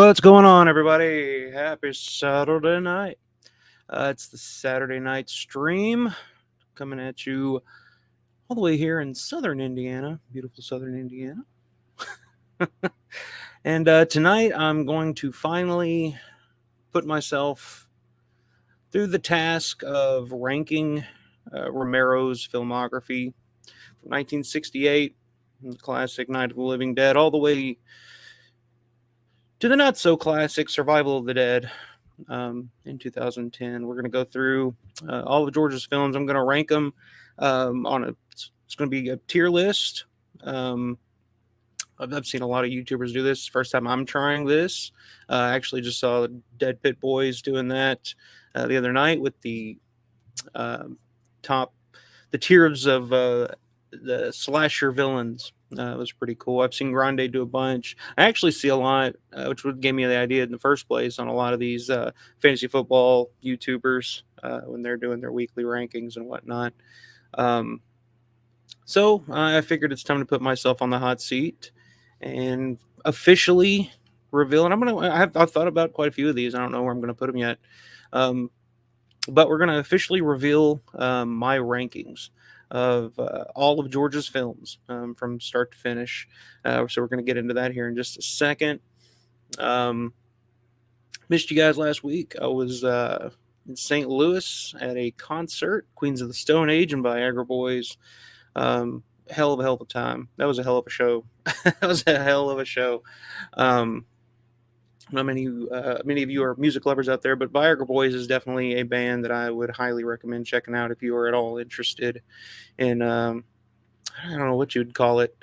What's going on, everybody? Happy Saturday night. It's the Saturday night stream coming at you all the way here in southern Indiana, beautiful southern Indiana. And tonight I'm going to finally put myself through the task of ranking Romero's filmography from 1968, the classic Night of the Living Dead, all the way to the not so classic Survival of the Dead. In 2010, we're going to go through all of George's films. I'm going to rank them it's going to be a tier list. I've seen a lot of YouTubers do this. First time I'm trying this. I actually just saw Dead Pit Boys doing that the other night with the tiers of the slasher villains. It was pretty cool. I've seen Grande do a bunch. I actually see a lot, which gave me the idea in the first place, on a lot of these fantasy football YouTubers when they're doing their weekly rankings and whatnot. So I figured it's time to put myself on the hot seat and officially reveal. And I've thought about quite a few of these. I don't know where I'm going to put them yet. But we're going to officially reveal my rankings of all of George's films from start to finish. So we're going to get into that here in just a second. Missed you guys last week. I was in St. Louis at a concert, Queens of the Stone Age and Viagra Boys. Hell of a time. That was a hell of a show. That was a hell of a show. Not many of you are music lovers out there, but Viagra Boys is definitely a band that I would highly recommend checking out if you are at all interested in. I don't know what you'd call it.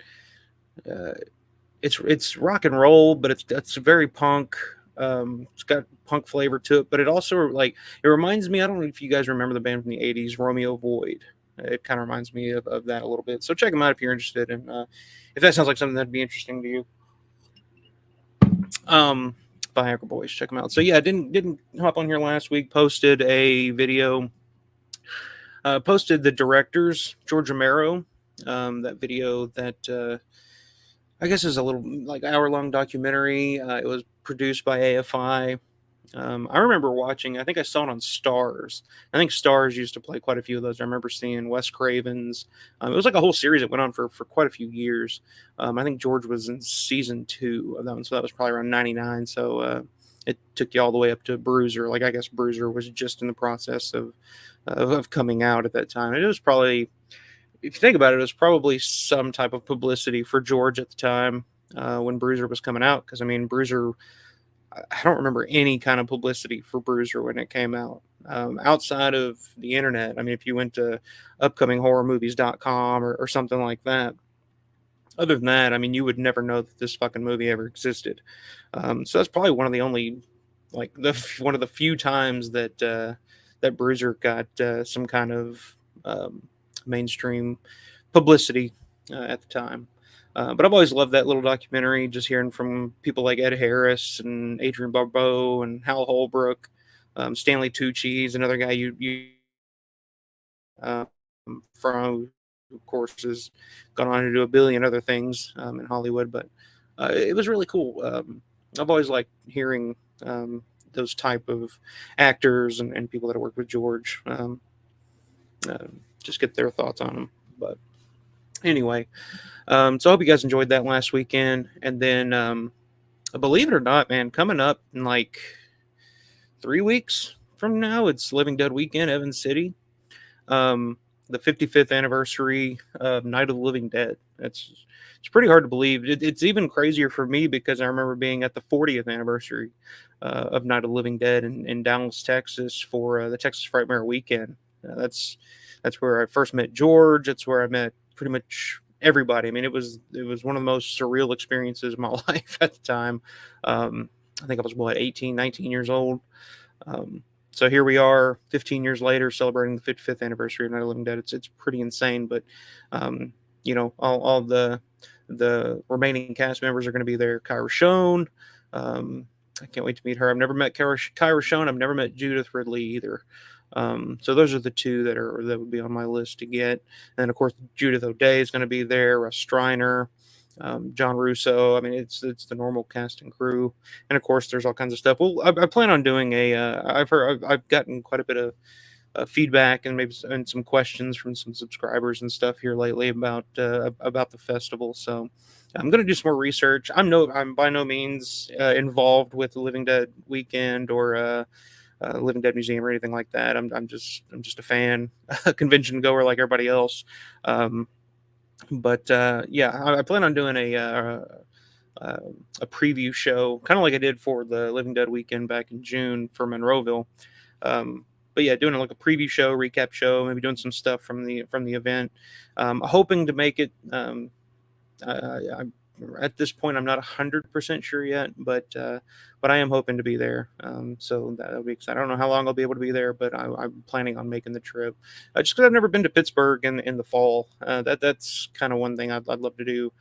It's rock and roll, but it's very punk. It's got punk flavor to it, but it also it reminds me. I don't know if you guys remember the band from the '80s, Romeo Void. It kind of reminds me of that a little bit. So check them out if you're interested, and if that sounds like something that'd be interesting to you. Viagra Boys, check them out. So yeah, didn't hop on here last week. Posted a video. Posted the director's George Romero. That video that I guess is a little hour-long documentary. It was produced by AFI. I remember watching. I think I saw it on Stars. I think Stars used to play quite a few of those. I remember seeing Wes Craven's. It was like a whole series that went on for quite a few years. I think George was in season 2 of that one, so that was probably around '99. So it took you all the way up to Bruiser. I guess Bruiser was just in the process of coming out at that time. It was probably, if you think about it, it was probably some type of publicity for George at the time when Bruiser was coming out. Because Bruiser. I don't remember any kind of publicity for Bruiser when it came out outside of the internet. If you went to upcominghorrormovies.com or something like that, other than that, you would never know that this fucking movie ever existed. So that's probably one of the only, one of the few times that that Bruiser got some kind of mainstream publicity at the time. But I've always loved that little documentary, just hearing from people like Ed Harris and Adrian Barbeau and Hal Holbrook, Stanley Tucci, another guy from, of course, has gone on to do a billion other things in Hollywood. But it was really cool. I've always liked hearing those type of actors and people that have worked with George, just get their thoughts on them. But anyway, so I hope you guys enjoyed that last weekend. And then, believe it or not, man, coming up in 3 weeks from now, it's Living Dead weekend, Evans City. The 55th anniversary of Night of the Living Dead. It's pretty hard to believe. It's even crazier for me because I remember being at the 40th anniversary of Night of the Living Dead in Dallas, Texas for the Texas Frightmare weekend. That's where I first met George. It's where I met pretty much everybody. It was one of the most surreal experiences of my life at the time. I think I was 18, 19 years old. So here we are 15 years later celebrating the 55th anniversary of Night of the Living Dead. It's pretty insane, but all the remaining cast members are going to be there. Kyra Schoen, I can't wait to meet her. I've never met Kyra Schoen. I've never met Judith Ridley either. So those are the two that would be on my list to get. And of course, Judith O'Day is going to be there. Russ Striner, John Russo. I mean, it's the normal cast and crew, and of course, there's all kinds of stuff. Well, I plan on doing a. I've heard I've gotten quite a bit of feedback and maybe and some questions from some subscribers and stuff here lately about the festival. So I'm going to do some more research. I'm by no means involved with the Living Dead weekend or Living Dead Museum or anything like that. I'm just a fan, a convention goer like everybody else. Um, but yeah, I plan on doing uh, a preview show, kind of like I did for the Living Dead weekend back in June for Monroeville. But yeah, doing like a preview show, recap show, maybe doing some stuff from the event. Hoping to make it. At this point, I'm not 100% sure yet, but I am hoping to be there. So that'll be exciting. I don't know how long I'll be able to be there, but I'm planning on making the trip. Just because I've never been to Pittsburgh in the fall. That's kind of one thing I'd love to do.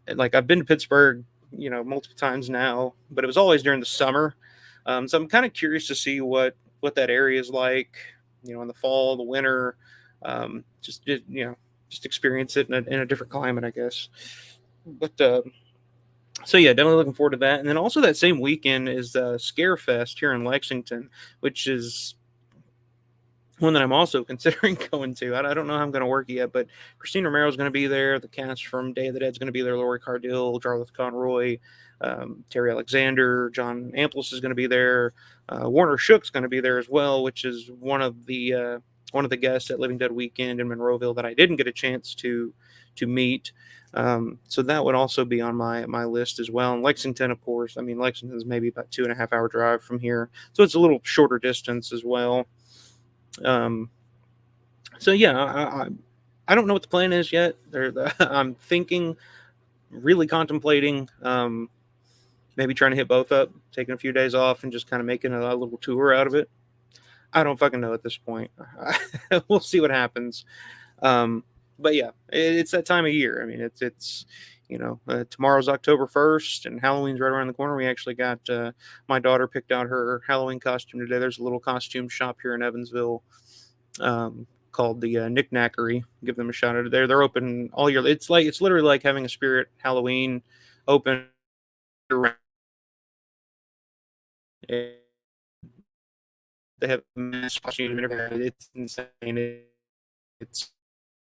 Like I've been to Pittsburgh, multiple times now, but it was always during the summer. So I'm kind of curious to see what that area is like, in the fall, the winter. Just experience it in a different climate, I guess. But so yeah, definitely looking forward to that. And then also that same weekend is Scarefest here in Lexington, which is one that I'm also considering going to. I don't know how I'm going to work yet, but Christine Romero is going to be there. The cast from Day of the Dead is going to be there. Laurie Cardill, Jarlath Conroy, Terry Alexander, John Amplis is going to be there. Warner Shook's going to be there as well, which is one of the guests at Living Dead Weekend in Monroeville that I didn't get a chance to meet. So that would also be on my list as well. And Lexington, of course. I mean, Lexington's maybe about 2.5 hour drive from here, so it's a little shorter distance as well. So yeah, I don't know what the plan is yet. I'm thinking, really contemplating, maybe trying to hit both up, taking a few days off, and just kind of making a little tour out of it. I don't fucking know at this point. We'll see what happens. But yeah, it's that time of year. I mean, it's tomorrow's October 1st, and Halloween's right around the corner. We actually got my daughter picked out her Halloween costume today. There's a little costume shop here in Evansville called the Knickknackery. Give them a shout out there. They're open all year. It's literally like having a Spirit Halloween open around. They have mass costume and everything. It's insane. It's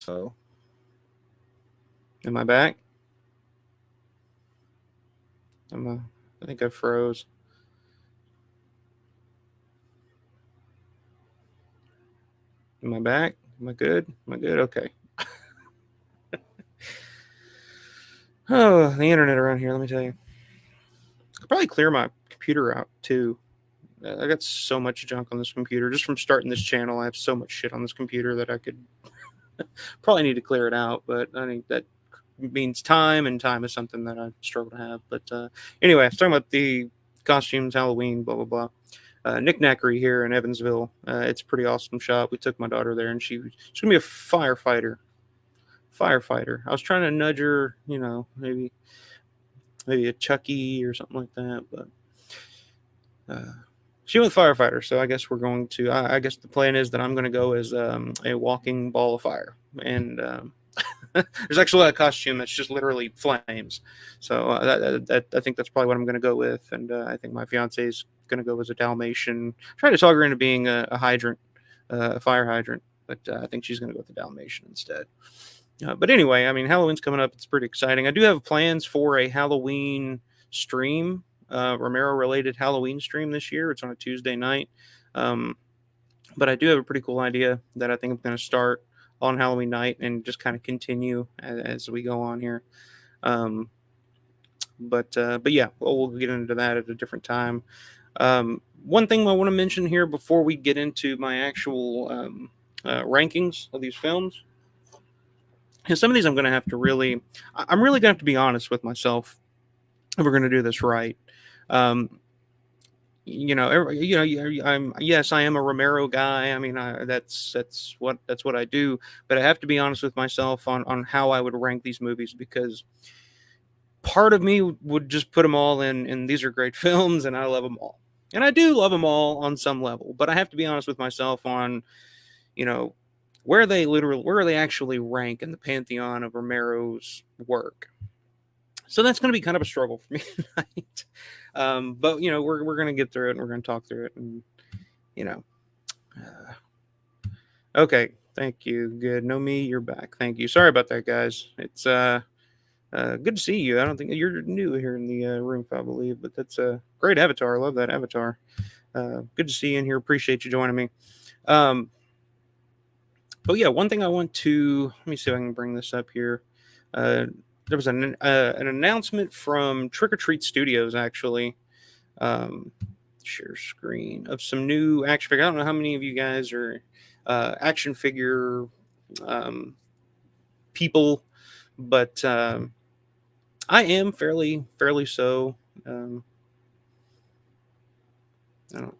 so. Am I back? I think I froze. Am I back? Am I good? Am I good? Okay. Oh, the internet around here, let me tell you. I'll probably clear my computer out too. I got so much junk on this computer. Just from starting this channel, I have so much shit on this computer that I could probably need to clear it out. But I think that means time, and time is something that I struggle to have. But anyway, I was talking about the costumes, Halloween, blah, blah, blah. Knickknackery here in Evansville. It's a pretty awesome shop. We took my daughter there, and she's going to be a firefighter. I was trying to nudge her, maybe a Chucky or something like that, but she went firefighter. So I guess we're going to. I guess the plan is that I'm going to go as a walking ball of fire, and there's actually a costume that's just literally flames. So that I think that's probably what I'm going to go with, and I think my fiance is going to go as a Dalmatian. Try to talk her into being a hydrant, a fire hydrant, but I think she's going to go with the Dalmatian instead. But anyway, I mean, Halloween's coming up. It's pretty exciting. I do have plans for a Halloween stream, Romero-related Halloween stream this year. It's on a Tuesday night. But I do have a pretty cool idea that I think I'm going to start on Halloween night and just kind of continue as we go on here. But yeah, we'll get into that at a different time. One thing I want to mention here before we get into my actual rankings of these films. And some of these I'm really going to have to be honest with myself if we're going to do this right. Yes, I am a Romero guy. I mean, that's what I do. But I have to be honest with myself on how I would rank these movies, because part of me would just put them all in these are great films, and I love them all, and I do love them all on some level. But I have to be honest with myself on, where they actually rank in the pantheon of Romero's work. So that's going to be kind of a struggle for me tonight. But we're going to get through it, and we're going to talk through it, and you know. Okay, thank you. Good. No me, you're back. Thank you. Sorry about that, guys. It's good to see you. I don't think you're new here in the room, I believe, but that's a great avatar. I love that avatar. Good to see you in here. Appreciate you joining me. But yeah, one thing I want to let me see if I can bring this up here. There was an announcement from Trick or Treat Studios, actually. Share screen of some new action figure. I don't know how many of you guys are action figure people, but I am fairly so. I don't.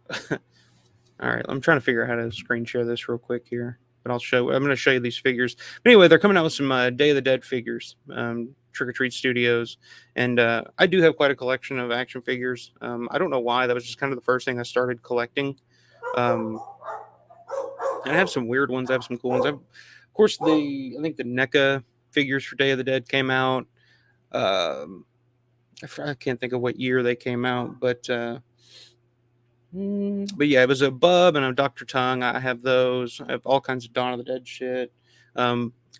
All right, I'm trying to figure out how to screen share this real quick here, but I'm going to show you these figures. But anyway, they're coming out with some Day of the Dead figures, Trick or Treat Studios, and I do have quite a collection of action figures. I don't know why. That was just kind of the first thing I started collecting. And I have some weird ones. I have some cool ones. Of course, I think the NECA figures for Day of the Dead came out. I can't think of what year they came out, but yeah, it was a Bub and a Dr. Tongue. I have those. I have all kinds of Dawn of the Dead shit.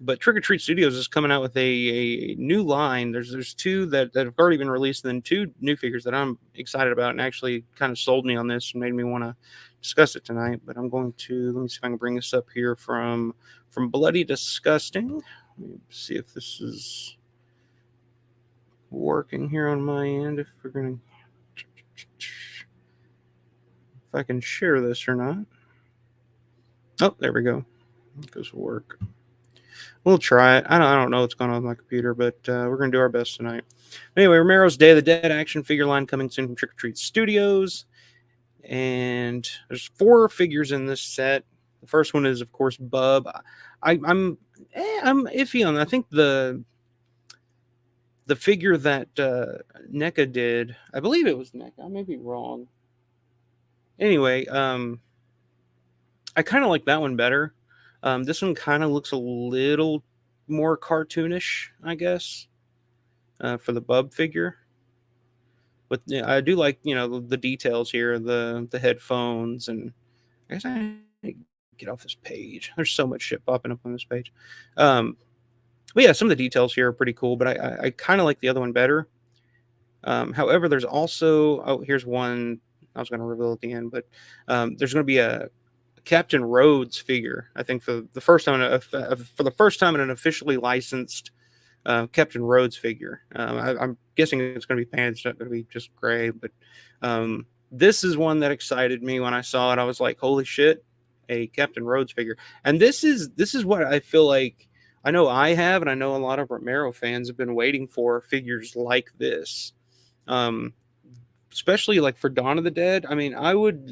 But Trick or Treat Studios is coming out with a new line. There's two that have already been released, and then two new figures that I'm excited about, and actually kind of sold me on this and made me want to discuss it tonight. But I'm going to let me see if I can bring this up here from Bloody Disgusting. Let me see if this is working here on my end. If we're gonna. If I can share this or not. Oh, there we go. It goes to work. We'll try it. I don't know what's going on with my computer, but we're going to do our best tonight. Anyway, Romero's Day of the Dead action figure line coming soon from Trick or Treat Studios. And there's 4 figures in this set. The first one is, of course, Bub. I'm iffy on. I think the figure that NECA did, I believe it was NECA. I may be wrong. Anyway, I kind of like that one better. This one kind of looks a little more cartoonish, I guess, for the Bub figure. But yeah, I do like the details here, the headphones, and I guess I get off this page. There's so much shit popping up on this page. But yeah, some of the details here are pretty cool, but I kind of like the other one better. However, there's also here's one I was going to reveal at the end, but there's going to be a Captain Rhodes figure. I think for the first time in an officially licensed Captain Rhodes figure. I'm guessing it's going to be painted. It's not going to be just gray, but this is one that excited me when I saw it. I was like, "Holy shit, a Captain Rhodes figure!" And this is what I feel like. I know I have, and I know a lot of Romero fans have been waiting for figures like this. Especially like for Dawn of the Dead. I mean, I would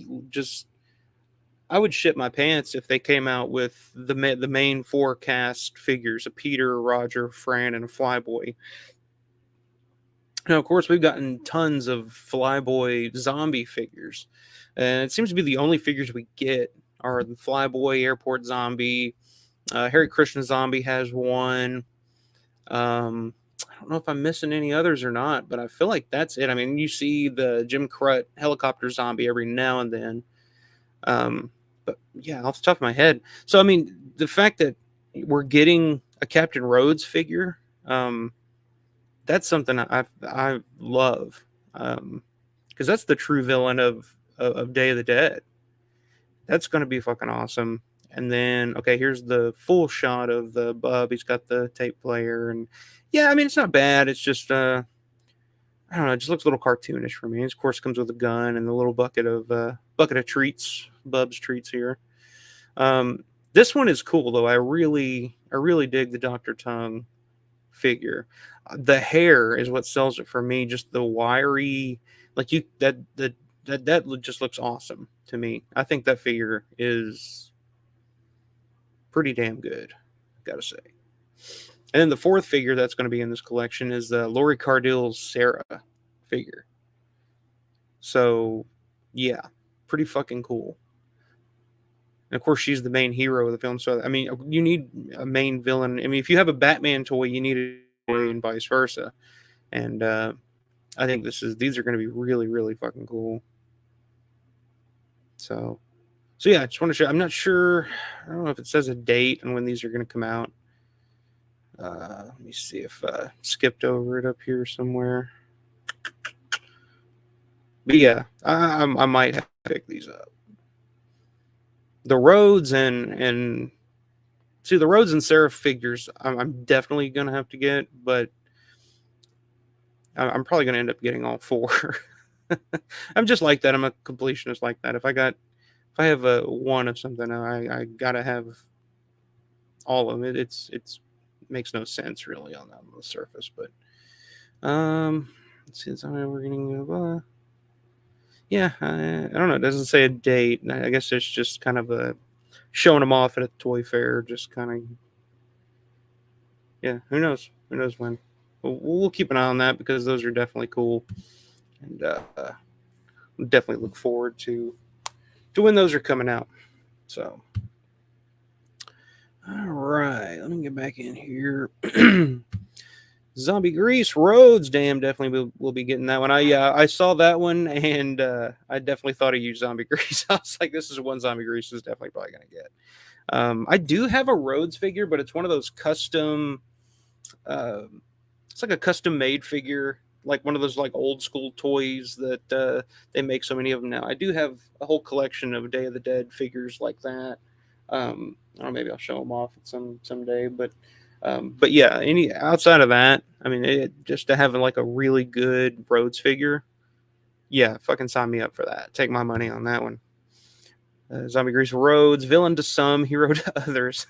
shit my pants if they came out with the main 4 cast figures: a Peter, Roger, Fran, and a Flyboy. Now, of course, we've gotten tons of Flyboy zombie figures, and it seems to be the only figures we get are the Flyboy Airport Zombie. Harry Krishna Zombie has one. I don't know if I'm missing any others or not, but I feel like that's it. I mean, you see the Jim Crut helicopter zombie every now and then. But yeah, off the top of my head. So, I mean, the fact that we're getting a Captain Rhodes figure, that's something I love. Because that's the true villain of Day of the Dead. That's going to be fucking awesome. And then, okay, here's the full shot of the Bub. He's got the tape player, and yeah, I mean, it's not bad. It's just, I don't know, it just looks a little cartoonish for me. Of course, comes with a gun and a little bucket of treats, Bub's treats here. This one is cool though. I really dig the Dr. Tongue figure. The hair is what sells it for me. Just the wiry, like that just looks awesome to me. I think that figure is pretty damn good, gotta say. And then the 4th figure that's going to be in this collection is the Laurie Cardill's Sarah figure. So, yeah, pretty fucking cool. And of course, she's the main hero of the film. So, I mean, you need a main villain. I mean, if you have a Batman toy, you need a toy and vice versa. and I think these are going to be really, really fucking cool. So yeah, I just want to show. I'm not sure. I don't know if it says a date on when these are going to come out. Let me see if I skipped over it up here somewhere. But yeah, I might have to pick these up. The Rhodes and see the Rhodes and Seraph figures. I'm definitely going to have to get, but I'm probably going to end up getting all 4. I'm just like that. I'm a completionist like that. If I have a one of something, I gotta have all of it. It's makes no sense really on the surface. But let's see, we're getting yeah. I don't know. It doesn't say a date. I guess it's just kind of a showing them off at a toy fair. Just kind of yeah. Who knows? Who knows when? We'll keep an eye on that because those are definitely cool, and we'll definitely look forward to when those are coming out. So. All right, let me get back in here. Zombie Grease Rhodes, damn, definitely will be getting that one. I saw that one and I definitely thought of you, Zombie Grease. I was like, this is one Zombie Grease is definitely probably gonna get. I do have a Rhodes figure, but it's one of those custom. It's like a custom made figure, like one of those like old school toys that they make so many of them now. I do have a whole collection of Day of the Dead figures like that. I don't know, maybe I'll show them off at someday, but yeah, any outside of that, I mean, just to have like a really good Rhodes figure, yeah, fucking sign me up for that. Take my money on that one. Zombie Grease Rhodes, villain to some, hero to others.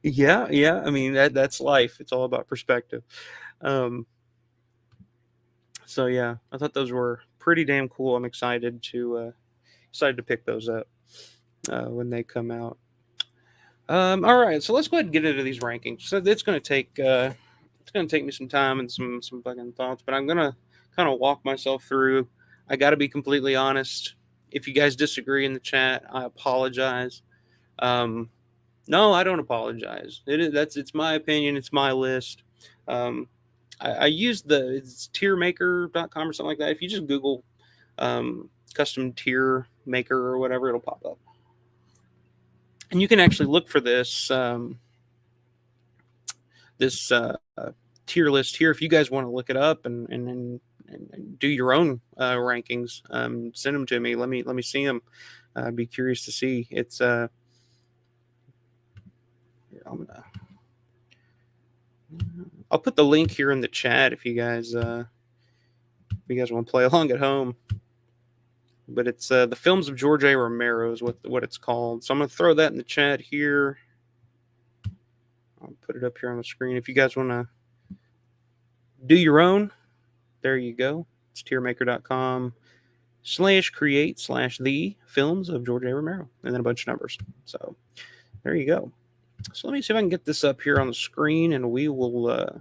yeah. I mean, that's life. It's all about perspective. Um, so yeah, I thought those were pretty damn cool. I'm excited to pick those up when they come out. All right, so let's go ahead and get into these rankings. So it's going to take me some time and some fucking thoughts, but I'm gonna kind of walk myself through. I got to be completely honest. If you guys disagree in the chat, I apologize. No, I don't apologize. It's my opinion. It's my list. I used it's tiermaker.com or something like that. If you just Google custom tier maker or whatever, it'll pop up. And you can actually look for this tier list here if you guys want to look it up and do your own rankings. Send them to me. Let me see them. I'd be curious to see. It's I'll put the link here in the chat if you guys want to play along at home. But it's the films of George A. Romero is what it's called. So I'm gonna throw that in the chat here. I'll put it up here on the screen. If you guys want to do your own, there you go. It's tiermaker.com/create/the films of George A. Romero, and then a bunch of numbers. So there you go. So let me see if I can get this up here on the screen, and we'll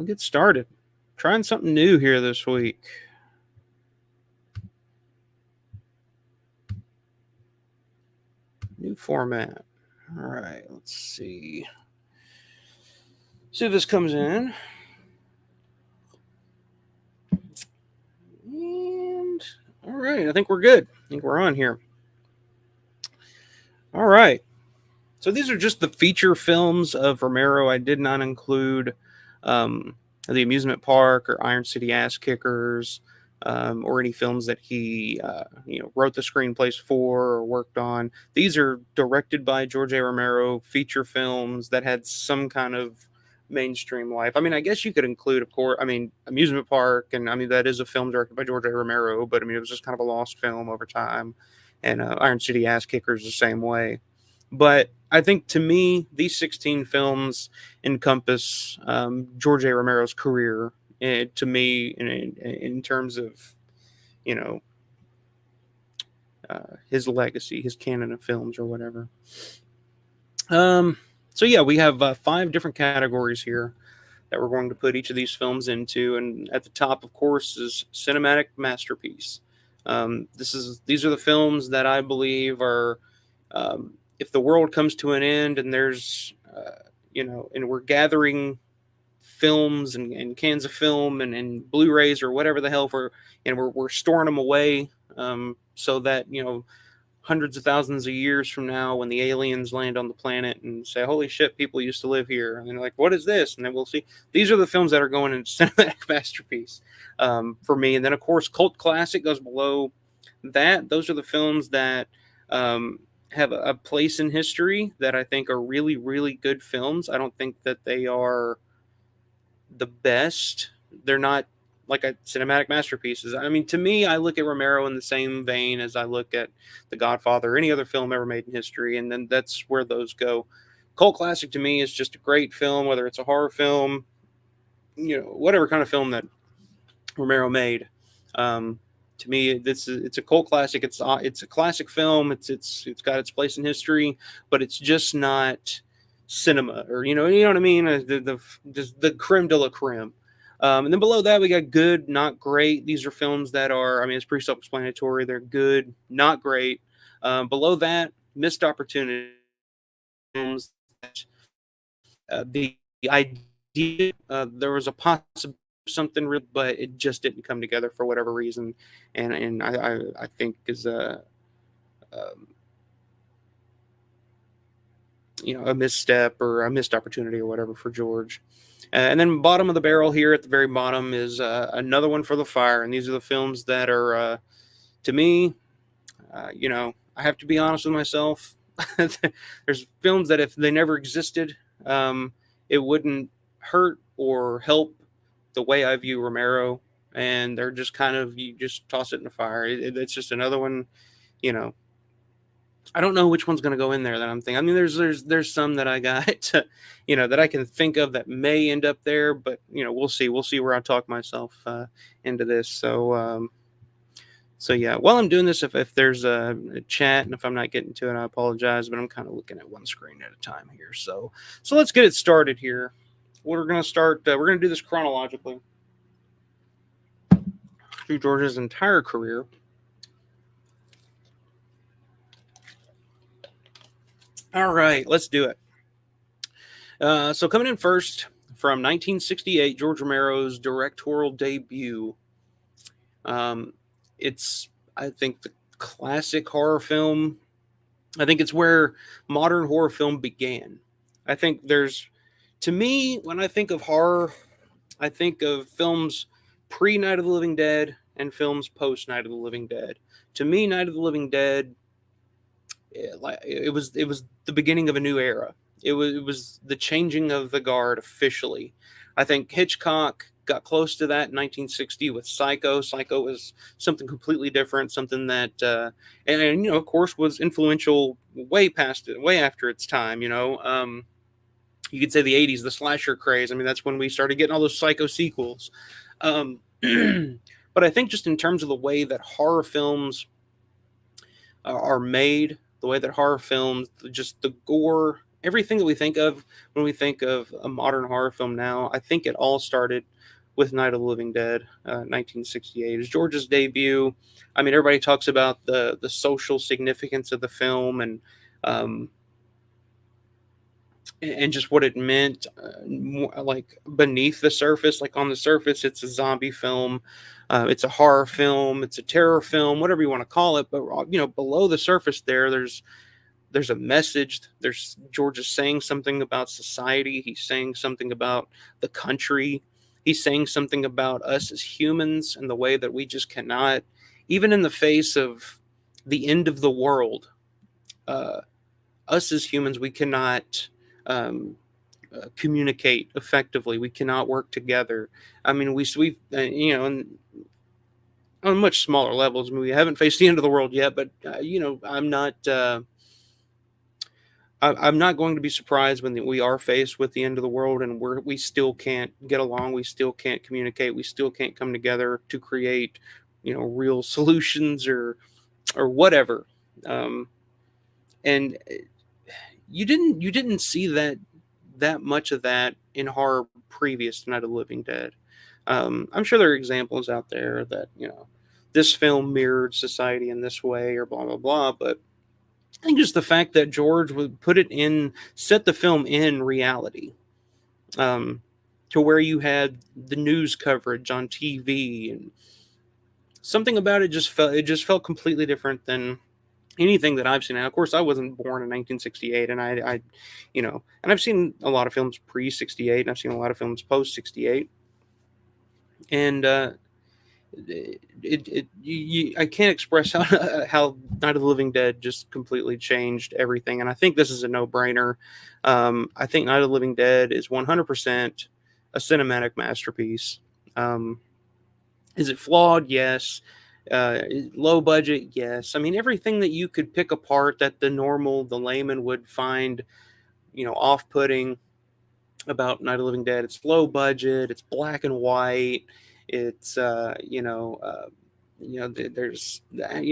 get started. Trying something new here this week. New format. All right, let's see. See if this comes in. And all right, I think we're good. I think we're on here. All right. So these are just the feature films of Romero. I did not include the Amusement Park or Iron City Ass Kickers or any films that he wrote the screenplays for or worked on. These are directed by George A. Romero, feature films that had some kind of mainstream life. I mean, I guess you could include, of course, Amusement Park, and I mean that is a film directed by George A. Romero, but I mean it was just kind of a lost film over time. And Iron City Ass Kickers the same way. But I think to me, these 16 films encompass George A. Romero's career. To me, in terms of, his legacy, his canon of films or whatever. So yeah, we have 5 different categories here that we're going to put each of these films into, and at the top, of course, is cinematic masterpiece. These are the films that I believe are, if the world comes to an end and there's, and we're gathering films and cans of film and Blu-rays or whatever the hell we're storing them away, so that hundreds of thousands of years from now, when the aliens land on the planet and say, "Holy shit, people used to live here," and they're like, "What is this?" And then we'll see. These are the films that are going into cinematic masterpiece, for me. And then, of course, cult classic goes below that. Those are the films that have a place in history that I think are really, really good films. I don't think that they are the best. They're not like cinematic masterpieces. I mean, to me, I look at Romero in the same vein as I look at The Godfather or any other film ever made in history, and then that's where those go. Cult classic to me is just a great film, whether it's a horror film, whatever kind of film that Romero made. To me, it's a cult classic. It's a classic film. It's got its place in history, but it's just not cinema, or what I mean. The creme de la creme. And then below that, we got good, not great. These are films that are, I mean, it's pretty self-explanatory. They're good, not great. Below that, missed opportunity films. The idea, there was a possibility something real, but it just didn't come together for whatever reason, and I think is um, a misstep or a missed opportunity or whatever for George. And then bottom of the barrel here at the very bottom is another one for the fire, and these are the films that are to me, I have to be honest with myself. There's films that if they never existed, it wouldn't hurt or help the way I view Romero, and they're just kind of, you just toss it in the fire. It's just another one, you know. I don't know which one's going to go in there that I'm thinking. I mean, there's some that I got, that I can think of that may end up there, but we'll see. We'll see where I talk myself into this. So yeah. While I'm doing this, if there's a chat and if I'm not getting to it, I apologize. But I'm kind of looking at one screen at a time here. So let's get it started here. We're going to start. We're going to do this chronologically through George's entire career. All right, let's do it. So coming in first from 1968, George Romero's directorial debut. It's, I think, the classic horror film. I think it's where modern horror film began. I think to me, when I think of horror, I think of films pre Night of the Living Dead and films post Night of the Living Dead. To me, Night of the Living Dead, it was the beginning of a new era. It was the changing of the guard officially. I think Hitchcock got close to that in 1960 with Psycho. Psycho was something completely different, something that and of course was influential way past it, way after its time. You could say the 80s, the slasher craze. I mean, that's when we started getting all those Psycho sequels. But I think just in terms of the way that horror films are made, the way that horror films, just the gore, everything that we think of when we think of a modern horror film now, I think it all started with Night of the Living Dead, 1968. It's George's debut. I mean, everybody talks about the social significance of the film and just what it meant, like beneath the surface. Like on the surface, it's a zombie film, it's a horror film, it's a terror film, whatever you want to call it. But below the surface, there's a message. There's George is saying something about society. He's saying something about the country. He's saying something about us as humans and the way that we just cannot, even in the face of the end of the world, us as humans, we cannot communicate effectively. We cannot work together. I mean, we on much smaller levels. I mean, we haven't faced the end of the world yet, but I'm not. I'm not going to be surprised when we are faced with the end of the world and we still can't get along. We still can't communicate. We still can't come together to create, real solutions or whatever. And you didn't see that much of that in horror previous to Night of the Living Dead. I'm sure there are examples out there that this film mirrored society in this way or blah blah blah, but I think just the fact that George would set the film in reality, um, to where you had the news coverage on TV, and something about it just felt completely different than anything that I've seen. Now, of course, I wasn't born in 1968, and and I've seen a lot of films pre 68, and I've seen a lot of films post 68, and I can't express how how Night of the Living Dead just completely changed everything, and I think this is a no brainer. I think Night of the Living Dead is 100% a cinematic masterpiece. Um, is it flawed? Yes. Low budget? Yes. I mean, everything that you could pick apart that the layman would find, off putting about Night of the Living Dead. It's low budget. It's black and white. It's there's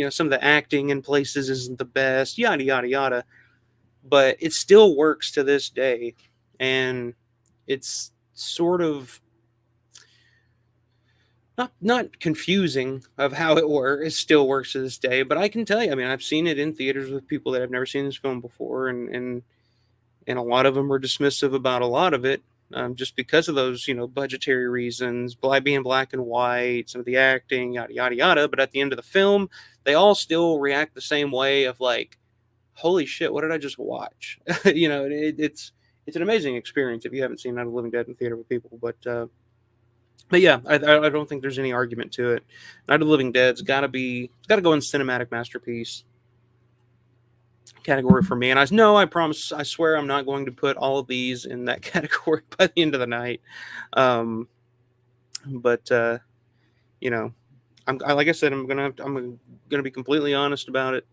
some of the acting in places isn't the best. Yada yada yada. But it still works to this day, and it's sort of not confusing of how it works. It still works to this day. But I can tell you, I mean, I've seen it in theaters with people that have never seen this film before, and a lot of them are dismissive about a lot of it, just because of those budgetary reasons, being black and white, some of the acting, yada yada yada. But at the end of the film, they all still react the same way of like, holy shit, what did I just watch? It's an amazing experience if you haven't seen Night of the Living Dead in theater with people. But yeah, I don't think there's any argument to it. Night of the Living Dead's got to go in cinematic masterpiece category for me. And I promise, I swear, I'm not going to put all of these in that category by the end of the night. But like I said, I'm gonna be completely honest about it.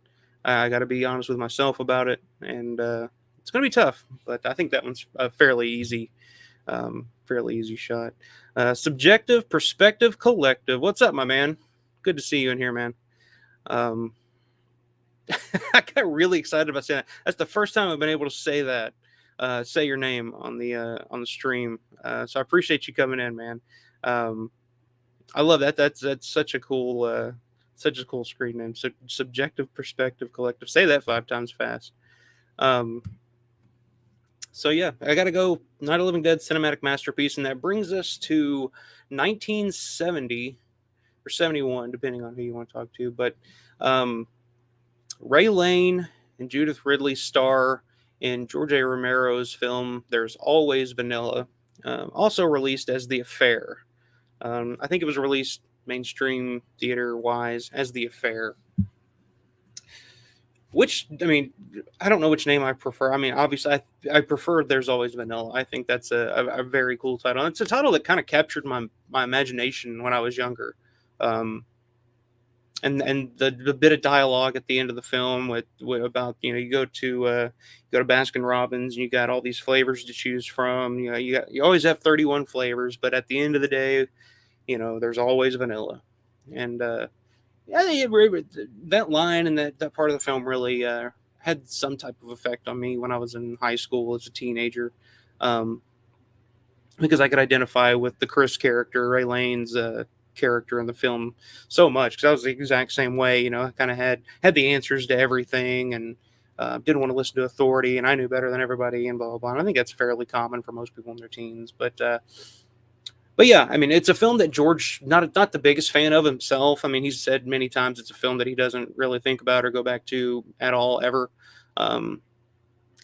I got to be honest with myself about it, and it's gonna be tough. But I think that one's a fairly easy shot. Subjective, perspective, collective. What's up, my man? Good to see you in here, man. Um, I got really excited about saying that. That's the first time I've been able to say that. Say your name on the stream. So I appreciate you coming in, man. Um, I love that. That's such a cool screen name. So subjective, perspective, collective. Say that 5 times fast. Um, so yeah, I got to go. Night of the Living Dead cinematic masterpiece, and that brings us to 1970 or 71, depending on who you want to talk to. But Ray Lane and Judith Ridley star in George A. Romero's film There's Always Vanilla, also released as The Affair. I think it was released mainstream theater wise as The Affair. I don't know which name I prefer. I mean, obviously, I prefer There's Always Vanilla. I think that's a very cool title. It's a title that kind of captured my imagination when I was younger. And the bit of dialogue at the end of the film with about you go to Baskin Robbins and you got all these flavors to choose from. You always have 31 flavors, but at the end of the day, there's always vanilla. And that line and that part of the film really had some type of effect on me when I was in high school as a teenager, um, because I could identify with the Chris character, Ray Lane's character in the film so much, because I was the exact same way. I kind of had the answers to everything, and didn't want to listen to authority, and I knew better than everybody, and blah blah blah. And I think that's fairly common for most people in their teens, but yeah, I mean, it's a film that George not the biggest fan of himself. I mean, he's said many times it's a film that he doesn't really think about or go back to at all ever, um,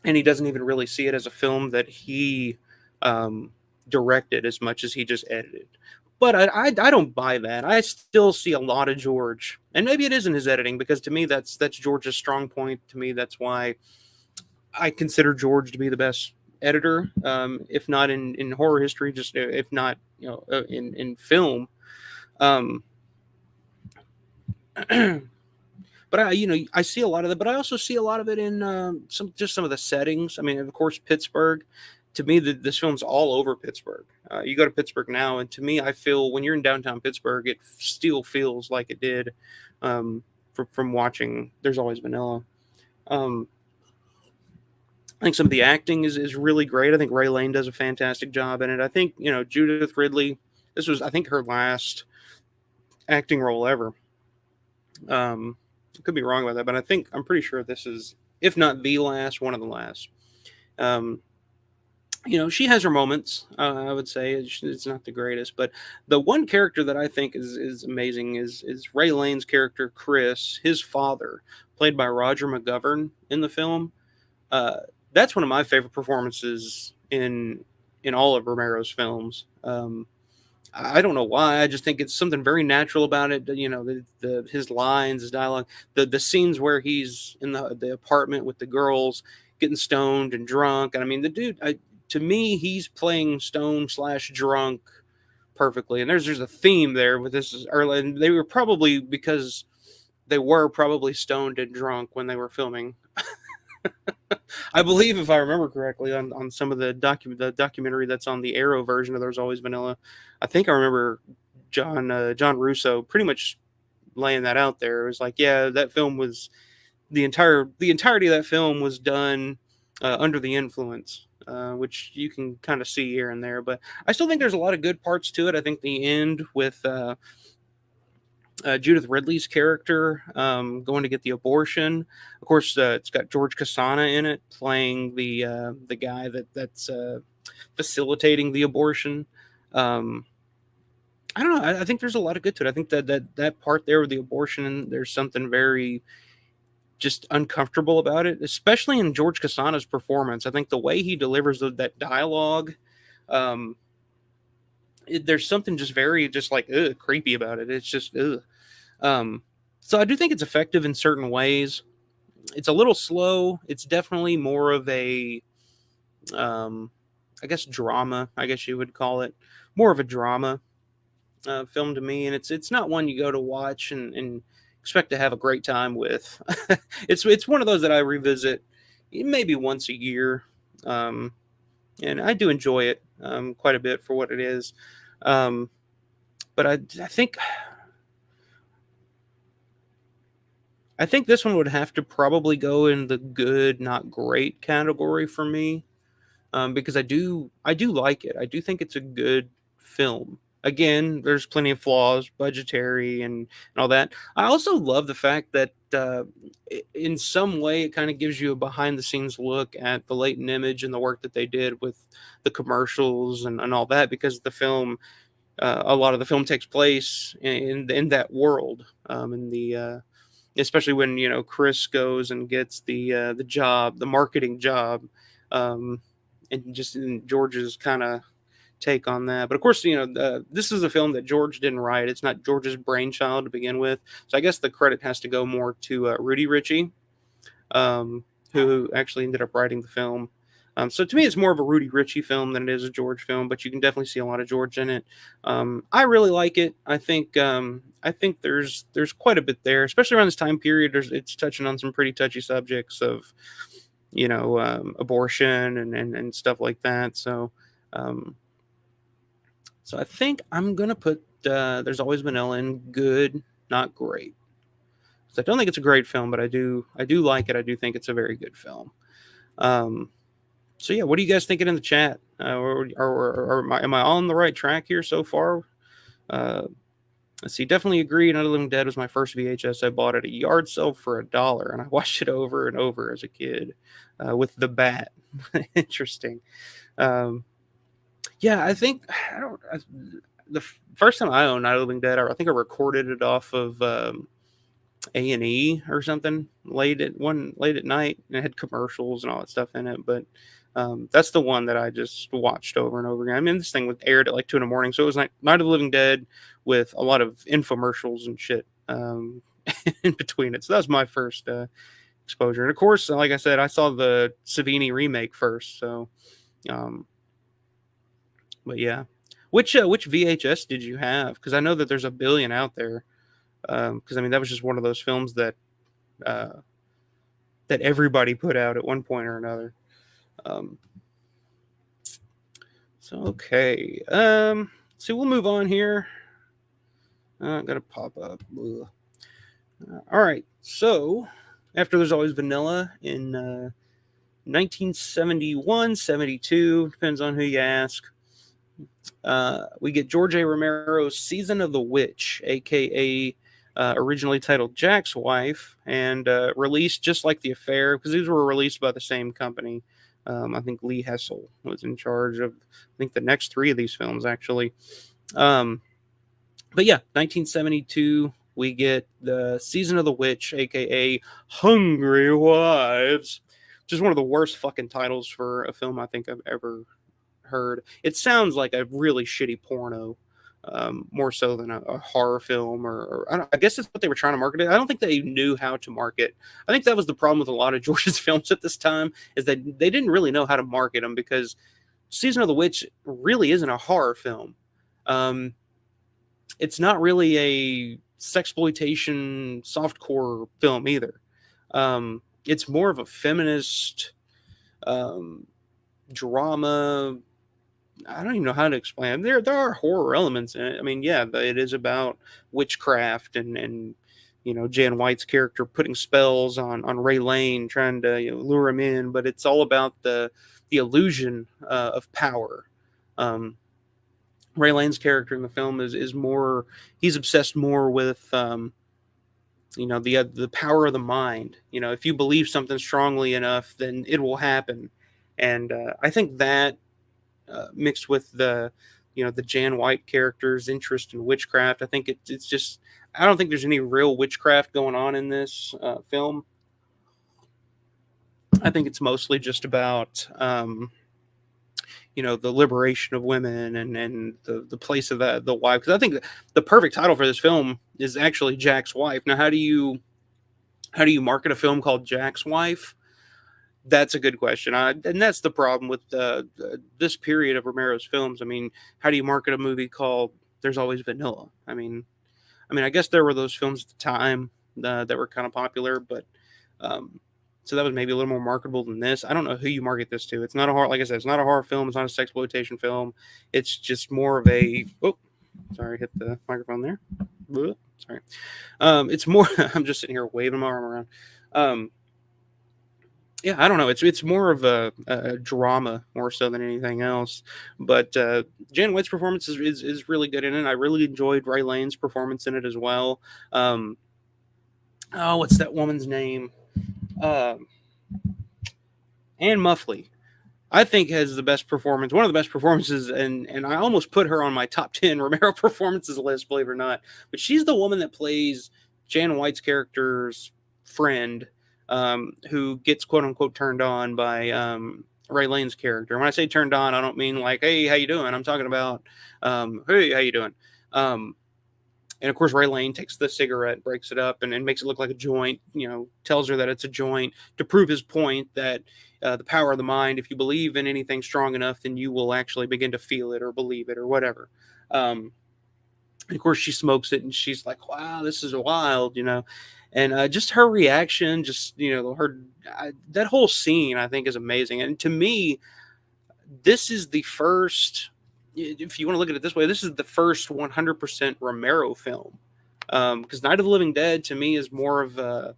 and he doesn't even really see it as a film that he um, directed as much as he just edited. But I don't buy that. I still see a lot of George, and maybe it isn't his editing, because to me that's George's strong point. To me, that's why I consider George to be the best editor, if not in horror history, just if not in film. Um, but I see a lot of that, but I also see a lot of it in some of the settings. I mean, of course, Pittsburgh. To me, this film's all over Pittsburgh. You go to Pittsburgh now, and to me, I feel when you're in downtown Pittsburgh, it still feels like it did from watching There's Always Vanilla. Um, I think some of the acting is really great. I think Ray Lane does a fantastic job in it. I think Judith Ridley. This was, I think, her last acting role ever. I could be wrong about that, but I'm pretty sure this is if not the last, one of the last. Um, she has her moments. I would say it's not the greatest, but the one character that I think is amazing is Ray Lane's character Chris, his father, played by Roger McGovern in the film. Uh, that's one of my favorite performances in all of Romero's films. I don't know why. I just think it's something very natural about it. The his lines, his dialogue, the scenes where he's in the apartment with the girls, getting stoned and drunk. And I mean, the dude, to me, he's playing stone slash drunk perfectly. And there's a theme there with this early. And they were probably because they were probably stoned and drunk when they were filming. I believe, if I remember correctly, on some of the documentary that's on the Arrow version of There's Always Vanilla, I think I remember John Russo pretty much laying that out there. It was like, yeah, that film was the entirety of that film was done under the influence, which you can kind of see here and there. But I still think there's a lot of good parts to it. I think the end with Judith Ridley's character going to get the abortion. Of course, it's got George Casana in it playing the guy that's facilitating the abortion. Um, I don't know. I think there's a lot of good to it. I think that part there with the abortion, there's something very just uncomfortable about it, especially in George Casana's performance. I think the way he delivers that dialogue, um, there's something just very just like creepy about it. It's just ugh. Um, so I do think it's effective in certain ways. It's a little slow. It's definitely more of a, um, I guess drama. I guess you would call it more of a drama film to me, and it's not one you go to watch and expect to have a great time with. It's one of those that I revisit maybe once a year, um, and I do enjoy it quite a bit for what it is. Um, but I think this one would have to probably go in the good, not great category for me, because I do like it. I do think it's a good film. Again, there's plenty of flaws, budgetary and all that. I also love the fact that in some way it kind of gives you a behind the scenes look at the latent image and the work that they did with the commercials and all that, because the film, a lot of the film takes place in that world, in the especially when Chris goes and gets the job, the marketing job, um, and just in George's kind of take on that. But of course, this is a film that George didn't write. It's not George's brainchild to begin with. So I guess the credit has to go more to Rudy Ritchie, who actually ended up writing the film. So to me, it's more of a Rudy Ritchie film than it is a George film, but you can definitely see a lot of George in it. I really like it. I think there's quite a bit there, especially around this time period. It's touching on some pretty touchy subjects of abortion and stuff like that. Um, so I think I'm gonna put There's Always Vanilla in good, not great. So I don't think it's a great film, but I do like it. I do think it's a very good film. Um, so yeah, what are you guys thinking in the chat? Or am I on the right track here so far? Uh, let's see. Definitely agree. Night of the Living Dead was my first VHS. I bought at a yard sale for $1, and I watched it over and over as a kid with the bat. Interesting. Um, yeah, I think I don't. The first time I owned Night of the Living Dead, I think I recorded it off of A&E or something late at night, and it had commercials and all that stuff in it. But that's the one that I just watched over and over again. I mean, this thing was aired at like 2 in the morning, so it was like Night of the Living Dead with a lot of infomercials and shit in between it. So that was my first exposure. And of course, like I said, I saw the Savini remake first. So, but yeah, which VHS did you have? Because I know that there's a billion out there. Because I mean, that was just one of those films that that everybody put out at one point or another. Um, so okay, so we'll move on here. I'm gonna pop up. All right, so after There's Always Vanilla in 1971, 72, depends on who you ask. We get George A. Romero's Season of the Witch, aka originally titled Jack's Wife, and released just like The Affair, because these were released by the same company. I think Lee Hessel was in charge of, I think, the next three of these films, actually. But yeah, 1972, we get the Season of the Witch, aka Hungry Wives, which is one of the worst fucking titles for a film I think I've ever heard. It sounds like a really shitty porno, more so than a horror film, or I guess that's what they were trying to market it. I don't think they knew how to market. I think that was the problem with a lot of George's films at this time, is that they didn't really know how to market them, because Season of the Witch really isn't a horror film. It's not really a sexploitation softcore film either. It's more of a feminist drama. I don't even know how to explain it. There are horror elements in it. I mean, yeah, it is about witchcraft and Jan White's character putting spells on Ray Lane, trying to lure him in. But it's all about the illusion of power. Ray Lane's character in the film is more, he's obsessed more with the power of the mind. If you believe something strongly enough, then it will happen. And I think that mixed with the Jan White character's interest in witchcraft, I think it's just, I don't think there's any real witchcraft going on in this film. I think it's mostly just about the liberation of women and the place of the wife. Because I think the perfect title for this film is actually Jack's Wife. Now, how do you market a film called Jack's Wife? That's a good question. And that's the problem with this period of Romero's films. I mean, how do you market a movie called There's Always Vanilla? I mean, I guess there were those films at the time that were kind of popular, but so that was maybe a little more marketable than this. I don't know who you market this to. It's not a horror, like I said, it's not a horror film. It's not a sexploitation film. It's just more of a, sorry, hit the microphone there. Sorry. It's more, I'm just sitting here waving my arm around. Yeah, I don't know. It's more of a drama more so than anything else. But Jan White's performance is really good in it. I really enjoyed Ray Lane's performance in it as well. What's that woman's name? Anne Muffley, I think, has the best performance, one of the best performances, and I almost put her on my top 10 Romero performances list, believe it or not. But she's the woman that plays Jan White's character's friend, who gets quote unquote turned on by Ray Lane's character. When I say turned on, I don't mean like, hey, how you doing? I'm talking about, hey, how you doing? And of course, Ray Lane takes the cigarette, breaks it up, and makes it look like a joint, tells her that it's a joint to prove his point that the power of the mind, if you believe in anything strong enough, then you will actually begin to feel it or believe it or whatever. And of course, she smokes it and she's like, wow, this is wild, And just her reaction, just, that whole scene, I think, is amazing. And to me, this is the first, if you want to look at it this way, this is the first 100% Romero film. Because Night of the Living Dead, to me, is more of a,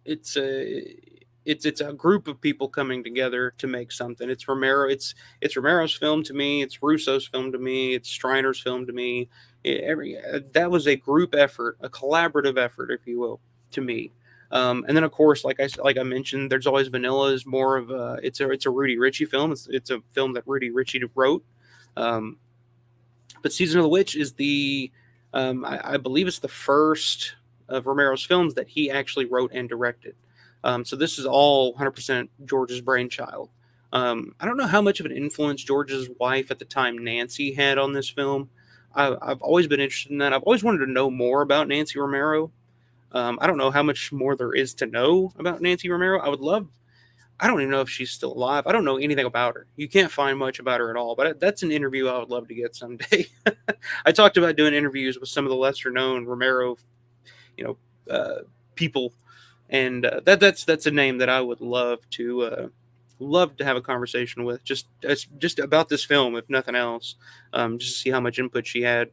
it's a group of people coming together to make something. It's Romero. It's Romero's film to me. It's Russo's film to me. It's Striner's film to me. That was a group effort, a collaborative effort, if you will, to me. And then, of course, like I mentioned, There's Always Vanilla is more of a, it's a Rudy Ritchie film. It's a film that Rudy Ritchie wrote. But Season of the Witch is I believe it's the first of Romero's films that he actually wrote and directed. So this is all 100% George's brainchild. I don't know how much of an influence George's wife at the time, Nancy, had on this film. I've always been interested in that. I've always wanted to know more about Nancy Romero. I don't know how much more there is to know about Nancy Romero. I don't even know if she's still alive. I don't know anything about her. You can't find much about her at all, but that's an interview I would love to get someday. I talked about doing interviews with some of the lesser known Romero, people. And that's a name that I would love to have a conversation with, just about this film, if nothing else, just to see how much input she had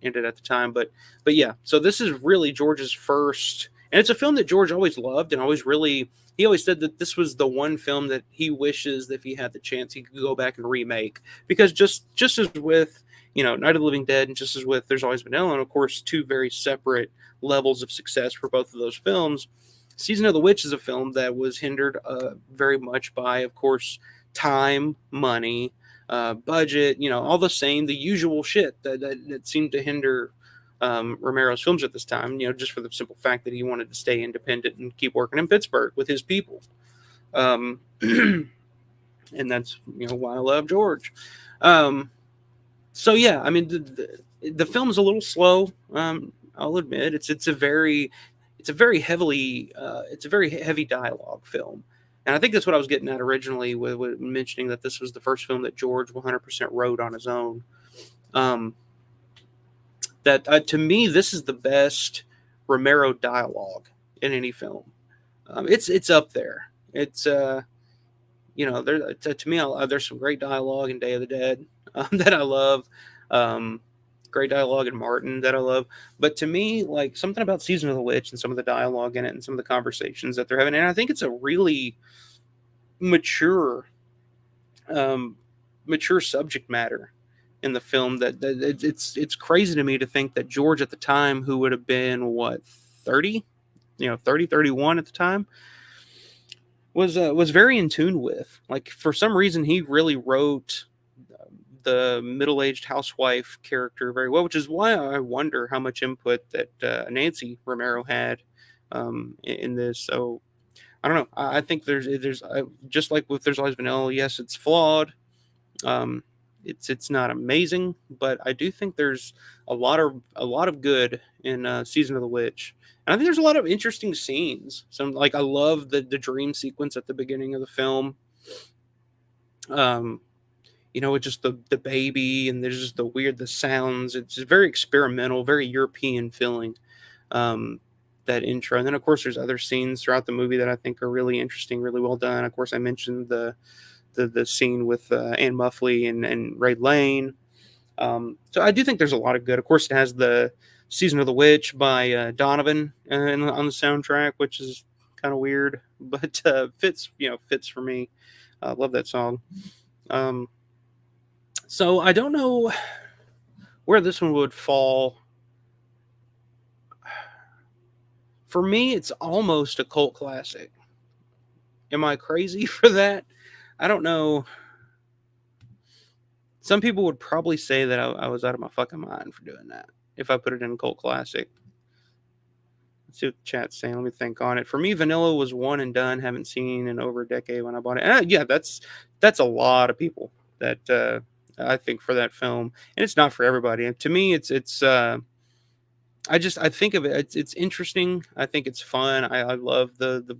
in it at the time. But yeah, so this is really George's first, and it's a film that George always loved and he always said that this was the one film that he wishes that if he had the chance he could go back and remake, because just as with Night of the Living Dead and Just As With There's Always Been Ellen, of course, two very separate levels of success for both of those films. Season of the Witch is a film that was hindered very much by, of course, time, money, budget, all the usual shit that seemed to hinder Romero's films at this time, just for the simple fact that he wanted to stay independent and keep working in Pittsburgh with his people. And that's, why I love George. So yeah, I mean, the film is a little slow. I'll admit it's a very heavy dialogue film. And I think that's what I was getting at originally with mentioning that this was the first film that George 100% wrote on his own. That to me, this is the best Romero dialogue in any film. It's up there. It's to me, there's some great dialogue in Day of the Dead that I love. Great dialogue in Martin that I love. But to me, like, something about Season of the Witch and some of the dialogue in it and some of the conversations that they're having, and I think it's a really mature subject matter in the film that it's crazy to me to think that George at the time, who would have been what, 30, 31 at the time, was very in tune with. Like, for some reason, he really wrote the middle-aged housewife character very well, which is why I wonder how much input that Nancy Romero had in this. So I don't know. I think there's just like with There's Always Been Ellen. Yes, it's flawed. It's not amazing, but I do think there's a lot of good in Season of the Witch. And I think there's a lot of interesting scenes. Some, like, I love the dream sequence at the beginning of the film. With just the baby, and there's just the sounds. It's just very experimental, very European feeling. That intro, and then of course there's other scenes throughout the movie that I think are really interesting, really well done. Of course, I mentioned the scene with Anne Muffley and Ray Lane. So I do think there's a lot of good. Of course, it has the Season of the Witch by Donovan on the soundtrack, which is kind of weird, but fits for me. I love that song. So I don't know where this one would fall. For me, it's almost a cult classic. Am I crazy for that? I don't know. Some people would probably say that I was out of my fucking mind for doing that if I put it in cult classic. Let's see what the chat's saying. Let me think on it. For me, Vanilla was one and done. Haven't seen in over a decade when I bought it. And yeah, that's a lot of people that I think for that film, and it's not for everybody. And to me, it's I think of it. It's interesting. I think it's fun. I love the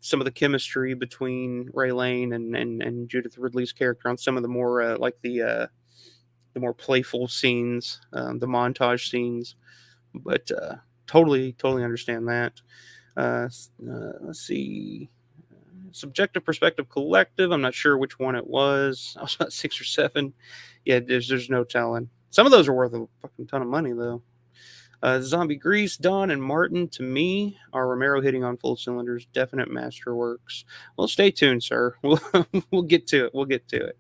some of the chemistry between Ray Lane and Judith Ridley's character on some of the more the more playful scenes, the montage scenes. But totally understand that. Let's see. Subjective Perspective Collective. I'm not sure which one it was. I was about 6 or 7. Yeah, there's no telling. Some of those are worth a fucking ton of money though. Zombie Grease, Dawn, and Martin, to me, are Romero hitting on full cylinders. Definite masterworks. Well, stay tuned, sir. We'll get to it.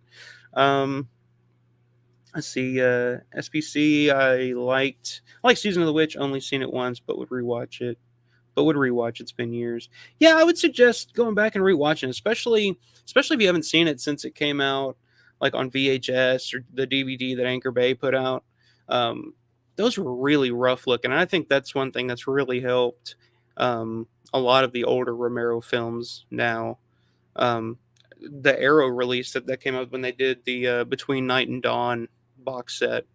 Let's see. SPC, I liked Season of the Witch. Only seen it once, but would rewatch it. It's been years. Yeah, I would suggest going back and rewatching, especially if you haven't seen it since it came out, like on VHS or the DVD that Anchor Bay put out. Those were really rough looking. And I think that's one thing that's really helped a lot of the older Romero films now. The Arrow release that came out when they did the Between Night and Dawn box set.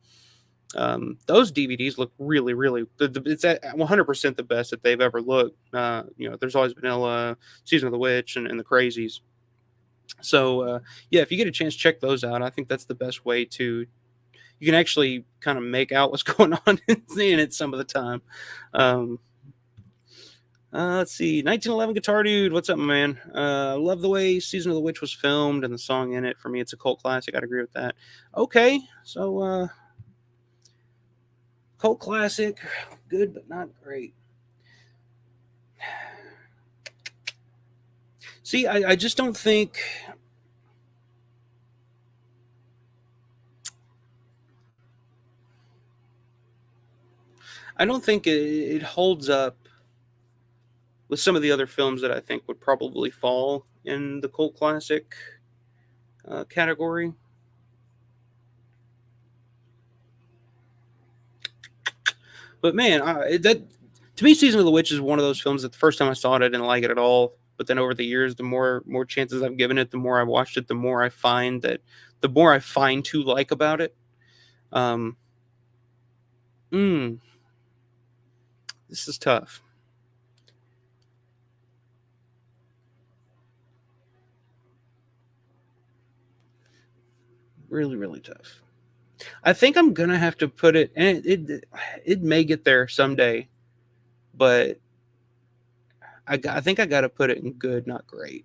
Those DVDs look really, really. It's at 100% the best that they've ever looked. There's Always Been Season of the Witch, and the Crazies. So yeah, if you get a chance, check those out. I think that's the best way to. You can actually kind of make out what's going on in it some of the time. Let's see. 1911 Guitar Dude. What's up, man? I love the way Season of the Witch was filmed and the song in it. For me, it's a cult classic. I'd agree with that. Okay. So, cult classic. Good, but not great. See, I just don't think... I don't think it holds up with some of the other films that I think would probably fall in the cult classic category. But man, that to me, Season of the Witch is one of those films that the first time I saw it, I didn't like it at all. But then over the years, the more chances I've given it, the more I watched it, the more I find to like about it. Um, mm, this is tough. Really, really tough. I think I'm gonna have to put it, and it may get there someday, but I think I got to put it in good, not great.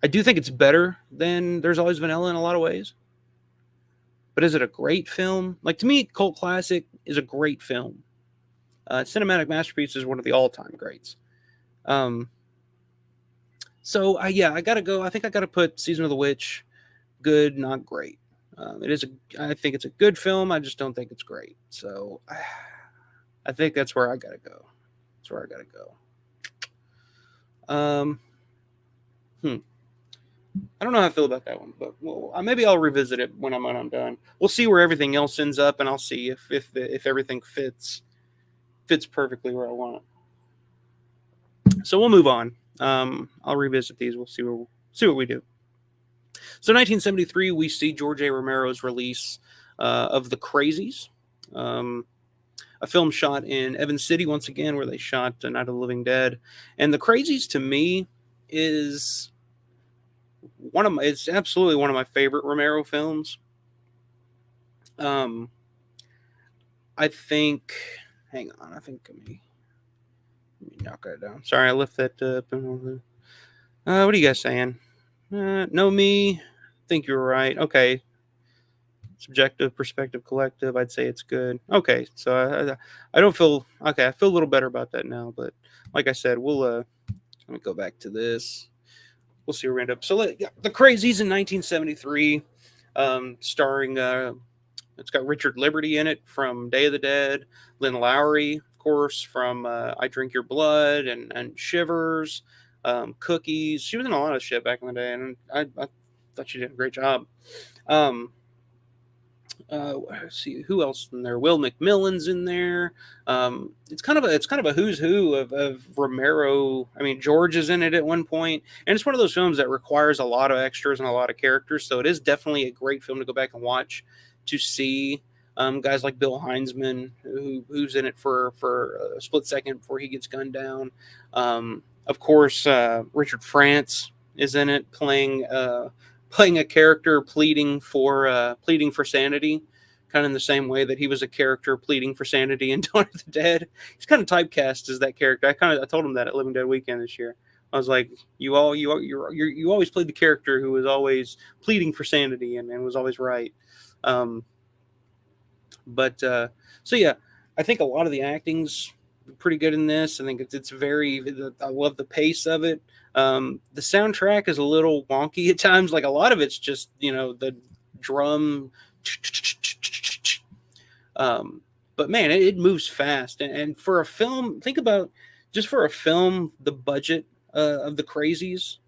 I do think it's better than There's Always Vanilla in a lot of ways. But is it a great film? Like, to me, cult classic is a great film. Cinematic masterpiece is one of the all-time greats. Um, so yeah, I gotta go. I think I gotta put Season of the Witch good, not great. I think it's a good film. I just don't think it's great. So I think that's where I gotta go. That's where I gotta go. Hmm. I don't know how I feel about that one, but maybe I'll revisit it when I'm done. We'll see where everything else ends up, and I'll see if everything fits perfectly where I want it. So we'll move on. I'll revisit these. We'll see what we do. So 1973, we see George A. Romero's release of The Crazies, a film shot in Evans City once again, where they shot Night of the Living Dead. And The Crazies, to me, is it's absolutely one of my favorite Romero films. I think, hang on, I think let me knock that down. Sorry, I left that up. What are you guys saying? Know me? Think you're right. Okay. Subjective, perspective, collective. I'd say it's good. Okay, so I don't feel okay. I feel a little better about that now. But like I said, we'll let me go back to this. We'll see where we end up. So The Crazies in 1973, starring it's got Richard Liberty in it from Day of the Dead, Lynn Lowry, of course, from I Drink Your Blood and Shivers, Cookies. She was in a lot of shit back in the day, and I thought she did a great job. Let's see who else in there. Will McMillan's in there. It's kind of a who's who of Romero. I mean, George is in it at one point, and it's one of those films that requires a lot of extras and a lot of characters. So it is definitely a great film to go back and watch to see guys like Bill Heinzman, who's in it for a split second before he gets gunned down. Of course, Richard France is in it playing a character pleading for sanity, kind of in the same way that he was a character pleading for sanity in Dawn of the Dead. He's kind of typecast as that character. I told him that at Living Dead Weekend this year. I was like, you always played the character who was always pleading for sanity and was always right. So yeah, I think a lot of the acting's pretty good in this. I think it's very. I love the pace of it. The soundtrack is a little wonky at times. Like a lot of it's just the drum. But man, it moves fast. And for a film, think about just for a film, the budget of The Crazies,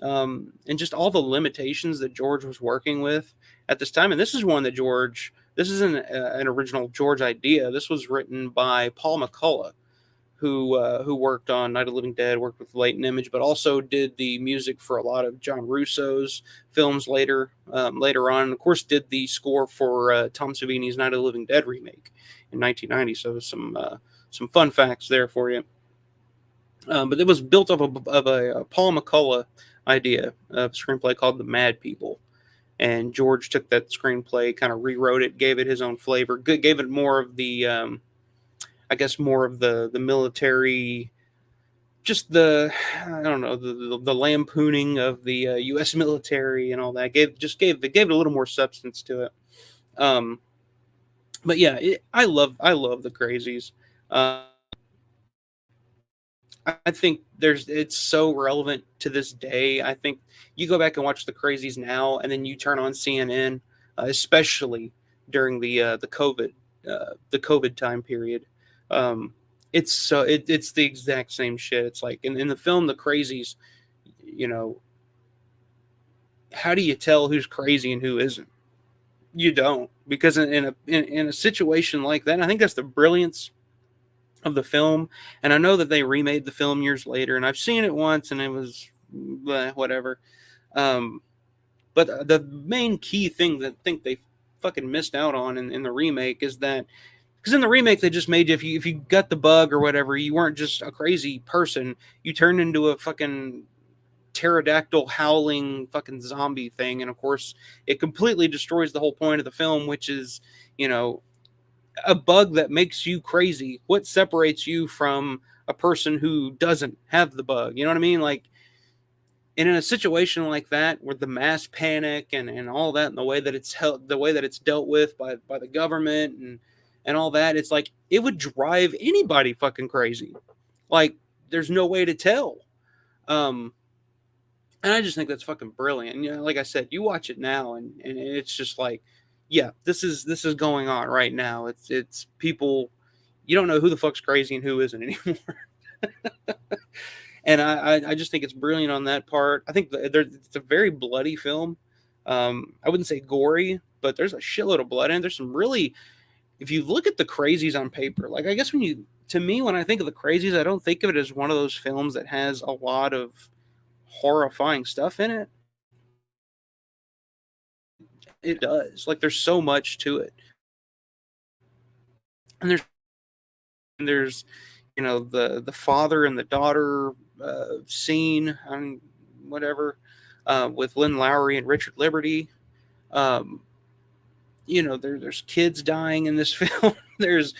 and just all the limitations that George was working with at this time. And this is one that this isn't an original George idea. This was written by Paul McCullough, who worked on Night of the Living Dead, worked with Latent Image, but also did the music for a lot of John Russo's films later on. And of course, did the score for Tom Savini's Night of the Living Dead remake in 1990. So some fun facts there for you. But it was built off of a Paul McCullough idea of a screenplay called The Mad People. And George took that screenplay, kind of rewrote it, gave it his own flavor, gave it more of the more of the military, just I don't know, the lampooning of the U.S. military and all that. Gave it a little more substance to it. But yeah, I love The Crazies. I think it's so relevant to this day. I think you go back and watch The Crazies now, and then you turn on CNN, especially during the COVID the COVID time period. Um, it's the exact same shit. It's like in the film The Crazies, you know, how do you tell who's crazy and who isn't? You don't, because in a situation like that, I think that's the brilliance of the film. And I know that they remade the film years later, and I've seen it once, and it was whatever. Um, but the main key thing that I think they fucking missed out on in the remake is that, because in the remake they just made you, if you got the bug or whatever, you weren't just a crazy person, you turned into a fucking pterodactyl howling fucking zombie thing. And of course it completely destroys the whole point of the film, which is, you know, a bug that makes you crazy. What separates you from a person who doesn't have the bug? You know what I mean? Like, and in a situation like that, where the mass panic and all that, and the way that it's held, the way that it's dealt with by the government and all that, it's like it would drive anybody fucking crazy. Like, there's no way to tell. Um, and I just think that's fucking brilliant. And, you know, like I said, you watch it now, and it's just like, yeah, this is going on right now. It's people, you don't know who the fuck's crazy and who isn't anymore. And I just think it's brilliant on that part. I think it's a very bloody film. I wouldn't say gory, but there's a shitload of blood in it. There's some really, if you look at the Crazies on paper, like, I guess to me, when I think of the Crazies, I don't think of it as one of those films that has a lot of horrifying stuff in it. It does. Like, there's so much to it. And there's you know, the father and the daughter scene on whatever, with Lynn Lowry and Richard Liberty. Um, you know, there's kids dying in this film. There's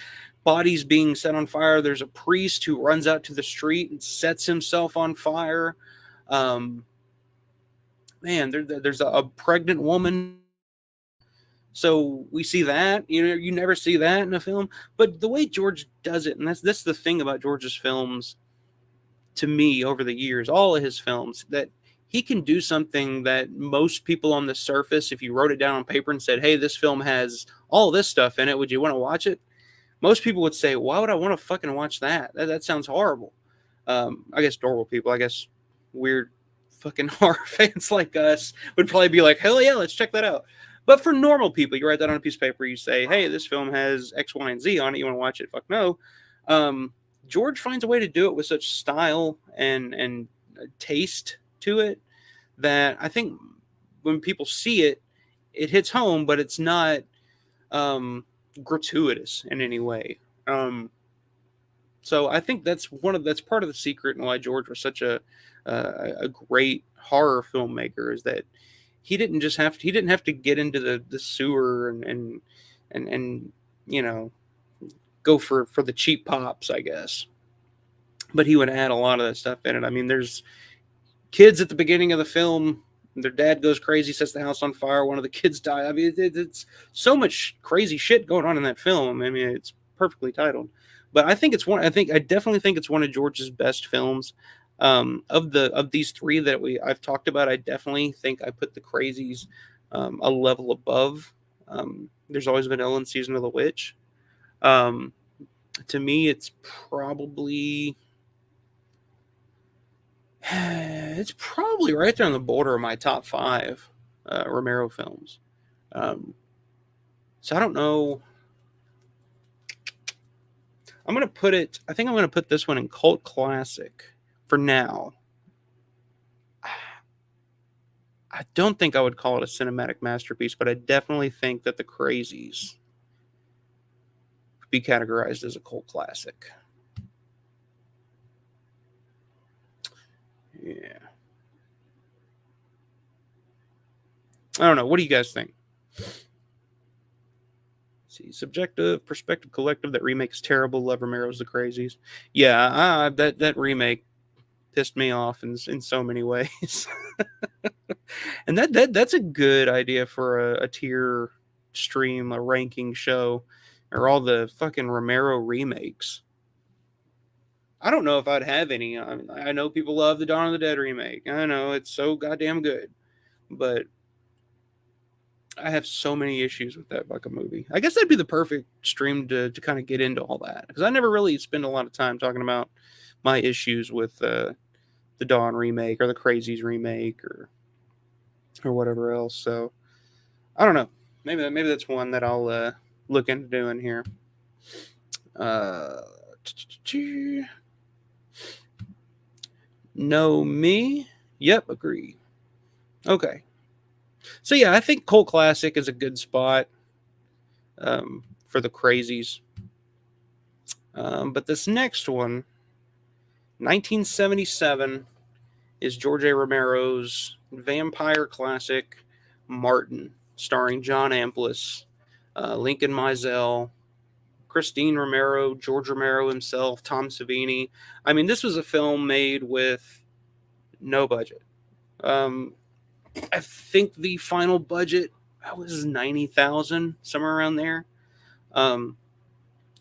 bodies being set on fire. There's a priest who runs out to the street and sets himself on fire. Um, Man, there's a pregnant woman. So we see that, you know, you never see that in a film. But the way George does it, and that's the thing about George's films, to me, over the years, all of his films, that he can do something that most people on the surface, if you wrote it down on paper and said, hey, this film has all this stuff in it, would you want to watch it? Most people would say, why would I want to fucking watch that? That sounds horrible. I guess normal people, I guess weird fucking horror fans like us would probably be like, hell yeah, let's check that out. But for normal people, you write that on a piece of paper, you say, hey, this film has X, Y, and Z on it. You want to watch it? Fuck no. Um, George finds a way to do it with such style and taste to it that I think when people see it, it hits home, but it's not um, gratuitous in any way. So I think that's part of the secret and why George was such a great horror filmmaker, is that he didn't have to get into the sewer and you know, go for the cheap pops, I guess. But he would add a lot of that stuff in it. I mean, there's kids at the beginning of the film. Their dad goes crazy, sets the house on fire. One of the kids die. I mean, it's so much crazy shit going on in that film. I mean, it's perfectly titled. But I think it's one. I definitely think it's one of George's best films. Of these three that I've talked about, I definitely think I put The Crazies a level above. There's Always Vanilla in Season of the Witch. Um, to me, it's probably right there on the border of my top five Romero films. Um, so I don't know. I think I'm gonna put this one in cult classic for now. I don't think I would call it a cinematic masterpiece, but I definitely think that The Crazies could be categorized as a cult classic. Yeah. I don't know. What do you guys think? See, subjective, perspective, collective. That remake's terrible. Love Romero's The Crazies. Yeah, that remake pissed me off in so many ways. And that's a good idea for a tier stream, a ranking show, or all the fucking Romero remakes. I don't know if I'd have any. I know people love the Dawn of the Dead remake. I know it's so goddamn good, but I have so many issues with that fucking movie. I guess that'd be the perfect stream to kind of get into all that, because I never really spend a lot of time talking about my issues with the Dawn remake or the Crazies remake or whatever else. So I don't know. Maybe that's one that I'll look into doing here. Uh, know me? Yep, agree. Okay. So yeah, I think cult classic is a good spot for the Crazies. But this next one, 1977, is George A. Romero's vampire classic, Martin, starring John Amplas, Lincoln Mizell, Christine Romero, George Romero himself, Tom Savini. I mean, this was a film made with no budget. Um, I think the final budget was 90,000, somewhere around there. Um,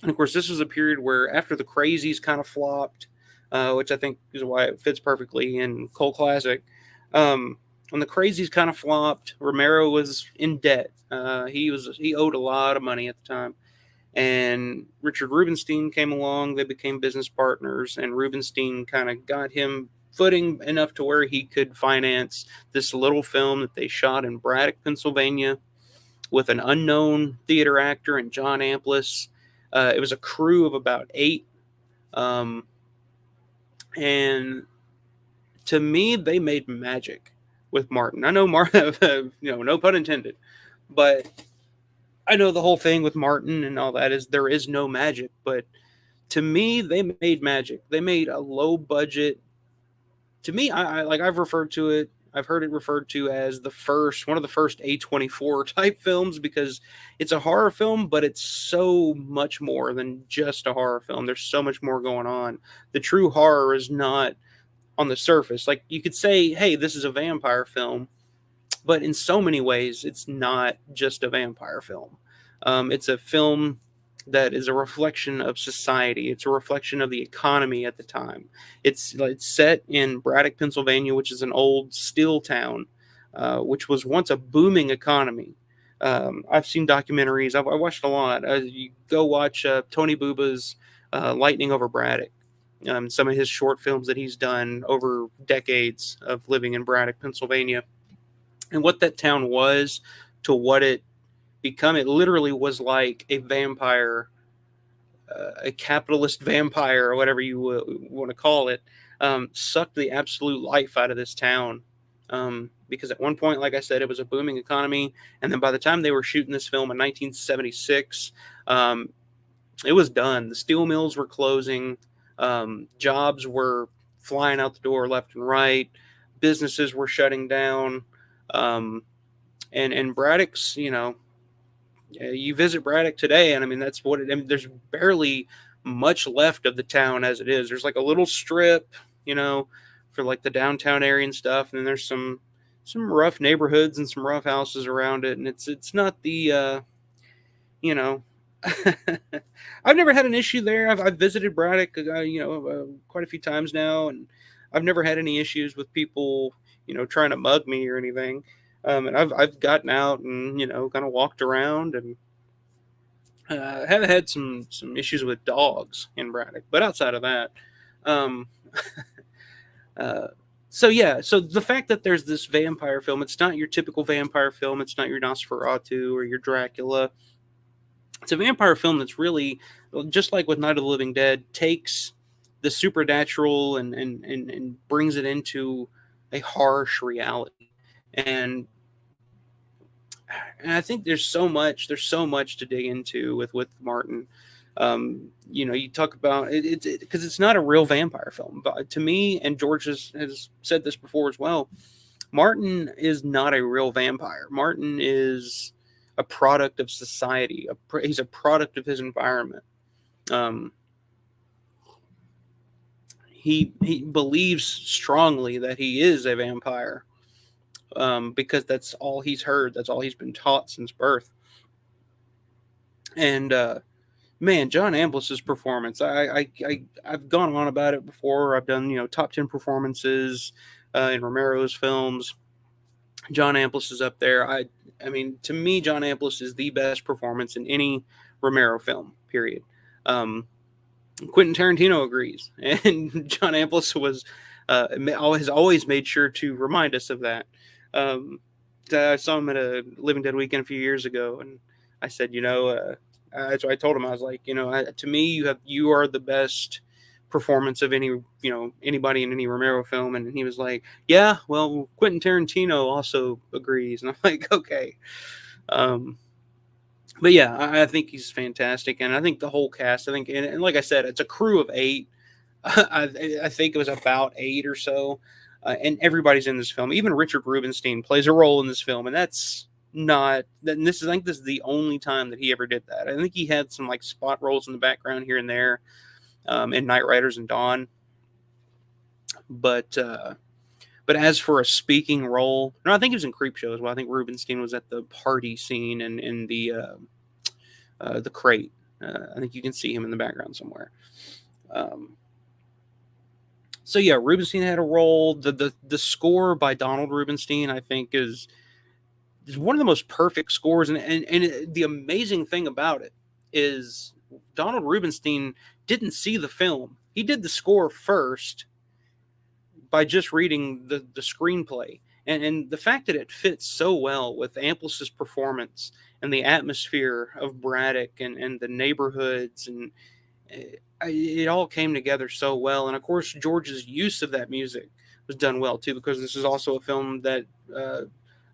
and of course, this was a period where after the Crazies kind of flopped, which I think is why it fits perfectly in cult classic. When the Crazies kind of flopped, Romero was in debt. He owed a lot of money at the time, and Richard Rubenstein came along. They became business partners, and Rubenstein kind of got him footing enough to where he could finance this little film that they shot in Braddock, Pennsylvania, with an unknown theater actor and John Amplas. It was a crew of about 8. Um, and to me, they made magic with Martin. I know Martin, no pun intended, but I know the whole thing with Martin and all that is there is no magic. But to me, they made magic. They made a low budget. To me, I've referred to it. I've heard it referred to as one of the first A24 type films, because it's a horror film, but it's so much more than just a horror film. There's so much more going on. The true horror is not on the surface. Like, you could say, hey, this is a vampire film, but in so many ways, it's not just a vampire film. It's a film that is a reflection of society. It's a reflection of the economy at the time. It's set in Braddock, Pennsylvania, which is an old steel town, which was once a booming economy. I've seen documentaries. I watched a lot. You go watch Tony Bubba's Lightning Over Braddock. Some of his short films that he's done over decades of living in Braddock, Pennsylvania, and what that town was to what it become. It literally was like a vampire, a capitalist vampire, or whatever you want to call it, sucked the absolute life out of this town. Because at one point, like I said, it was a booming economy, and then by the time they were shooting this film in 1976, it was done. The steel mills were closing, jobs were flying out the door left and right, businesses were shutting down, and Braddock's, you visit Braddock today, and I mean that's what it. I mean, there's barely much left of the town as it is. There's like a little strip, for like the downtown area and stuff, and then there's some rough neighborhoods and some rough houses around it, and it's not the you know. I've never had an issue there. I've visited Braddock, quite a few times now, and I've never had any issues with people, trying to mug me or anything. And I've gotten out and kind of walked around, and have had some issues with dogs in Braddock, but outside of that, um, so yeah. So the fact that there's this vampire film, it's not your typical vampire film. It's not your Nosferatu or your Dracula. It's a vampire film that's really, just like with Night of the Living Dead, takes the supernatural and brings it into a harsh reality. And I think there's so much to dig into with Martin. You talk about it because it's not a real vampire film. But to me, and George has said this before as well, Martin is not a real vampire. Martin is a product of society. He's a product of his environment. He believes strongly that he is a vampire, because that's all he's heard. That's all he's been taught since birth. And man, John Amblus's performance. I've gone on about it before. I've done top 10 performances in Romero's films. John Amplas is up there. I mean, to me, John Amplas is the best performance in any Romero film. Period. Quentin Tarantino agrees, and John Amplas has always made sure to remind us of that. I saw him at a Living Dead weekend a few years ago, and I said, that's what I told him. I was like, to me, you are the best performance of anybody in any Romero film, and he was like, yeah, well, Quentin Tarantino also agrees, and I'm like, okay. But yeah, I think he's fantastic, and I think the whole cast. I think, and like I said, it's a crew of 8. I think it was about 8 or so, and everybody's in this film. Even Richard Rubenstein plays a role in this film, and that's not. And I think this is the only time that he ever did that. I think he had some like spot roles in the background here and there, in Night Riders and Dawn. But as for a speaking role, no, I think he was in Creepshow as well. I think Rubenstein was at the party scene and in the crate. I think you can see him in the background somewhere. So yeah, Rubenstein had a role. The score by Donald Rubenstein, I think, is one of the most perfect scores. And the amazing thing about it is Donald Rubenstein didn't see the film. He did the score first by just reading the screenplay. And the fact that it fits so well with Amplas's performance and the atmosphere of Braddock and the neighborhoods, and it all came together so well. And of course, George's use of that music was done well too, because this is also a film that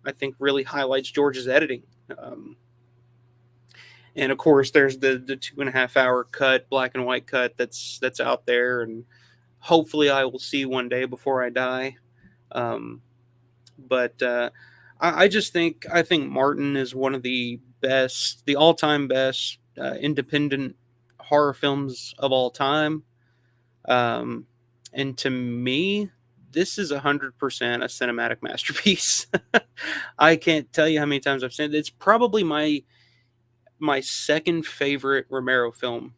I think really highlights George's editing. And of course, there's the 2.5 hour cut, black and white cut that's out there, and hopefully I will see one day before I die. But I think Martin is one of the all-time best independent horror films of all time. And to me, this is 100% a cinematic masterpiece. I can't tell you how many times I've seen it. It's probably my second favorite Romero film,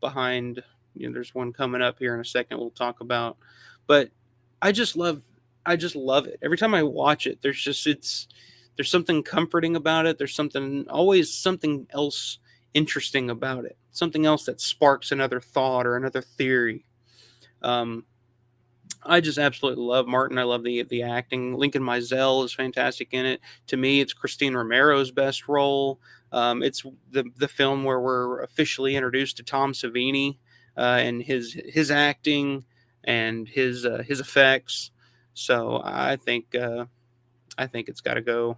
behind, there's one coming up here in a second we'll talk about. But I just love it. Every time I watch it, there's something comforting about it. There's always something else interesting about it. Something else that sparks another thought or another theory. I just absolutely love Martin. I love the acting. Lincoln Mizell is fantastic in it. To me, it's Christine Romero's best role. It's the film where we're officially introduced to Tom Savini, and his acting and his effects. So I think it's got to go.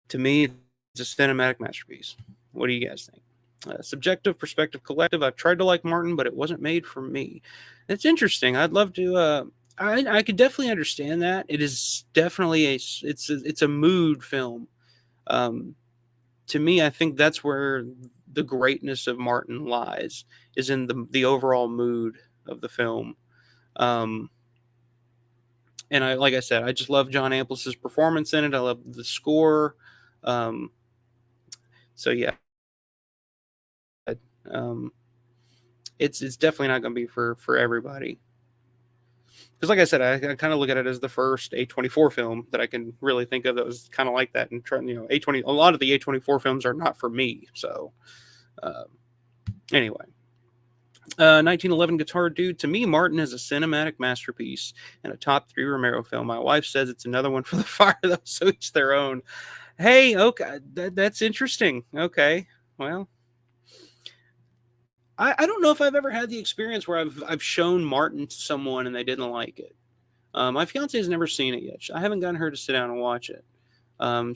To me, it's a cinematic masterpiece. What do you guys think? Subjective, perspective, collective. I've tried to like Martin, but it wasn't made for me. It's interesting. I'd love to. I could definitely understand that. It is definitely it's a mood film. To me, I think that's where the greatness of Martin lies, is in the overall mood of the film. And like I said, I just love John Amplas's performance in it. I love the score. So yeah, it's definitely not going to be for everybody. Because like I said, I kind of look at it as the first A24 film that I can really think of that was kind of like that. And A20, a lot of the A24 films are not for me. So anyway. 1911 Guitar Dude. To me, Martin is a cinematic masterpiece and a top 3 Romero film. My wife says it's another one for the fire, though, so each their own. Hey, okay, that's interesting. Okay, well, I don't know if I've ever had the experience where I've shown Martin to someone and they didn't like it. My fiance has never seen it yet. I haven't gotten her to sit down and watch it.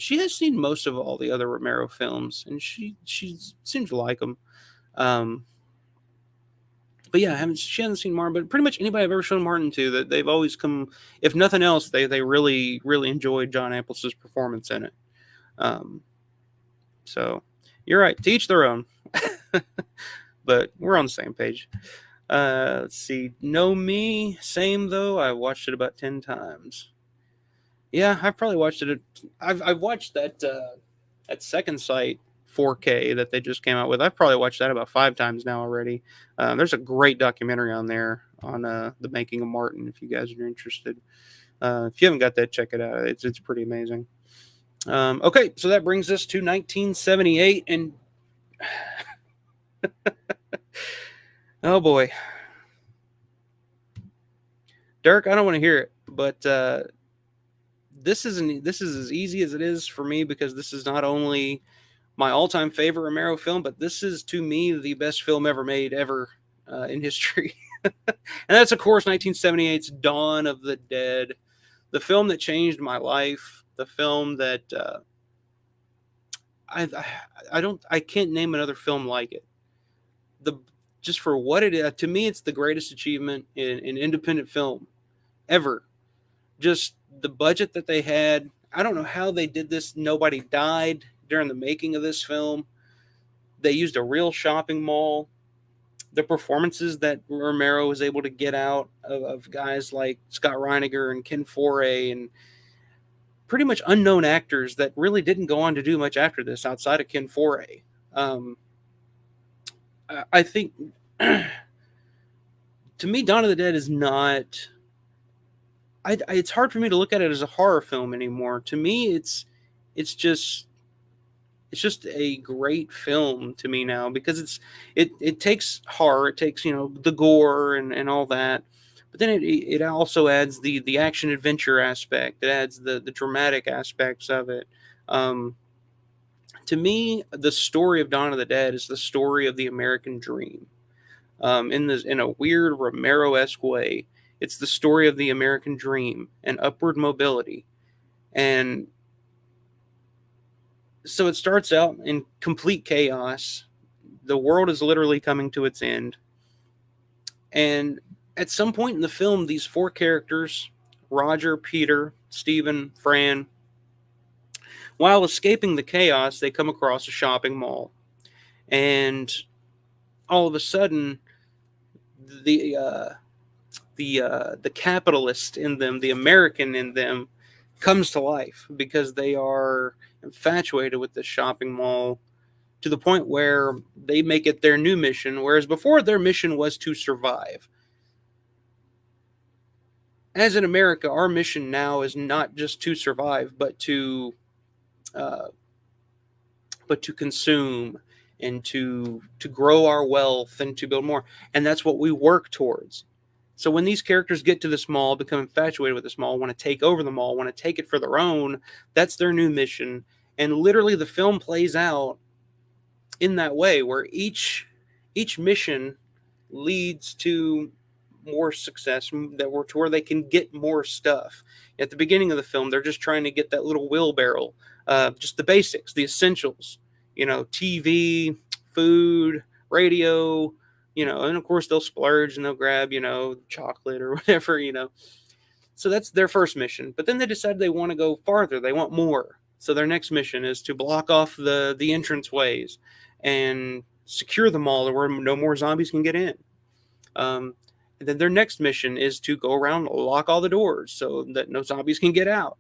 She has seen most of all the other Romero films, and she seems to like them. But yeah, she hasn't seen Martin. But pretty much anybody I've ever shown Martin to, that they've always come, if nothing else, they really enjoyed John Amplas's performance in it. So you're right. To each their own. But we're on the same page. Let's see. Know Me, same though. I watched it about 10 times. Yeah, I've probably watched it. I've watched that Second Sight 4K that they just came out with. I've probably watched that about 5 times now already. There's a great documentary on there on the making of Martin, if you guys are interested. If you haven't got that, check it out. It's pretty amazing. Okay, so that brings us to 1978, and oh boy, Dirk, I don't want to hear it, but this is as easy as it is for me, because this is not only my all-time favorite Romero film, but this is, to me, the best film ever made in history. And that's, of course, 1978's Dawn of the Dead, the film that changed my life, the film that I can't name another film like it. Just for what it is, to me, it's the greatest achievement in independent film ever. Just the budget that they had. I don't know how they did this. Nobody died during the making of this film. They used a real shopping mall. The performances that Romero was able to get out of guys like Scott Reiniger and Ken Foray, and pretty much unknown actors that really didn't go on to do much after this outside of Ken Foray. I think, to me, Dawn of the Dead is not... it's hard for me to look at it as a horror film anymore. To me, it's just a great film to me now, because it takes horror, it takes, the gore and all that, but then it also adds the action adventure aspect. It adds the dramatic aspects of it. To me, the story of Dawn of the Dead is the story of the American dream. In a weird Romero-esque way, it's the story of the American dream and upward mobility. And so it starts out in complete chaos. The world is literally coming to its end. And at some point in the film, these four characters, Roger, Peter, Stephen, Fran, while escaping the chaos, they come across a shopping mall. And all of a sudden, the capitalist in them, the American in them, comes to life, because they are infatuated with this shopping mall, to the point where they make it their new mission, whereas before their mission was to survive. As in America, our mission now is not just to survive, but to consume and to grow our wealth and to build more. And that's what we work towards. So when these characters get to this mall, become infatuated with this mall, want to take over the mall, want to take it for their own, that's their new mission. And literally the film plays out in that way, where each mission leads to more success, to where they can get more stuff. At the beginning of the film, they're just trying to get that little wheelbarrow, just the basics, the essentials, TV, food, radio, and of course they'll splurge and they'll grab, chocolate or whatever, So that's their first mission. But then they decide they want to go farther. They want more. So their next mission is to block off the entrance ways and secure the mall where no more zombies can get in. And then their next mission is to go around and lock all the doors so that no zombies can get out.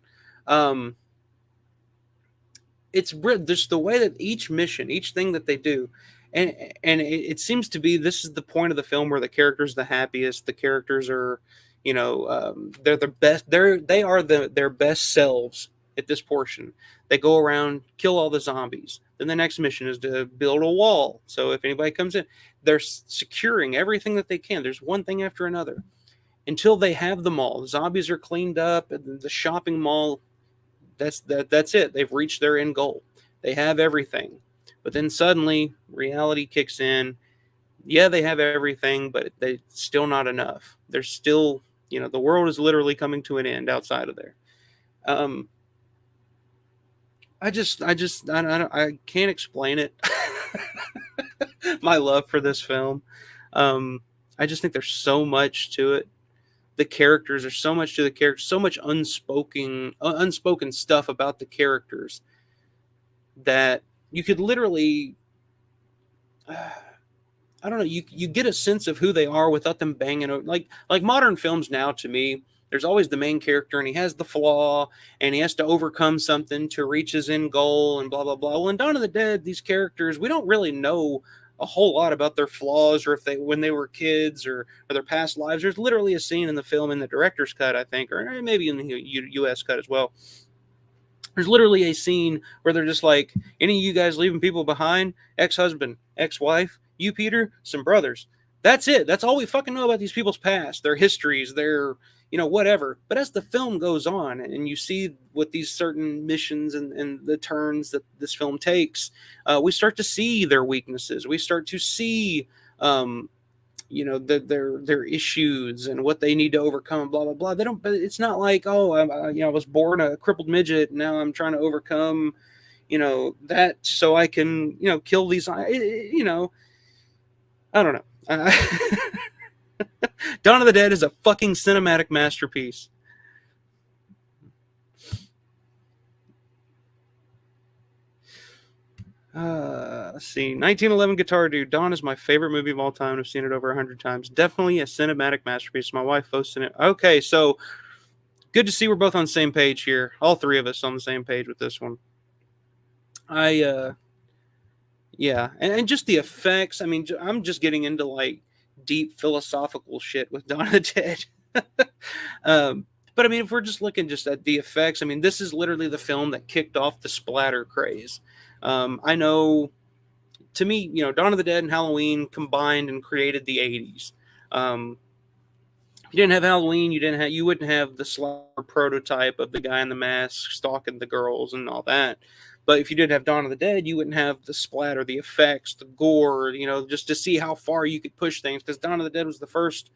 It's just the way that each mission, each thing that they do, and it seems to be, this is the point of the film where the characters are the happiest. The characters are, they're the best. They are their best selves at this portion. They go around, kill all the zombies. Then the next mission is to build a wall. So if anybody comes in, they're securing everything that they can. There's one thing after another until they have the mall. The zombies are cleaned up, and the shopping mall. That's it. They've reached their end goal. They have everything. But then suddenly reality kicks in. Yeah, they have everything, but it's still not enough. There's still, the world is literally coming to an end outside of there. I can't explain it. My love for this film. I just think there's so much to it. The characters, there's so much to the characters, so much unspoken stuff about the characters that you could literally, I don't know, you get a sense of who they are without them banging over. Like modern films now, to me, there's always the main character and he has the flaw and he has to overcome something to reach his end goal and blah, blah, blah. Well, in Dawn of the Dead, these characters, we don't really know a whole lot about their flaws, or if they when they were kids, or their past lives. There's literally a scene in the film, in the director's cut, I think, or maybe in the U.S. cut as well. There's literally a scene where they're just like, any of you guys leaving people behind? Ex-husband, ex-wife, you, Peter, some brothers. That's it. That's all we fucking know about these people's past, their histories, their, whatever. But as the film goes on and you see what these certain missions and the turns that this film takes, we start to see their weaknesses. We start to see, their issues and what they need to overcome, blah blah blah. They don't. But it's not like, oh, I was born a crippled midget, and now I'm trying to overcome, that so I can, kill these. I don't know. Dawn of the Dead is a fucking cinematic masterpiece. Let's see. 1911 Guitar Dude. Dawn is my favorite movie of all time. I've seen it over 100 times. Definitely a cinematic masterpiece. My wife posted it. Okay, so good to see we're both on the same page here. All three of us on the same page with this one. Yeah, and just the effects. I mean, I'm just getting into like deep philosophical shit with Dawn of the Dead. But I mean, if we're just looking just at the effects, I mean, this is literally the film that kicked off the splatter craze. I know, to me, Dawn of the Dead and Halloween combined and created the 80s. If you didn't have Halloween, you wouldn't have the slaughter prototype of the guy in the mask stalking the girls and all that. But if you didn't have Dawn of the Dead, you wouldn't have the splatter, the effects, the gore, just to see how far you could push things. Because Dawn of the Dead was the first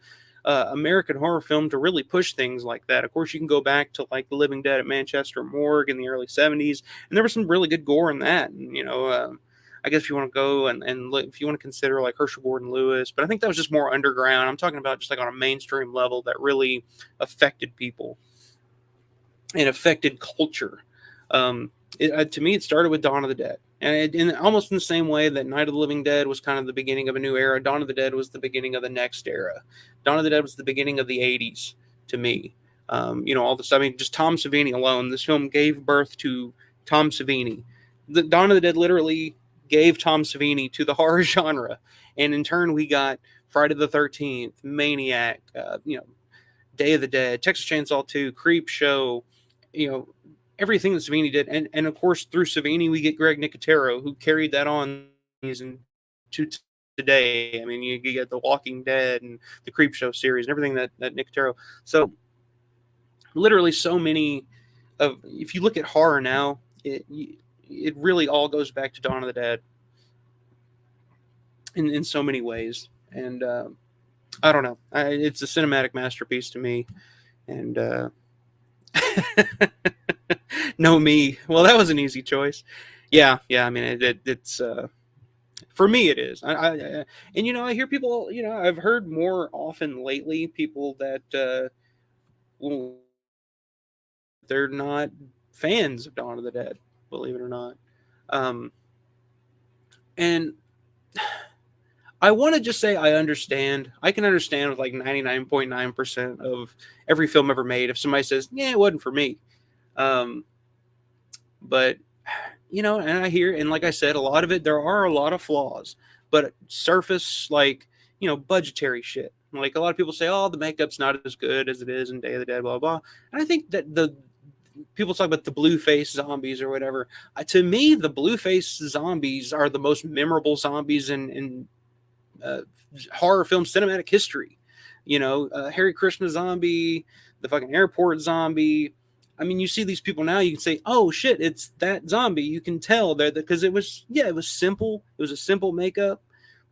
American horror film to really push things like that. Of course, you can go back to like The Living Dead at Manchester Morgue in the early 70s, and there was some really good gore in that. And, I guess if you want to go and look, if you want to consider like Herschel Gordon Lewis, but I think that was just more underground. I'm talking about just like on a mainstream level that really affected people and affected culture. To me, it started with Dawn of the Dead. And almost in the same way that Night of the Living Dead was kind of the beginning of a new era, Dawn of the Dead was the beginning of the next era. Dawn of the Dead was the beginning of the 80s to me. All this, I mean, just Tom Savini alone, this film gave birth to Tom Savini. The Dawn of the Dead literally gave Tom Savini to the horror genre. And in turn, we got Friday the 13th, Maniac, Day of the Dead, Texas Chainsaw 2, Creep Show, everything that Savini did. And of course, through Savini, we get Greg Nicotero, who carried that on to today. I mean, you get The Walking Dead and the Creep Show series and everything that Nicotero. So literally so many of, if you look at horror now, it really all goes back to Dawn of the Dead in so many ways. And I don't know. It's a cinematic masterpiece to me. And no me. Well, that was an easy choice. Yeah. I mean, it's for me it is. And I hear people. I've heard more often lately people that they're not fans of Dawn of the Dead, believe it or not. And I want to just say I understand. I can understand with like 99.9% of every film ever made if somebody says, yeah, it wasn't for me. But, and I hear, and like I said, a lot of it, there are a lot of flaws, but surface, like, budgetary shit. Like a lot of people say, oh, the makeup's not as good as it is in Day of the Dead, blah, blah. And I think that people talk about the blue face zombies or whatever. To me, the blue face zombies are the most memorable zombies in horror film cinematic history. Harry Krishna zombie, the fucking airport zombie. I mean, you see these people now, you can say, oh shit, it's that zombie. You can tell that because it was simple. It was a simple makeup,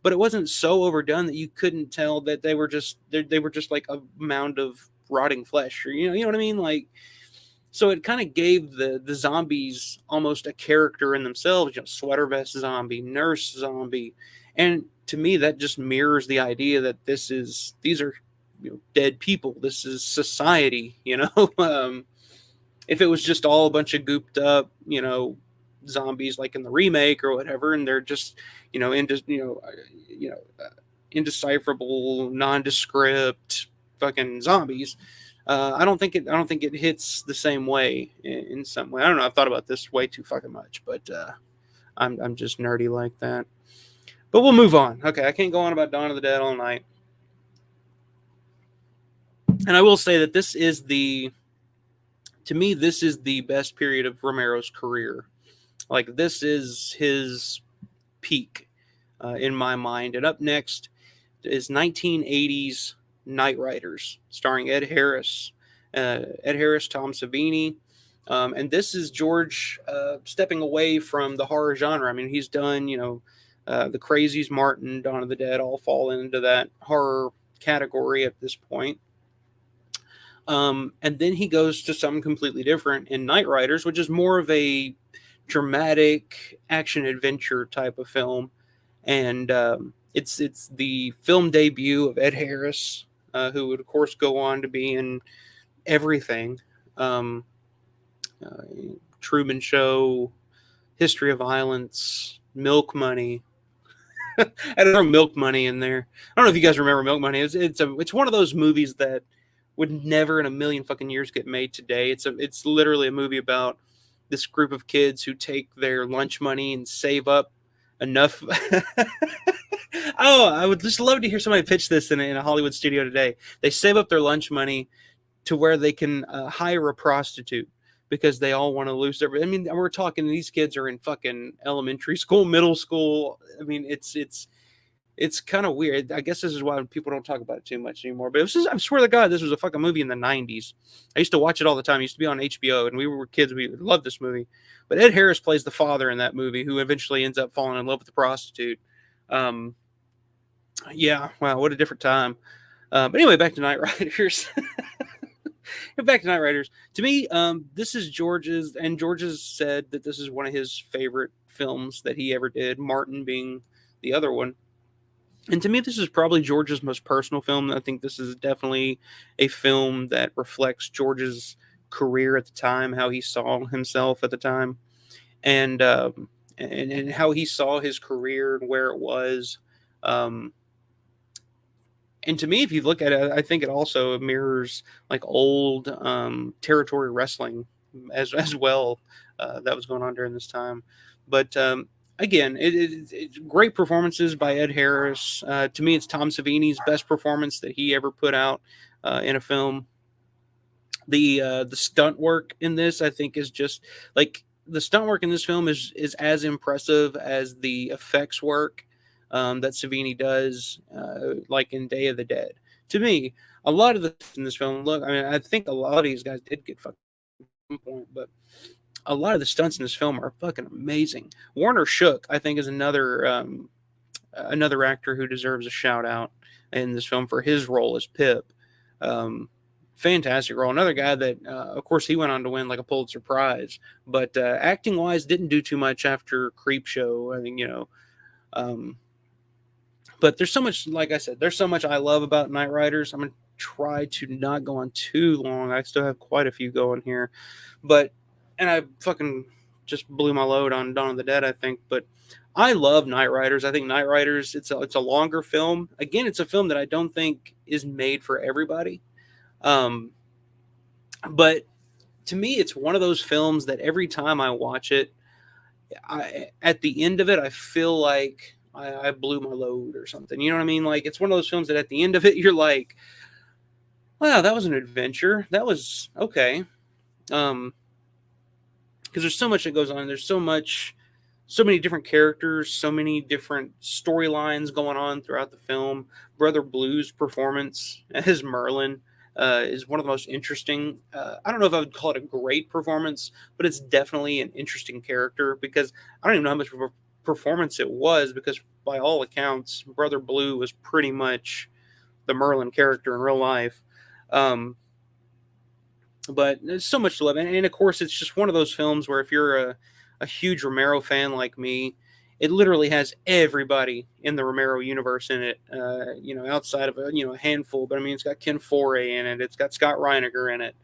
but it wasn't so overdone that you couldn't tell that they were just like a mound of rotting flesh, or you know what I mean? Like, so it kind of gave the zombies almost a character in themselves, sweater vest zombie, nurse zombie. And to me, that just mirrors the idea that these are dead people. This is society, if it was just all a bunch of gooped up, zombies like in the remake or whatever, and they're just, indecipherable, nondescript fucking zombies. I don't think it hits the same way in some way. I don't know. I've thought about this way too fucking much, but I'm just nerdy like that. But we'll move on. Okay, I can't go on about Dawn of the Dead all night. And I will say that to me, this is the best period of Romero's career. Like, this is his peak in my mind. And up next is 1980s Night Riders, starring Ed Harris, Tom Savini. And this is George stepping away from the horror genre. I mean, he's done, The Crazies, Martin, Dawn of the Dead, all fall into that horror category at this point. And then he goes to something completely different in Night Riders, which is more of a dramatic action adventure type of film. And it's the film debut of Ed Harris, who would, of course, go on to be in everything. Truman Show, History of Violence, Milk Money. I don't know, Milk Money in there. I don't know if you guys remember Milk Money. It's one of those movies that would never in a million fucking years get made today. It's literally a movie about this group of kids who take their lunch money and save up enough. Oh, I would just love to hear somebody pitch this in a Hollywood studio today. They save up their lunch money to where they can hire a prostitute because they all want to lose their. I mean, we're talking these kids are in fucking elementary school, middle school. I mean, it's kind of weird. I guess this is why people don't talk about it too much anymore. But I swear to God, this was a fucking movie in the 90s. I used to watch it all the time. It used to be on HBO, and we were kids. We loved this movie. But Ed Harris plays the father in that movie, who eventually ends up falling in love with the prostitute. Yeah, wow, what a different time. But anyway, back to Night Riders. Back to Night Riders. To me, this is George's, and George has said that this is one of his favorite films that he ever did, Martin being the other one. And to me, this is probably George's most personal film. I think this is definitely a film that reflects George's career at the time, how he saw himself at the time, and how he saw his career and where it was. And to me, if you look at it, I think it also mirrors like old territory wrestling as well that was going on during this time. But again, it's great performances by Ed Harris. To me, it's Tom Savini's best performance that he ever put out in a film. The stunt work in this, I think, is just like the stunt work in this film is as impressive as the effects work that Savini does, like in Day of the Dead. To me, a lot of the in this film, look, I mean, I think a lot of these guys did get fucked at some point, but a lot of the stunts in this film are fucking amazing. Warner Shook, I think, is another actor who deserves a shout out in this film for his role as Pip. Fantastic role. Another guy that, of course, he went on to win like a Pulitzer Prize, but acting wise, didn't do too much after Creepshow. I think but there's so much, like I said, there's so much I love about Night Riders. I'm gonna try to not go on too long. I still have quite a few going here, and I fucking just blew my load on Dawn of the Dead, I think. But I love Night Riders. I think Night Riders, it's a longer film. Again, it's a film that I don't think is made for everybody. But to me, it's one of those films that every time I watch it, at the end of it, I feel like I blew my load or something. You know what I mean? Like, it's one of those films that at the end of it, you're like, wow, that was an adventure. That was okay. Because there's so much that goes on. There's so many different characters, so many different storylines going on throughout the film. Brother Blue's performance as Merlin is one of the most interesting. I don't know if I would call it a great performance, but it's definitely an interesting character because I don't even know how much of a performance it was, because by all accounts, Brother Blue was pretty much the Merlin character in real life. But there's so much to love. And of course, it's just one of those films where if you're a huge Romero fan like me, it literally has everybody in the Romero universe in it, outside of a handful. But I mean, it's got Ken Foray in it. It's got Scott Reiniger in it,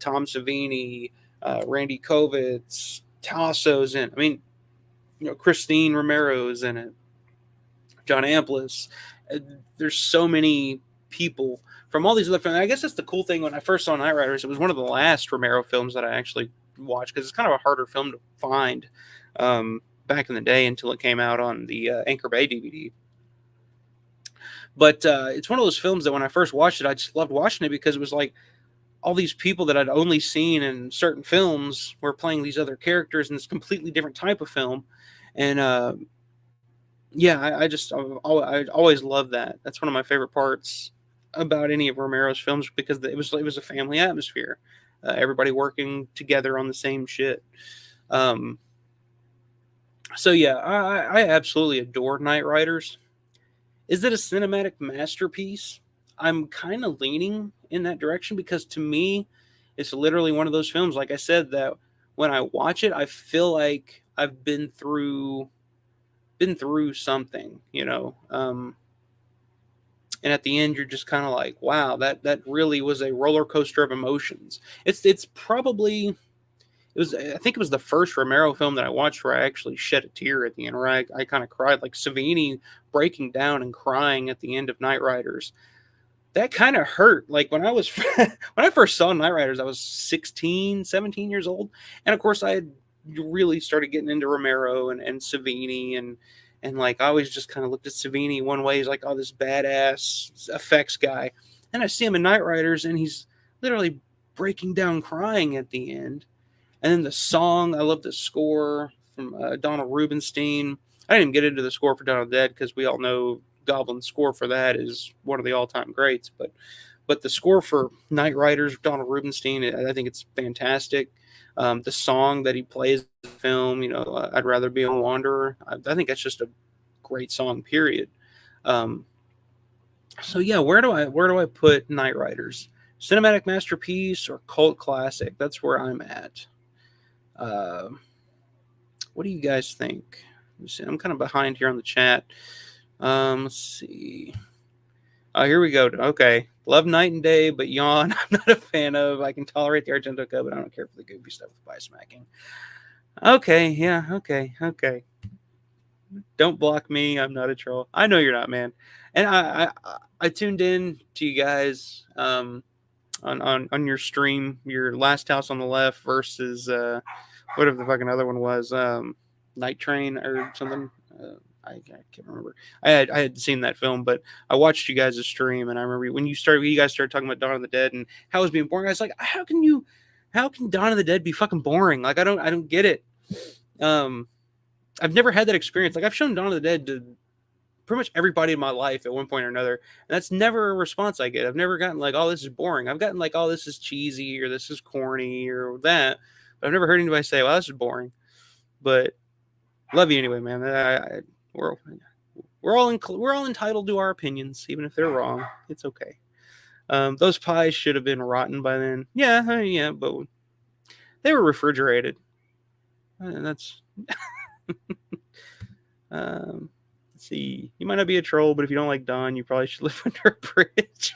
Tom Savini, Randy Kovitz, Tasso's in it. I mean, Christine Romero's in it, John Amplis. There's so many people from all these other films. I guess that's the cool thing. When I first saw Night Riders, it was one of the last Romero films that I actually watched because it's kind of a harder film to find. back in the day until it came out on the Anchor Bay DVD. But it's one of those films that when I first watched it, I just loved watching it because it was like all these people that I'd only seen in certain films were playing these other characters in this completely different type of film. And yeah, I always loved that. That's one of my favorite parts about any of Romero's films because it was a family atmosphere. Everybody working together on the same shit. So yeah, I absolutely adore Knight Riders. Is it a cinematic masterpiece? I'm kind of leaning in that direction because to me, it's literally one of those films, like I said, that when I watch it, I feel like I've been through something, you know. And at the end, you're just kind of like, wow, that really was a roller coaster of emotions. It's probably I think it was the first Romero film that I watched where I actually shed a tear at the end, where I kind of cried, like Savini breaking down and crying at the end of Knight Riders. That kind of hurt. Like when I first saw Knight Riders, I was 16, 17 years old. And of course I had really started getting into Romero and Savini and like I always just kind of looked at Savini one way. He's like, oh, this badass effects guy. And I see him in Knight Riders and he's literally breaking down crying at the end. And then the song, I love the score from Donald Rubinstein. I didn't even get into the score for Dawn of the Dead because we all know Goblin's score for that is one of the all-time greats. But the score for Knight Riders, Donald Rubinstein, I think it's fantastic. The song that he plays in the film, you know, I'd Rather Be a Wanderer. I think that's just a great song, period. So yeah, where do I put Knight Riders? Cinematic masterpiece or cult classic? That's where I'm at. What do you guys think? I'm kind of behind here on the chat. Let's see. Oh, here we go. Okay. Love Night and Day, but Yawn, I'm not a fan of. I can tolerate the Argento Code, but I don't care for the goofy stuff with pie smacking. Okay. Yeah. Okay. Don't block me. I'm not a troll. I know you're not, man. And I tuned in to you guys on your stream, your Last House on the Left versus whatever the fucking other one was, Night Train or something. I can't remember. I had seen that film, but I watched you guys' stream, and I remember when you guys started talking about Dawn of the Dead and how it was being boring. I was like, how can Dawn of the Dead be fucking boring? Like I don't get it. I've never had that experience. Like I've shown Dawn of the Dead to pretty much everybody in my life at one point or another, and that's never a response I get. I've never gotten like, oh, this is boring. I've gotten like, oh, this is cheesy or this is corny or that, but I've never heard anybody say, well, this is boring. But love you anyway, man. We're all entitled to our opinions, even if they're wrong. It's okay. Those pies should have been rotten by then. Yeah, but they were refrigerated. That's. Let's see. You might not be a troll, but if you don't like Dawn, you probably should live under a bridge.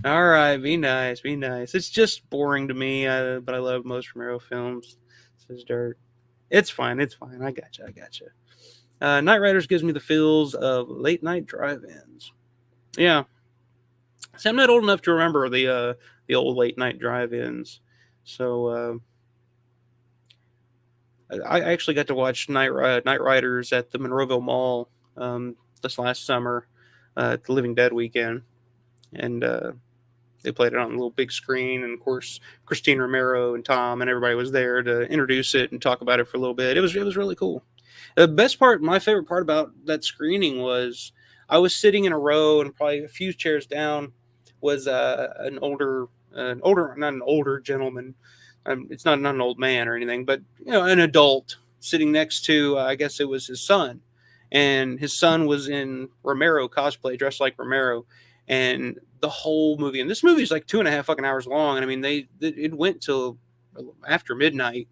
All right, be nice. It's just boring to me, but I love most Romero films. Says Dirt. It's fine. I gotcha. Night Riders gives me the feels of late night drive-ins. Yeah. See, I'm not old enough to remember the old late night drive-ins. So I actually got to watch Night Riders at the Monroeville Mall this last summer, the Living Dead weekend, and they played it on a little big screen. And of course, Christine Romero and Tom and everybody was there to introduce it and talk about it for a little bit. It was really cool. The best part, my favorite part about that screening was I was sitting in a row and probably a few chairs down was not an older gentleman. It's not an old man or anything, but you know, an adult sitting next to, I guess it was his son, and his son was in Romero cosplay, dressed like Romero, and the whole movie. And this movie is like 2.5 fucking hours long, and I mean, it went till after midnight.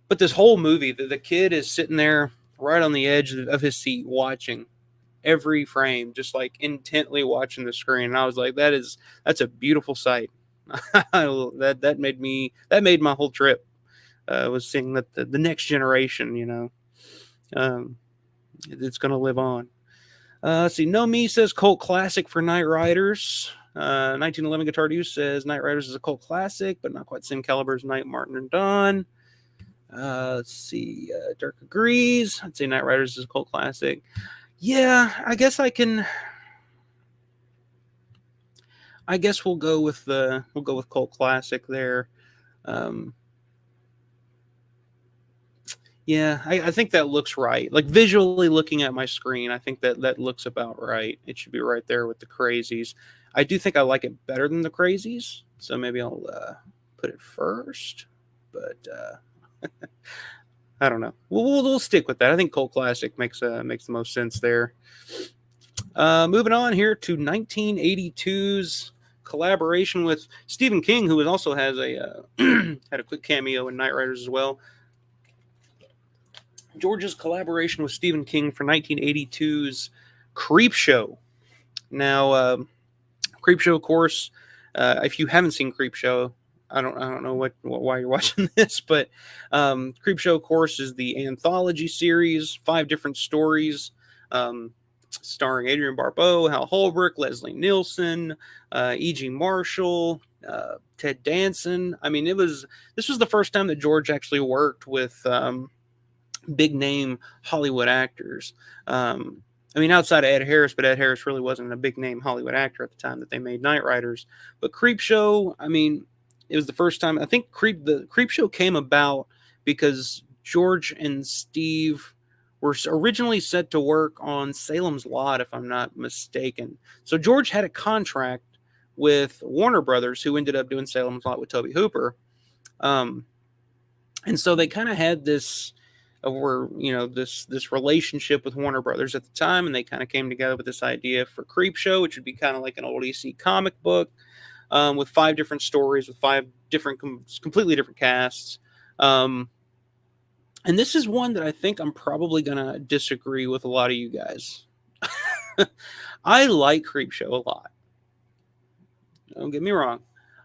But this whole movie, the kid is sitting there right on the edge of his seat, watching every frame, just like intently watching the screen. And I was like, that's a beautiful sight. that made my whole trip. Was seeing that the next generation, you know, it's gonna live on. Let's see. No Me says cult classic for Knight Riders. 1911 Guitar Deuce says Knight Riders is a cult classic, but not quite the same caliber as Night, Martin, and Dawn. Let's see. Dirk agrees. I'd say Knight Riders is a cult classic. Yeah, I guess I can. I guess we'll go with cult classic there. Um, yeah, I think that looks right. Like visually looking at my screen, I think that looks about right. It should be right there with the Crazies. I do think I like it better than the Crazies, so maybe I'll put it first. But I don't know. We'll stick with that. I think cult classic makes the most sense there. Moving on here to 1982's collaboration with Stephen King, who also has a had a quick cameo in Knight Riders as well. George's collaboration with Stephen King for 1982's Creepshow. Now, Creepshow, of course, if you haven't seen Creepshow, I don't know why you're watching this, but Creepshow, of course, is the anthology series, 5 different stories, starring Adrienne Barbeau, Hal Holbrook, Leslie Nielsen, E.G. Marshall, Ted Danson. I mean, this was the first time that George actually worked with big name Hollywood actors. I mean, outside of Ed Harris, but Ed Harris really wasn't a big name Hollywood actor at the time that they made Knight Riders. But Creepshow, I mean, it was the first time. I think the Creepshow came about because George and Steve were originally set to work on Salem's Lot, if I'm not mistaken. So George had a contract with Warner Brothers, who ended up doing Salem's Lot with Tobe Hooper. And so they kind of had this this relationship with Warner Brothers at the time, and they kind of came together with this idea for Creepshow, which would be kind of like an old EC comic book with 5 different stories with 5 different completely different casts. And this is one that I think I'm probably gonna disagree with a lot of you guys. I like Creepshow a lot. Don't get me wrong.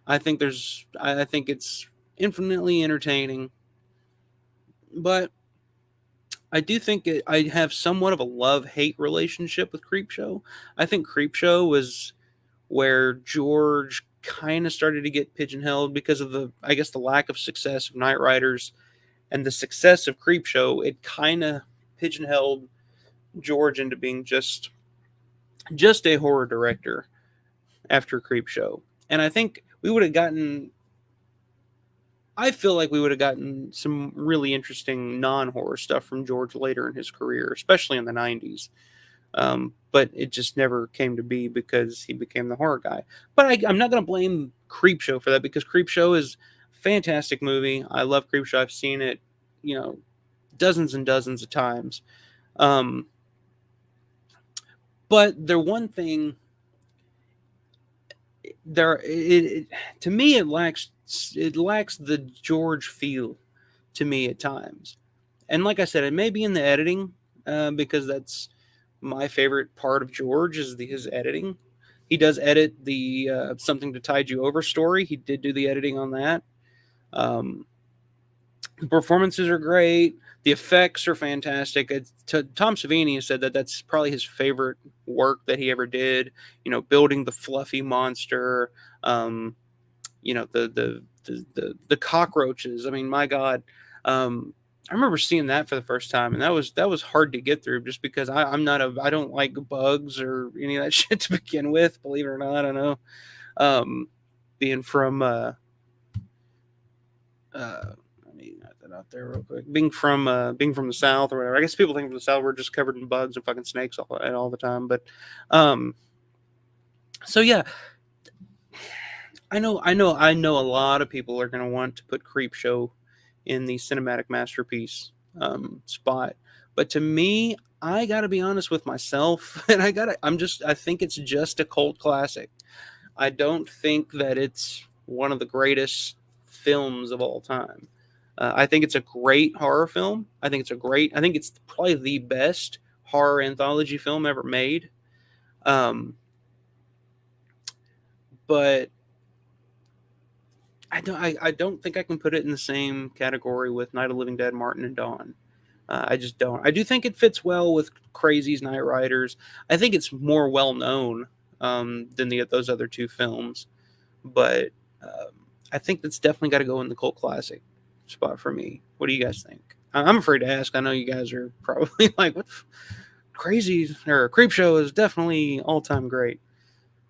I think it's infinitely entertaining, but I do think I have somewhat of a love-hate relationship with Creepshow. I think Creepshow was where George kind of started to get pigeonholed because of the lack of success of Knight Riders and the success of Creepshow. It kind of pigeonholed George into being just a horror director after Creepshow. And I think I feel like we would have gotten some really interesting non-horror stuff from George later in his career, especially in the 90s. But it just never came to be because he became the horror guy. But I'm not going to blame Creepshow for that, because Creepshow is a fantastic movie. I love Creepshow. I've seen it, dozens and dozens of times. But the one thing to me, it lacks the George feel to me at times. And like I said, it may be in the editing, because that's my favorite part of George is his editing. He does edit the Something to Tide You Over story. He did do the editing on that. The performances are great. The effects are fantastic. Tom Savini has said that that's probably his favorite work that he ever did. Building the fluffy monster. The cockroaches. I mean, my God. I remember seeing that for the first time, and that was hard to get through, just because I don't like bugs or any of that shit to begin with. Believe it or not, I know. Being from let me knock that out there real quick. Being from the South or whatever. I guess people think from the South we're just covered in bugs and fucking snakes all the time. But so yeah, I know a lot of people are going to want to put Creepshow in the cinematic masterpiece spot, but to me, I got to be honest with myself, and I think it's just a cult classic. I don't think that it's one of the greatest films of all time. I think it's a great horror film. I think it's probably the best horror anthology film ever made. But I don't think I can put it in the same category with Night of the Living Dead, Martin and Dawn. I just don't. I do think it fits well with Crazy's Knight Riders. I think it's more well known than those other 2 films, but I think that's definitely got to go in the cult classic spot for me. What do you guys think? I'm afraid to ask. I know you guys are probably like, what crazy, or Creepshow is definitely all-time great.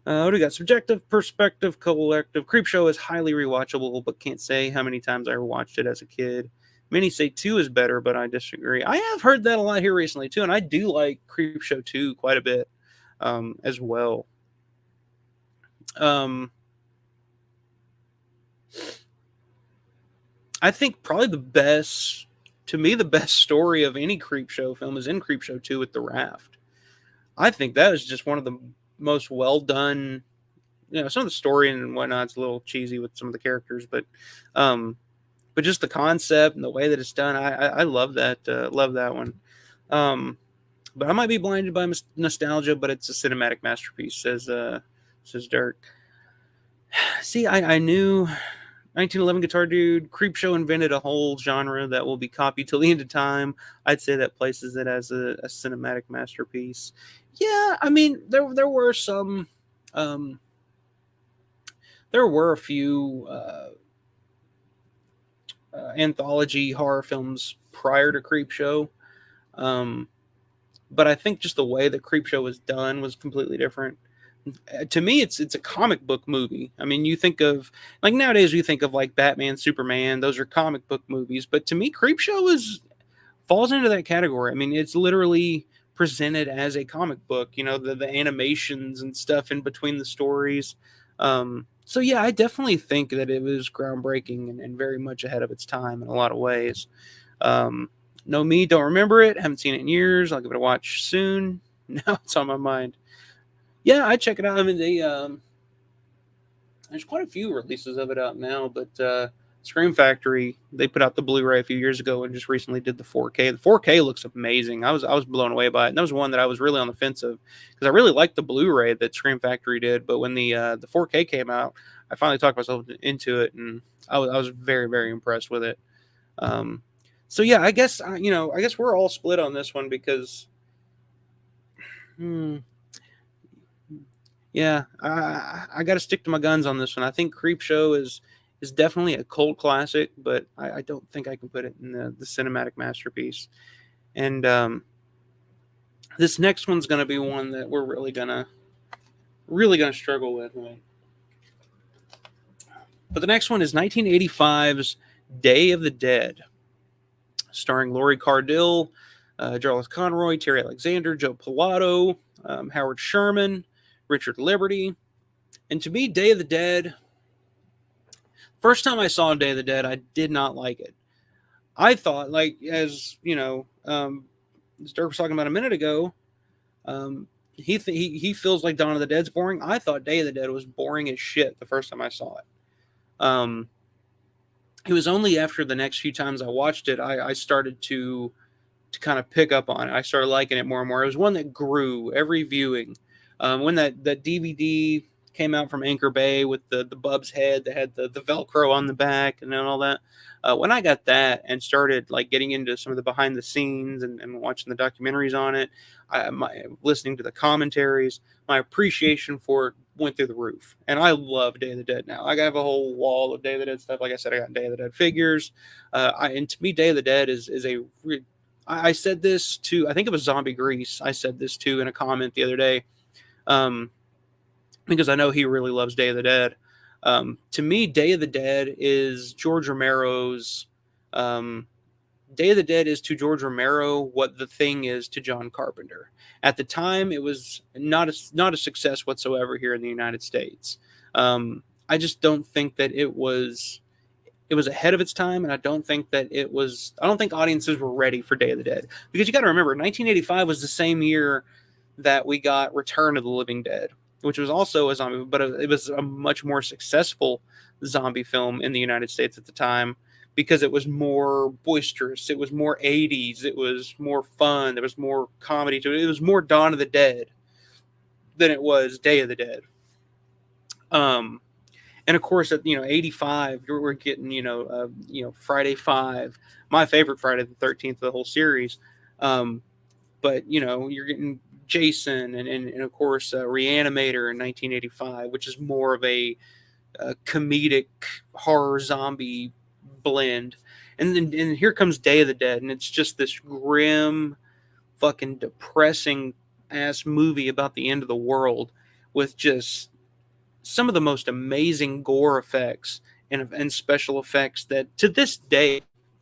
What do we got? Subjective, perspective, collective. Creepshow is highly rewatchable, but can't say how many times I watched it as a kid. Many say 2 is better, but I disagree. I have heard that a lot here recently, too, and I do like Creepshow 2 quite a bit as well. I think probably the best story of any Creepshow film is in Creepshow 2 with the raft. I think that is just one of the most well done. Some of the story and whatnot's a little cheesy with some of the characters, but just the concept and the way that it's done, I love that. Love that one. But I might be blinded by nostalgia, but it's a cinematic masterpiece, says Dirk. See, I knew 1911 Guitar Dude. Creepshow invented a whole genre that will be copied till the end of time. I'd say that places it as a cinematic masterpiece. Yeah, I mean, there were some. There were a few anthology horror films prior to Creepshow. But I think just the way that Creepshow was done was completely different. To me, it's a comic book movie. I mean, you think of, like, nowadays we think of like Batman, Superman, those are comic book movies. But to me, Creepshow falls into that category. I mean, it's literally presented as a comic book, the animations and stuff in between the stories. So yeah, I definitely think that it was groundbreaking and very much ahead of its time in a lot of ways. Know me, don't remember it, haven't seen it in years. I'll give it a watch soon. Now it's on my mind. Yeah, I check it out. I mean, there's quite a few releases of it out now, but Scream Factory, they put out the Blu-ray a few years ago and just recently did the 4K. The 4K looks amazing. I was blown away by it. And that was one that I was really on the fence of because I really liked the Blu-ray that Scream Factory did. But when the 4K came out, I finally talked myself into it, and I was very, very impressed with it. So yeah, I guess we're all split on this one because, yeah, I got to stick to my guns on this one. I think Creepshow is definitely a cult classic, but I don't think I can put it in the cinematic masterpiece. And this next one's going to be one that we're really gonna struggle with. But the next one is 1985's Day of the Dead, starring Laurie Cardille, Jarlath Conroy, Terry Alexander, Joe Pilato, Howard Sherman, Richard Liberty. And to me, Day of the Dead, first time I saw Day of the Dead, I did not like it. I thought, like, as Dirk was talking about a minute ago, he feels like Dawn of the Dead's boring. I thought Day of the Dead was boring as shit the first time I saw it. It was only after the next few times I watched it, I started to kind of pick up on it. I started liking it more and more. It was one that grew every viewing. When that DVD came out from Anchor Bay with the Bub's head that had the Velcro on the back and all that. When I got that and started like getting into some of the behind the scenes and watching the documentaries on it, listening to the commentaries, my appreciation for it went through the roof. And I love Day of the Dead now. I have a whole wall of Day of the Dead stuff. Like I said, I got Day of the Dead figures. And to me, Day of the Dead is I said this to, I think it was Zombie Grease. I said this to in a comment the other day. Because I know he really loves Day of the Dead. To me, Day of the Dead is George Romero's. Day of the Dead is to George Romero what The Thing is to John Carpenter. At the time, it was not a success whatsoever here in the United States. I just don't think that it was ahead of its time, and I don't think audiences were ready for Day of the Dead. Because you got to remember, 1985 was the same year that we got Return of the Living Dead, which was also a zombie, but it was a much more successful zombie film in the United States at the time because it was more boisterous, it was more 80s, it was more fun, there was more comedy to it. It was more Dawn of the Dead than it was Day of the Dead. And of course, at 85, we're getting Friday 5, my favorite Friday the 13th of the whole series. But you're getting Jason and of course Reanimator in 1985, which is more of a comedic horror zombie blend. And then and here comes Day of the Dead, and it's just this grim, fucking depressing ass movie about the end of the world with just some of the most amazing gore effects and special effects that to this day,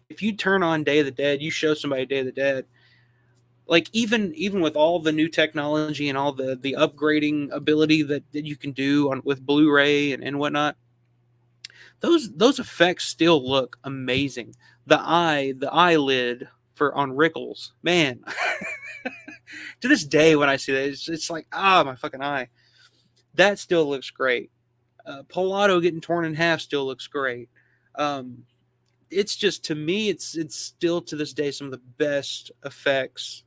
if you turn on Day of the Dead, you show somebody Day of the Dead, like even with all the new technology and all the upgrading ability that you can do on with Blu-ray and whatnot, those effects still look amazing. The eyelid for on Rickles, man. To this day, when I see that, it's like my fucking eye. That still looks great. Polato getting torn in half still looks great. It's just, to me, it's still to this day some of the best effects,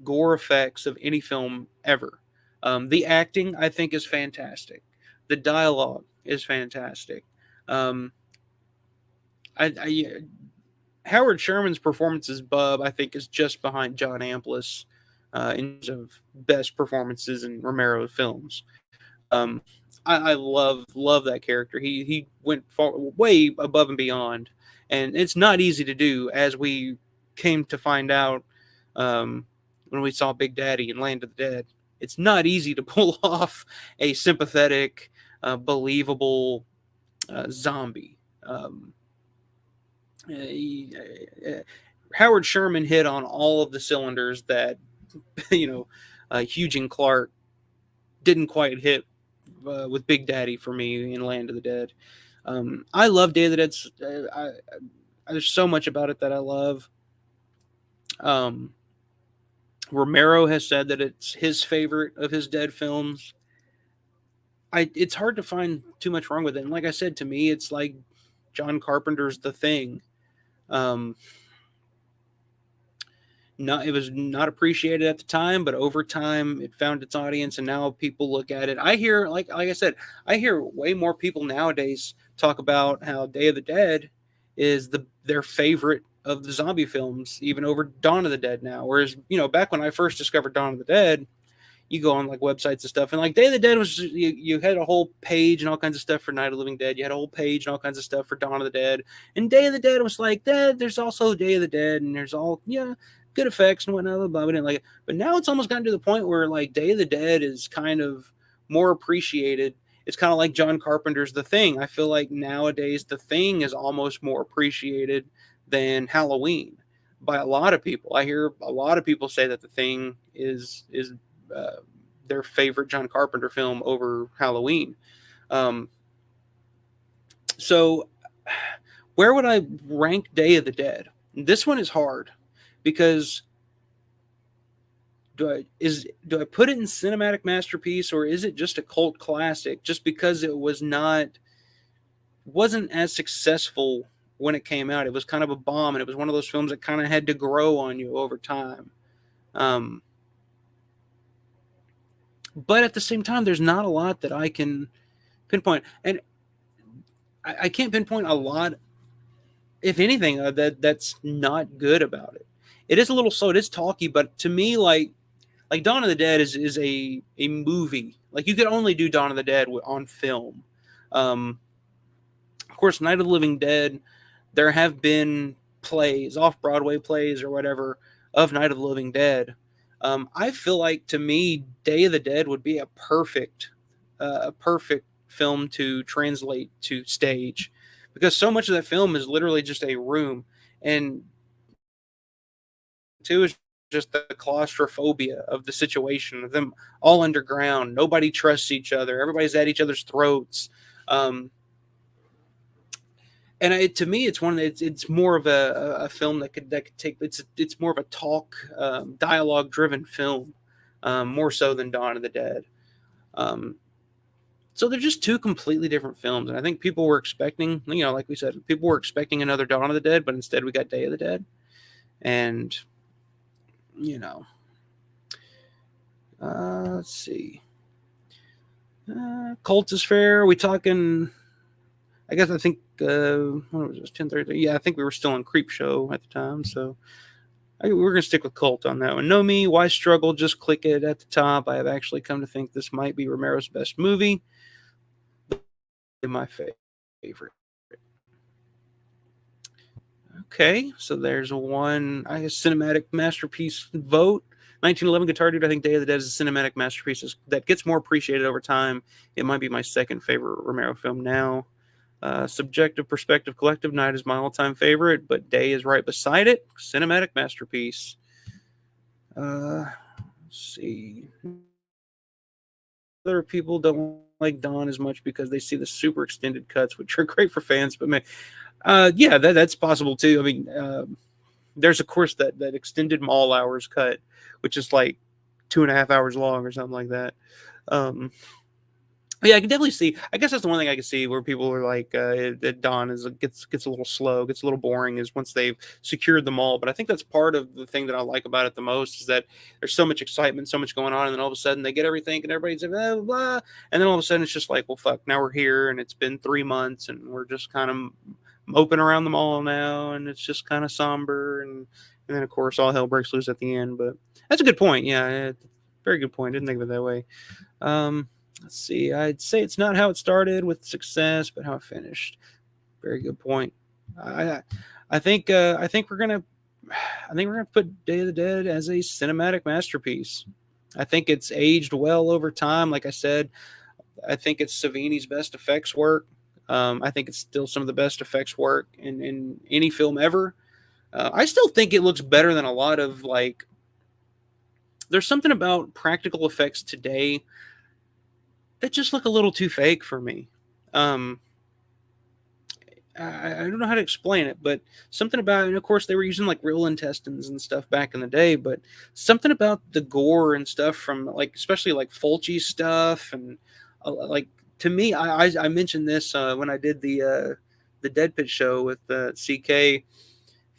gore effects of any film ever. The acting, I think, is fantastic. The dialogue is fantastic. Um, I Howard Sherman's performance as Bub, I think, is just behind John Amplas in terms of best performances in Romero films. Um, I love that character. He went way above and beyond, and it's not easy to do, as we came to find out um, when we saw Big Daddy and Land of the Dead. It's not easy to pull off a sympathetic, believable zombie. Howard Sherman hit on all of the cylinders that Hugh and Clark didn't quite hit with Big Daddy for me in Land of the Dead. I love Day of the Dead. There's so much about it that I love. Romero has said that it's his favorite of his Dead films. It's hard to find too much wrong with it. And like I said, to me, it's like John Carpenter's The Thing. It was not appreciated at the time, but over time it found its audience, and now people look at it. I hear, like I said, I hear way more people nowadays talk about how Day of the Dead is their favorite of the zombie films, even over Dawn of the Dead now. Whereas, back when I first discovered Dawn of the Dead, you go on like websites and stuff, and like Day of the Dead was you had a whole page and all kinds of stuff for Night of the Living Dead. You had a whole page and all kinds of stuff for Dawn of the Dead, and Day of the Dead was like that. There's also Day of the Dead, and there's all good effects and whatnot. Blah, blah, blah, like it. But now it's almost gotten to the point where like Day of the Dead is kind of more appreciated. It's kind of like John Carpenter's The Thing. I feel like nowadays The Thing is almost more appreciated than Halloween by a lot of people. I hear a lot of people say that The Thing is their favorite John Carpenter film over Halloween. So where would I rank Day of the Dead? This one is hard because do I put it in cinematic masterpiece, or is it just a cult classic just because it wasn't as successful when it came out? It was kind of a bomb, and it was one of those films that kind of had to grow on you over time. But at the same time, there's not a lot that I can pinpoint. And I can't pinpoint a lot, if anything, that's not good about it. It is a little slow. It is talky, but to me, like Dawn of the Dead is a movie. Like, you could only do Dawn of the Dead on film. Of course, Night of the Living Dead, there have been plays, off-Broadway plays or whatever, of Night of the Living Dead. I feel like, to me, Day of the Dead would be a perfect film to translate to stage, because so much of that film is literally just a room, and two is just the claustrophobia of the situation, of them all underground. Nobody trusts each other. Everybody's at each other's throats. And to me, it's more of a film that could take. It's more of a talk, dialogue driven film, more so than Dawn of the Dead. So they're just two completely different films, and I think people were expecting, like we said, people were expecting another Dawn of the Dead, but instead we got Day of the Dead, and let's see, Cult is fair. We talking? I guess I think what was this, 10:30? Yeah, I think we were still on Creep Show at the time, so we're gonna stick with Cult on that one. Know Me, Why Struggle? Just click it at the top. I have actually come to think this might be Romero's best movie. My favorite. Okay, so there's one, I guess, cinematic masterpiece vote. 1911 Guitar Dude, I think Day of the Dead is a cinematic masterpiece that gets more appreciated over time. It might be my second favorite Romero film now. Subjective Perspective Collective Night is my all-time favorite, but Day is right beside it. Cinematic masterpiece. Let's see. Other people don't like Dawn as much because they see the super extended cuts, which are great for fans. But man, yeah, that's possible too. I mean, there's of course that extended mall hours cut, which is like 2.5 hours long or something like that. Um, yeah, I can definitely see. I guess that's the one thing I can see where people are like, that Dawn gets a little slow, gets a little boring, is once they've secured them all. But I think that's part of the thing that I like about it the most is that there's so much excitement, so much going on, and then all of a sudden they get everything, and everybody's like, blah, blah, blah, and then all of a sudden it's just like, well, fuck, now we're here, and it's been 3 months, and we're just kind of moping around the mall now, and it's just kind of somber, and then of course all hell breaks loose at the end. But that's a good point. Yeah, very good point. Didn't think of it that way. Let's see. I'd say it's not how it started with success, but how it finished. Very good point. I I think we're gonna put Day of the Dead as a cinematic masterpiece. I think it's aged well over time. Like I said, I think it's Savini's best effects work. I think it's still some of the best effects work in any film ever. I still think it looks better than a lot of like. There's something about practical effects today that just look a little too fake for me. Um, I don't know how to explain it, but something about, and of course they were using like real intestines and stuff back in the day, but something about the gore and stuff from like, especially like Fulci stuff, and like to me, I mentioned this when I did the Dead Pit show with CK.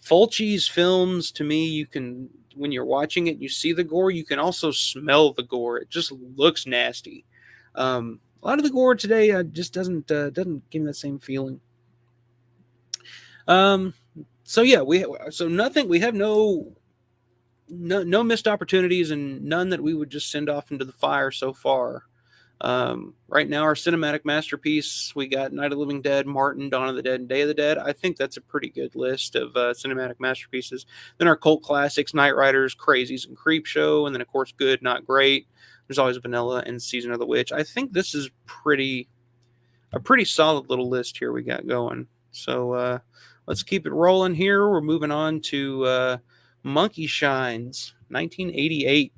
Fulci's films, to me, you can, when you're watching it, you see the gore, you can also smell the gore. It just looks nasty. A lot of the gore today just doesn't give me that same feeling. Um, so yeah, we have no missed opportunities and none that we would just send off into the fire so far. Right now, our cinematic masterpiece, we got Night of the Living Dead, Martin, Dawn of the Dead, and Day of the Dead. I think that's a pretty good list of cinematic masterpieces. Then our cult classics, Night Riders, Crazies, and Creepshow, and then of course, Good, Not Great. There's always Vanilla and Season of the Witch. I think this is a pretty solid little list here we got going. So let's keep it rolling here. We're moving on to Monkey Shines, 1988.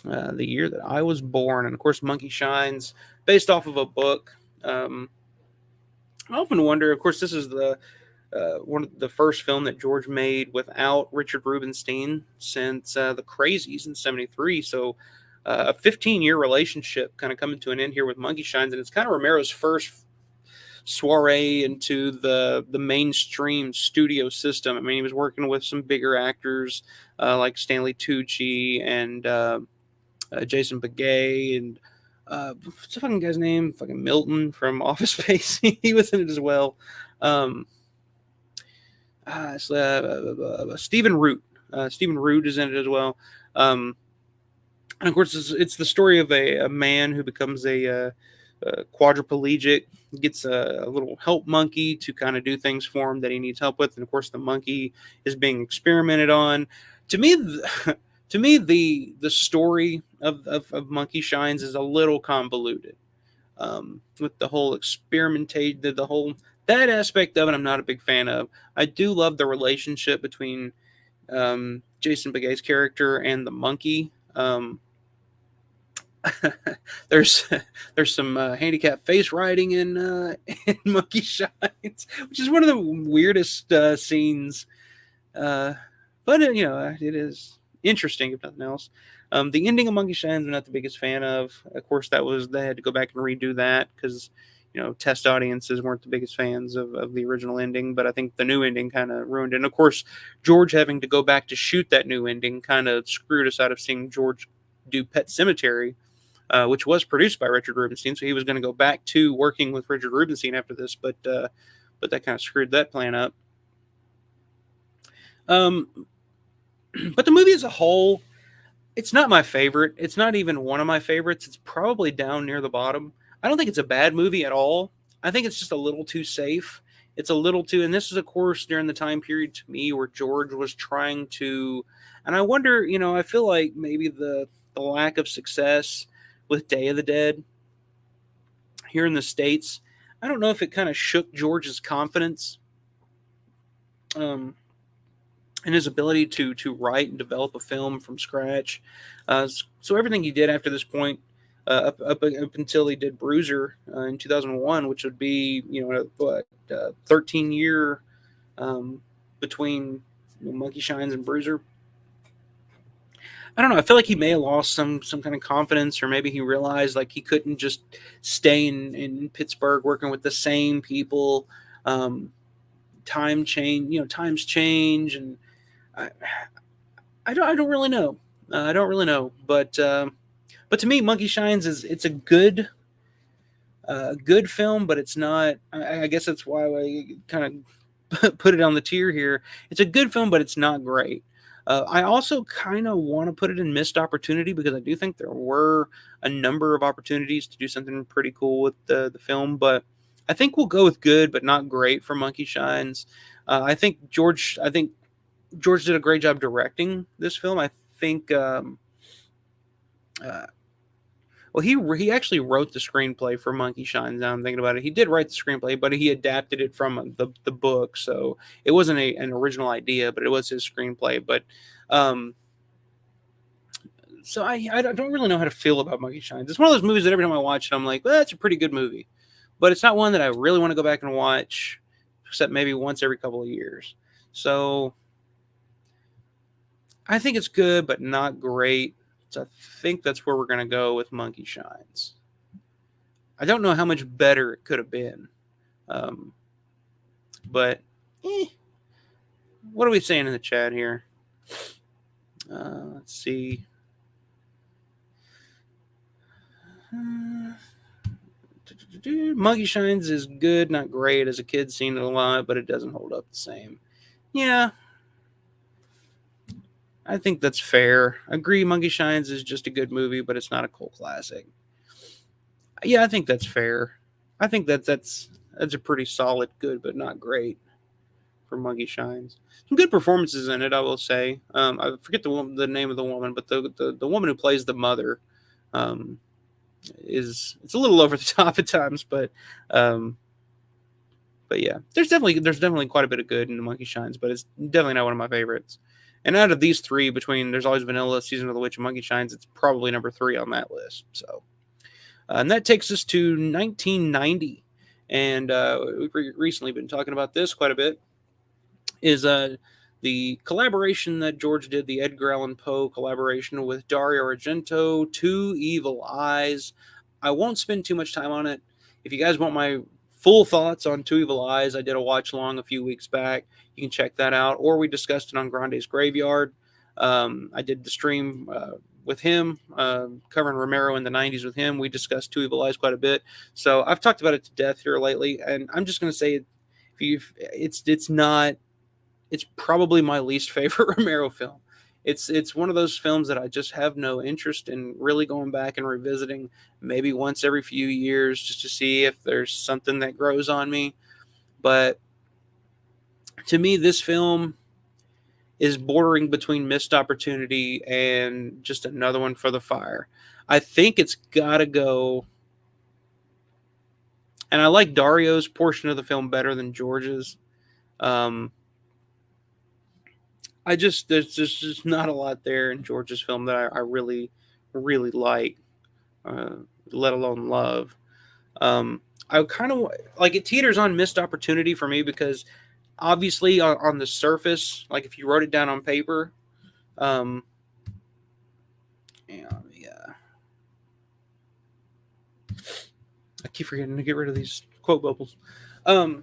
The year that I was born. And of course, Monkey Shines, based off of a book. I often wonder, of course, this is the one of the first film that George made without Richard Rubenstein since The Crazies in '73. So a 15-year relationship kind of coming to an end here with Monkey Shines. And it's kind of Romero's first soiree into the mainstream studio system. I mean, he was working with some bigger actors like Stanley Tucci and Jason Begay and what's the fucking guy's name? Fucking Milton from Office Space. He was in it as well. Stephen Root. Stephen Root is in it as well. And of course, it's the story of a man who becomes a quadriplegic, gets a little help monkey to kind of do things for him that he needs help with. And of course, the monkey is being experimented on. To me, the story of Monkey Shines is a little convoluted. With the whole experimentation, the whole that aspect of it, I'm not a big fan of. I do love the relationship between Jason Begay's character and the monkey. there's there's some handicap face writing in Monkey Shines, which is one of the weirdest scenes. But it is interesting if nothing else. The ending of Monkey Shines I'm not the biggest fan of. Of course, they had to go back and redo that because test audiences weren't the biggest fans of the original ending. But I think the new ending kind of ruined it. And of course, George having to go back to shoot that new ending kind of screwed us out of seeing George do Pet Sematary, which was produced by Richard Rubenstein. So he was going to go back to working with Richard Rubenstein after this, but that kind of screwed that plan up. But the movie as a whole, it's not my favorite. It's not even one of my favorites. It's probably down near the bottom. I don't think it's a bad movie at all. I think it's just a little too safe. it's a little too, and this is of course during the time period to me where George was trying to, and I wonder, I feel like maybe the lack of success with Day of the Dead here in the States, I don't know if it kind of shook George's confidence, um, and his ability to write and develop a film from scratch. So everything he did after this point, up until he did Bruiser in 2001, which would be 13-year between Monkey Shines and Bruiser. I don't know. I feel like he may have lost some kind of confidence, or maybe he realized like he couldn't just stay in Pittsburgh working with the same people. Times change, and I, I don't really know. I don't really know, but to me, Monkey Shines it's a good film, but it's not. I guess that's why I kind of put it on the tier here. It's a good film, but it's not great. I also kind of want to put it in missed opportunity because I do think there were a number of opportunities to do something pretty cool with the film, but I think we'll go with good, but not great for Monkey Shines. I think George did a great job directing this film. I think, uh, well, he actually wrote the screenplay for Monkey Shines. Now I'm thinking about it. He did write the screenplay, but he adapted it from the book, so it wasn't an original idea, but it was his screenplay. But um, so I don't really know how to feel about Monkey Shines. It's one of those movies that every time I watch it, I'm like, well, that's a pretty good movie, but it's not one that I really want to go back and watch, except maybe once every couple of years. So I think it's good, but not great. So I think that's where we're going to go with Monkey Shines. I don't know how much better it could have been. But what are we saying in the chat here? Let's see. Monkey Shines is good, not great. As a kid, seen it a lot, but it doesn't hold up the same. Yeah, I think that's fair. Agree, Monkey Shines is just a good movie, but it's not a cult classic. Yeah, I think that's fair. I think that's a pretty solid good, but not great for Monkey Shines. Some good performances in it, I will say. I forget the name of the woman, but the woman who plays the mother it's a little over the top at times, but yeah, there's definitely quite a bit of good in the Monkey Shines, but it's definitely not one of my favorites. And out of these three, between There's Always Vanilla, Season of the Witch, and Monkey Shines, it's probably number 3 on that list. So, and that takes us to 1990, and we've recently been talking about this quite a bit. Is the collaboration that George did, the Edgar Allan Poe collaboration with Dario Argento, Two Evil Eyes. I won't spend too much time on it. If you guys want my full thoughts on Two Evil Eyes, I did a watch along a few weeks back. You can check that out, or we discussed it on Grande's Graveyard. I did the stream with him, covering Romero in the 90s with him. We discussed Two Evil Eyes quite a bit. So I've talked about it to death here lately, and I'm just going to say it's probably my least favorite Romero film. It's one of those films that I just have no interest in really going back and revisiting, maybe once every few years, just to see if there's something that grows on me. But to me, this film is bordering between missed opportunity and just another one for the fire. I think it's got to go. And I like Dario's portion of the film better than George's. There's just not a lot there in George's film that I really, really like, let alone love. I kind of like it teeters on missed opportunity for me because obviously on the surface, like if you wrote it down on paper, yeah, I keep forgetting to get rid of these quote bubbles. But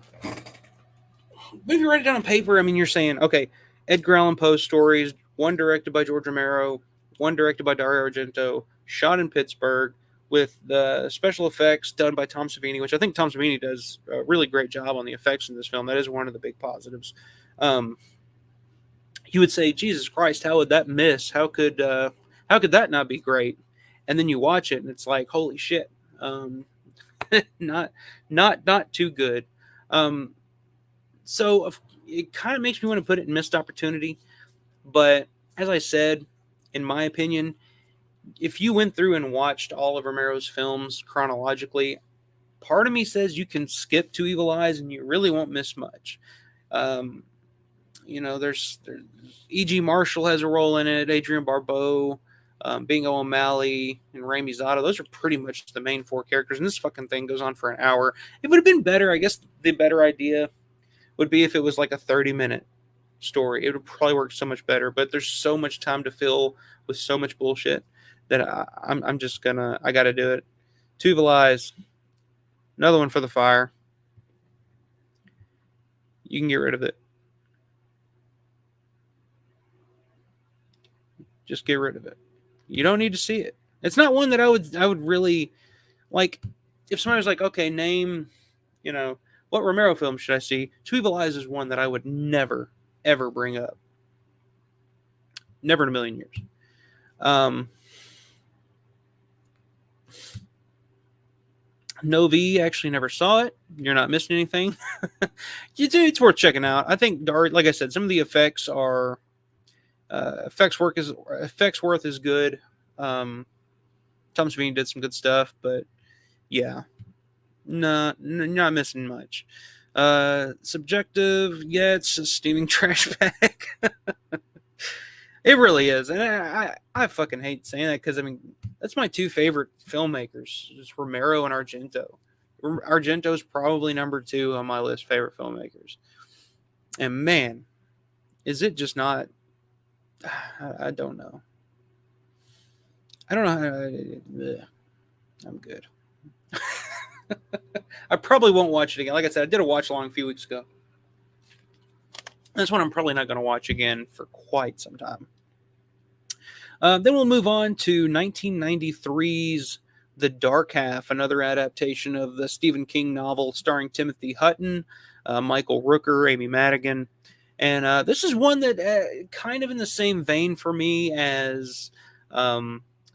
if you write it down on paper, I mean, you're saying, okay, Edgar Allan Poe stories, one directed by George Romero, one directed by Dario Argento, shot in Pittsburgh, with the special effects done by Tom Savini, which I think Tom Savini does a really great job on the effects in this film. That is one of the big positives. You would say, Jesus Christ, how would that miss? How could that not be great? And then you watch it, and it's like, holy shit, not too good. So it kind of makes me want to put it in missed opportunity. But as I said, in my opinion, if you went through and watched all of Romero's films chronologically, part of me says you can skip Two Evil Eyes and you really won't miss much. Um, there's E.G. Marshall has a role in it, Adrian Barbeau, Bingo O'Malley, and Rami Zotto. Those are pretty much the main four characters, and this fucking thing goes on for an hour. It would have been better, I guess. The better idea would be if it was like a 30-minute story. It would probably work so much better. But there's so much time to fill with so much bullshit that I'm just gonna I got to do it. Two Evil Eyes, another one for the fire. You can get rid of it. Just get rid of it. You don't need to see it. It's not one that I would really like. If somebody was like, okay, name, what Romero film should I see? Two Evil Eyes is one that I would never ever bring up. Never in a million years. Novi, actually never saw it. You're not missing anything. It's worth checking out. I think, like I said, some of the effects are effects worth is good. Tom Savini did some good stuff, but yeah, not missing much. Subjective, yeah, it's a steaming trash bag. It really is, and I fucking hate saying that because I mean that's my two favorite filmmakers, just Romero and Argento. Argento's probably number 2 on my list favorite filmmakers, and man, is it just not? I don't know. I don't know. I'm good. I probably won't watch it again. Like I said, I did a watch along a few weeks ago. That's one I'm probably not going to watch again for quite some time. Then we'll move on to 1993's The Dark Half, another adaptation of the Stephen King novel starring Timothy Hutton, Michael Rooker, Amy Madigan. And this is one that kind of in the same vein for me as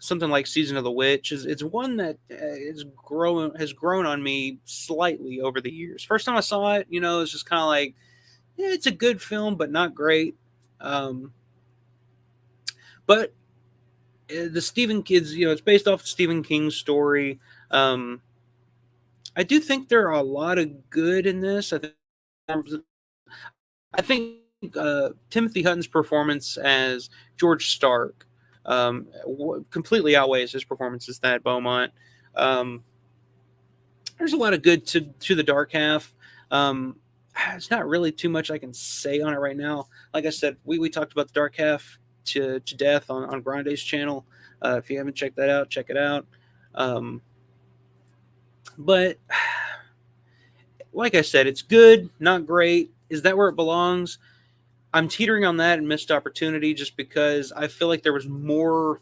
something like Season of the Witch. It's one that has grown on me slightly over the years. First time I saw it, it's just kind of like, yeah, it's a good film, but not great. But the Stephen King's, it's based off of Stephen King's story. I do think there are a lot of good in this. I think Timothy Hutton's performance as George Stark completely outweighs his performance as Thad Beaumont. There's a lot of good to The Dark Half. It's not really too much I can say on it right now. Like I said, we talked about The Dark Half to death on Grande's channel. If you haven't checked that out, check it out. But like I said, it's good, not great. Is that where it belongs? I'm teetering on that and missed opportunity just because I feel like there was more.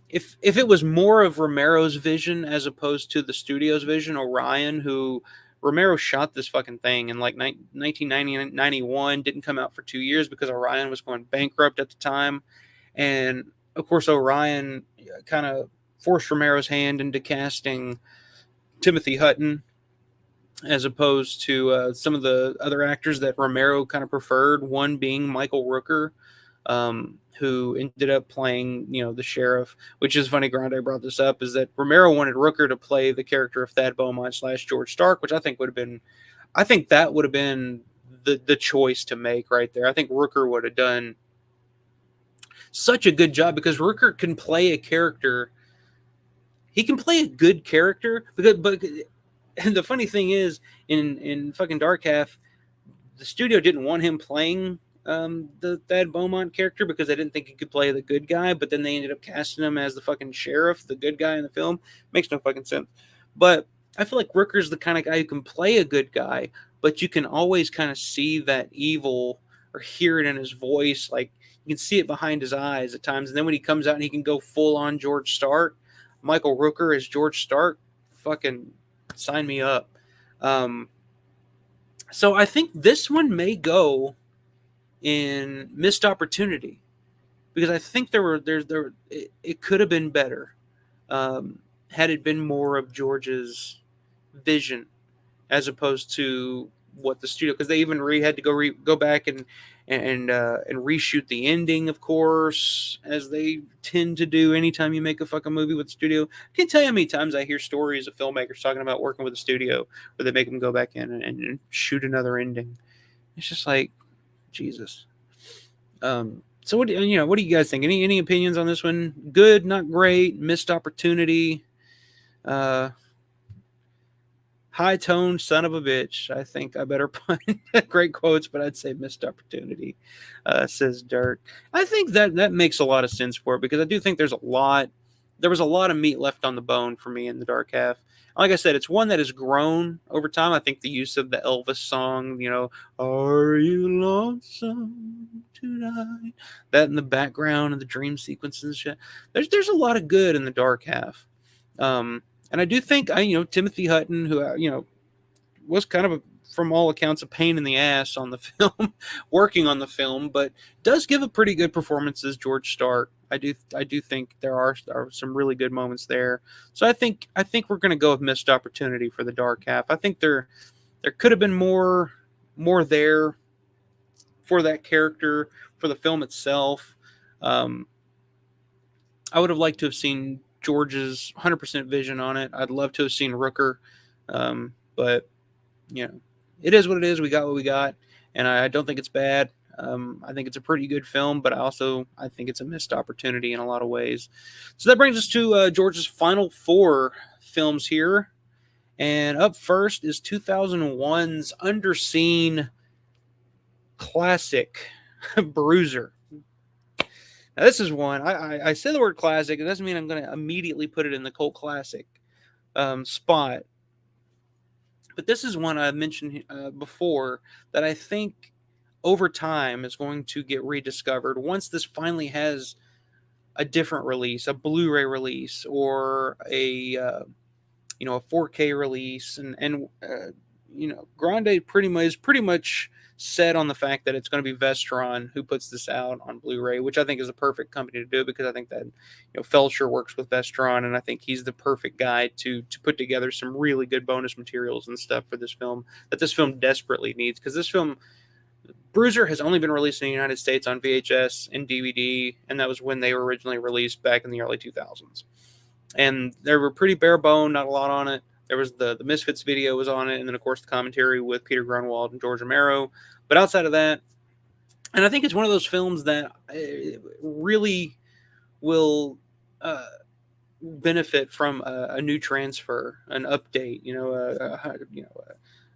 If it was more of Romero's vision as opposed to the studio's vision, Orion, who Romero shot this fucking thing in like 1991, didn't come out for 2 years because Orion was going bankrupt at the time. And of course, Orion kind of forced Romero's hand into casting Timothy Hutton as opposed to some of the other actors that Romero kind of preferred, one being Michael Rooker, who ended up playing, the sheriff, which is funny. Grande brought this up, is that Romero wanted Rooker to play the character of Thad Beaumont / George Stark, which I think that would have been the choice to make right there. I think Rooker would have done such a good job because Rooker can play a character. He can play a good character, but and the funny thing is, in fucking Dark Half, the studio didn't want him playing the Thad Beaumont character because they didn't think he could play the good guy, but then they ended up casting him as the fucking sheriff, the good guy in the film. Makes no fucking sense. But I feel like Rooker's the kind of guy who can play a good guy, but you can always kind of see that evil or hear it in his voice. Like, you can see it behind his eyes at times. And then when he comes out and he can go full on George Stark, Michael Rooker as George Stark, fucking sign me up. So I think this one may go in missed opportunity because I think it could have been better had it been more of George's vision as opposed to what the studio, because they even had to go back and reshoot the ending, of course, as they tend to do anytime you make a fucking movie with the studio. I can't tell you how many times I hear stories of filmmakers talking about working with a studio where they make them go back in and shoot another ending. It's just like, Jesus. So what do you guys think? Any opinions on this one? Good, not great, missed opportunity, high tone, son of a bitch. I think I better put great quotes, but I'd say missed opportunity, says Dirk. I think that makes a lot of sense for it, because I do think there was a lot of meat left on the bone for me in The Dark Half. Like I said, it's one that has grown over time. I think the use of the Elvis song, "Are you lonesome tonight?" That in the background and the dream sequences and shit. There's a lot of good in The Dark Half. And I do think, Timothy Hutton, who, was kind of, from all accounts, a pain in the ass on the film, working on the film, but does give a pretty good performance as George Stark. I do think there are some really good moments there. So I think we're going to go with missed opportunity for The Dark Half. I think there could have been more there for that character, for the film itself. I would have liked to have seen George's 100% vision on it. I'd love to have seen Rooker, but it is what it is. We got what we got, and I don't think it's bad. I think it's a pretty good film, but I think it's a missed opportunity in a lot of ways. So that brings us to George's final 4 films here, and up first is 2001's underseen classic, Bruiser. Now, this is one, I say the word classic. It doesn't mean I'm going to immediately put it in the cult classic spot. But this is one I mentioned before that I think over time is going to get rediscovered once this finally has a different release, a Blu-ray release, or a 4K release, and Grande is pretty much set on the fact that it's going to be Vestron who puts this out on Blu-ray, which I think is a perfect company to do it, because I think that Felcher works with Vestron, and I think he's the perfect guy to put together some really good bonus materials and stuff for this film that this film desperately needs, because this film, Bruiser, has only been released in the United States on VHS and DVD, and that was when they were originally released back in the early 2000s. And they were pretty bare bone, not a lot on it. There was the Misfits video was on it, and then, of course, the commentary with Peter Grunwald and George Romero. But outside of that, and I think it's one of those films that really will benefit from a new transfer, an update,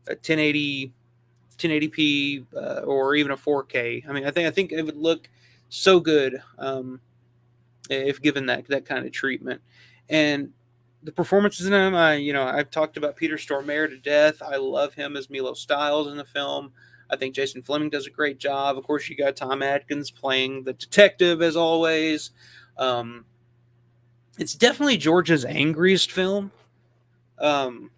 a 1080p or even a 4K. I mean, I think it would look so good if given that kind of treatment. And the performances in him, I've talked about Peter Stormare to death. I love him as Milo Stiles in the film. I think Jason Fleming does a great job. Of course, you got Tom Atkins playing the detective, as always. It's definitely George's angriest film. In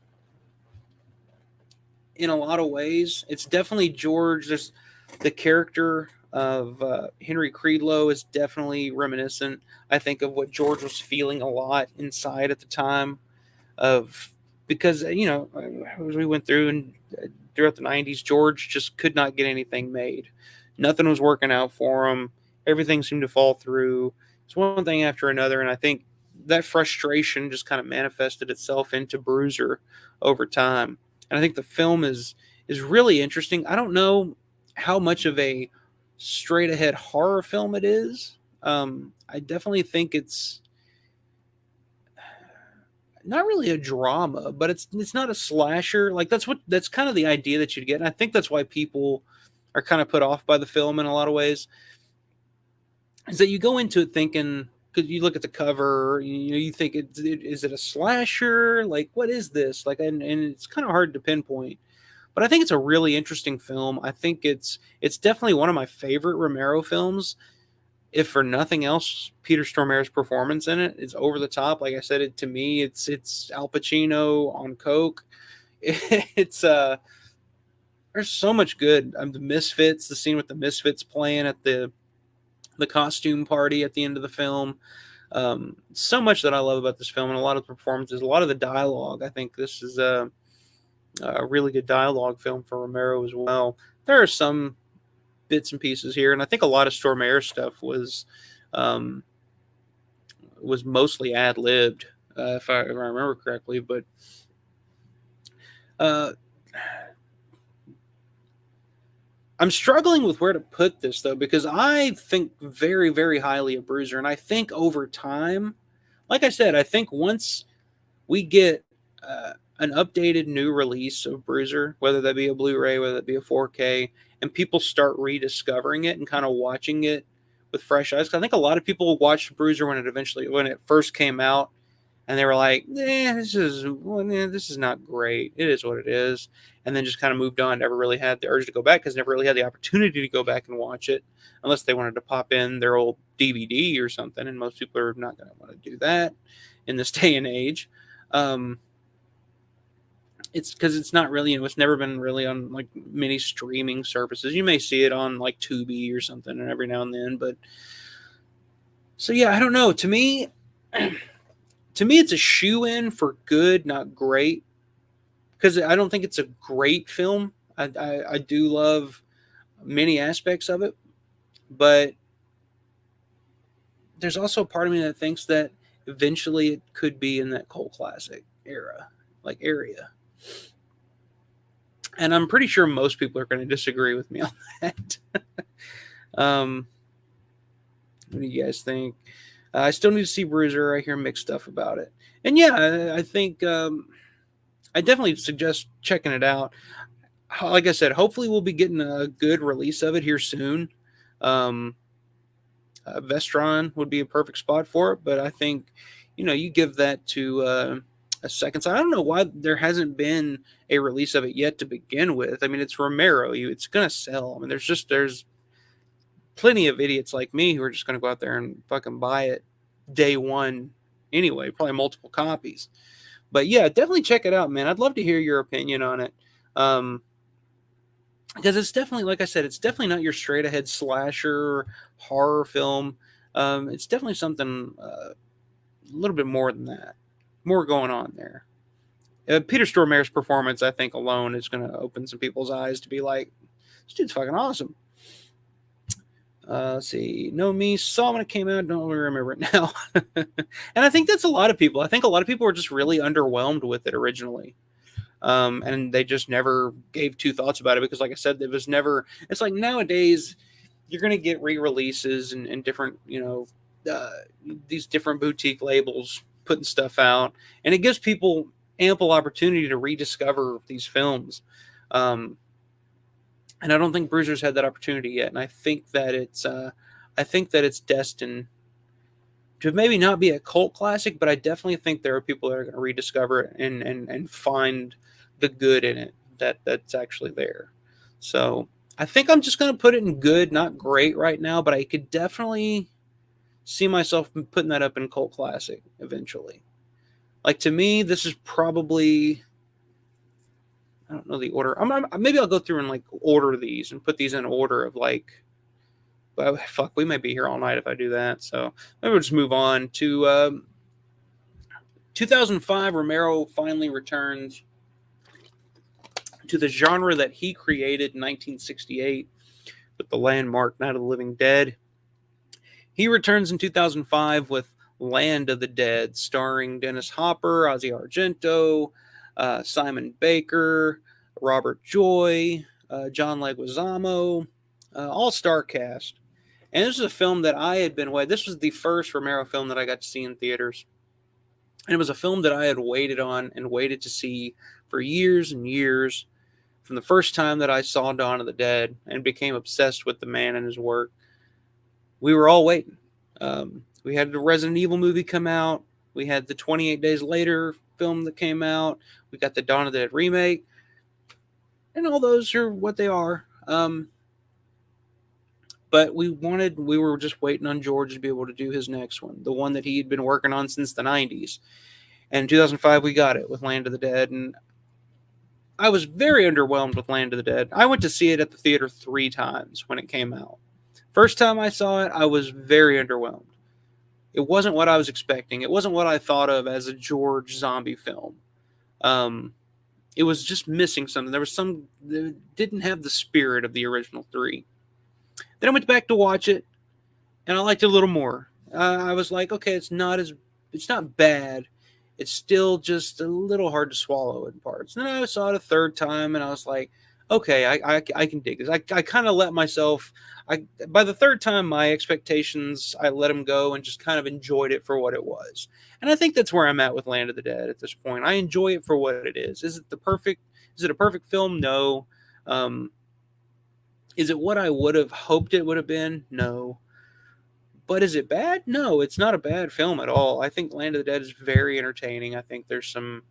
a lot of ways, it's definitely George. There's the character of Henry Creedlow is definitely reminiscent, I think, of what George was feeling a lot inside at the time, because as we went through and throughout the 90s, George just could not get anything made. Nothing was working out for him. Everything seemed to fall through. It's one thing after another, and I think that frustration just kind of manifested itself into Bruiser over time. And I think the film is really interesting. I don't know how much of a straight ahead horror film it is. I definitely think it's not really a drama, but it's not a slasher. Like that's kind of the idea that you'd get. And I think that's why people are kind of put off by the film in a lot of ways. Is that you go into it thinking, because you look at the cover, you think, is it a slasher? Like, what is this? Like, and it's kind of hard to pinpoint. But I think it's a really interesting film. I think it's definitely one of my favorite Romero films. If for nothing else, Peter Stormare's performance in it is over the top. Like I said, to me, it's Al Pacino on coke. It's there's so much good. The Misfits, the scene with the Misfits playing at the costume party at the end of the film. So much that I love about this film, and a lot of the performances, a lot of the dialogue. I think this is A really good dialogue film for Romero as well. There are some bits and pieces here, and I think a lot of Stormare stuff was mostly ad libbed, if I remember correctly. But uh, I'm struggling with where to put this though, because I think very, very highly of Bruiser, and I think over time, like I said, I think once we get an updated new release of Bruiser, whether that be a Blu-ray, whether that be a 4K, and people start rediscovering it and kind of watching it with fresh eyes. 'Cause I think a lot of people watched Bruiser when it first came out, and they were like, this is not great. It is what it is. And then just kind of moved on, never really had the urge to go back because never really had the opportunity to go back and watch it unless they wanted to pop in their old DVD or something. And most people are not going to want to do that in this day and age. It's because it's not really, it's never been really on like many streaming services. You may see it on like Tubi or something and every now and then. But so, yeah, I don't know. To me, it's a shoe-in for good, not great. Because I don't think it's a great film. I do love many aspects of it, but there's also a part of me that thinks that eventually it could be in that cult classic area. And I'm pretty sure most people are going to disagree with me on that. What do you guys think? I still need to see Bruiser. I hear mixed stuff about it. And yeah, I think I definitely suggest checking it out. Like I said, hopefully we'll be getting a good release of it here soon. Vestron would be a perfect spot for it, but I think, you give that to a second side. I don't know why there hasn't been a release of it yet to begin with. I mean, it's Romero. It's going to sell. I mean, there's plenty of idiots like me who are just going to go out there and fucking buy it day one anyway, probably multiple copies. But yeah, definitely check it out, man. I'd love to hear your opinion on it. Because it's definitely, like I said, it's definitely not your straight ahead slasher horror film. It's definitely something a little bit more than that. More going on there. Peter Stormare's performance, I think, alone is going to open some people's eyes to be like, this dude's fucking awesome. Let's see. No Me saw when it came out. Don't really remember it now. And I think that's a lot of people. I think a lot of people were just really underwhelmed with it originally. And they just never gave two thoughts about it because, like I said, it was never. It's like nowadays you're going to get re-releases and different, these different boutique labels putting stuff out, and it gives people ample opportunity to rediscover these films. And I don't think Bruiser's had that opportunity yet. And I think that it's destined to maybe not be a cult classic, but I definitely think there are people that are going to rediscover it and find the good in it that's actually there. So I think I'm just going to put it in good, not great right now, but I could definitely see myself putting that up in cult classic eventually. Like, to me, this is probably, I don't know the order. Maybe I'll go through and like order these and put these in order of like, well, fuck, we may be here all night if I do that. So maybe we'll just move on to 2005. Romero finally returns to the genre that he created in 1968 with the landmark Night of the Living Dead. He returns in 2005 with Land of the Dead, starring Dennis Hopper, Ozzy Argento, Simon Baker, Robert Joy, John Leguizamo, all-star cast. And this is a film that I had been waiting. This was the first Romero film that I got to see in theaters. And it was a film that I had waited on and waited to see for years and years. From the first time that I saw Dawn of the Dead and became obsessed with the man and his work, we were all waiting. We had the Resident Evil movie come out. We had the 28 Days Later film that came out. We got the Dawn of the Dead remake. And all those are what they are. But we were just waiting on George to be able to do his next one, the one that he had been working on since the 90s. And in 2005, we got it with Land of the Dead. And I was very underwhelmed with Land of the Dead. I went to see it at the theater 3 times when it came out. First time I saw it, I was very underwhelmed. It wasn't what I was expecting. It wasn't what I thought of as a George zombie film. it was just missing something. There was some that didn't have the spirit of the original three. Then I went back to watch it, and I liked it a little more. I was like, okay, it's not bad. It's still just a little hard to swallow in parts. And then I saw it a third time, and I was like, okay, I can dig this. I kind of let myself. By the third time, my expectations, I let them go and just kind of enjoyed it for what it was. And I think that's where I'm at with Land of the Dead at this point. I enjoy it for what it is. Is it a perfect film? No. Um, is it what I would have hoped it would have been? No. But is it bad? No, it's not a bad film at all. I think Land of the Dead is very entertaining. I think there's some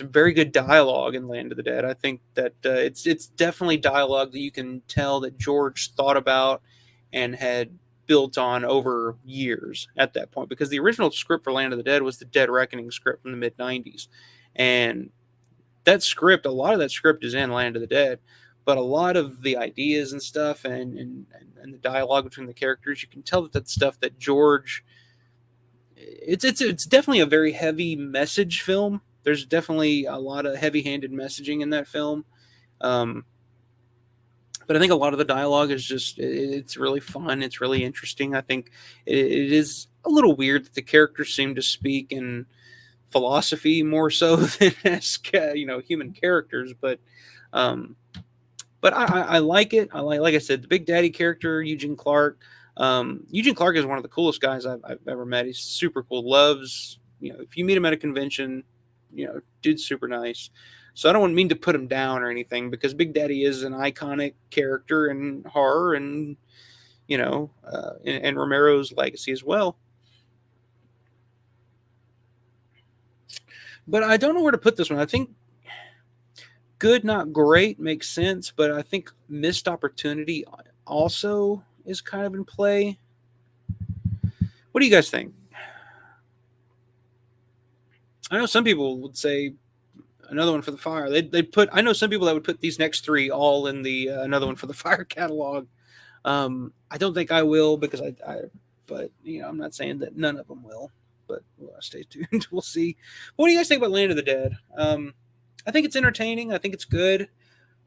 very good dialogue in Land of the Dead. I think that it's definitely dialogue that you can tell that George thought about and had built on over years at that point, because the original script for Land of the Dead was the Dead Reckoning script from the mid 90s. And that script, a lot of that script is in Land of the Dead, but a lot of the ideas and stuff and the dialogue between the characters, you can tell that that's stuff that George. It's definitely a very heavy message film. There's definitely a lot of heavy-handed messaging in that film, um, but I think a lot of the dialogue is just it's really fun. It's really interesting. I think it is a little weird that the characters seem to speak in philosophy more so than as human characters, um, but I like it. Like I said, the Big Daddy character, Eugene Clark. Eugene Clark is one of the coolest guys I've ever met. He's super cool. Loves, if you meet him at a convention, dude's super nice. So I don't mean to put him down or anything, because Big Daddy is an iconic character in horror, and and Romero's legacy as well. But I don't know where to put this one. I think good, not great makes sense, but I think missed opportunity also is kind of in play. What do you guys think? I know some people would say another one for the fire. They'd put. I know some people that would put these next three all in the another one for the fire catalog. I don't think I will, because but I'm not saying that none of them will. But we'll stay tuned. We'll see. What do you guys think about Land of the Dead? I think it's entertaining. I think it's good,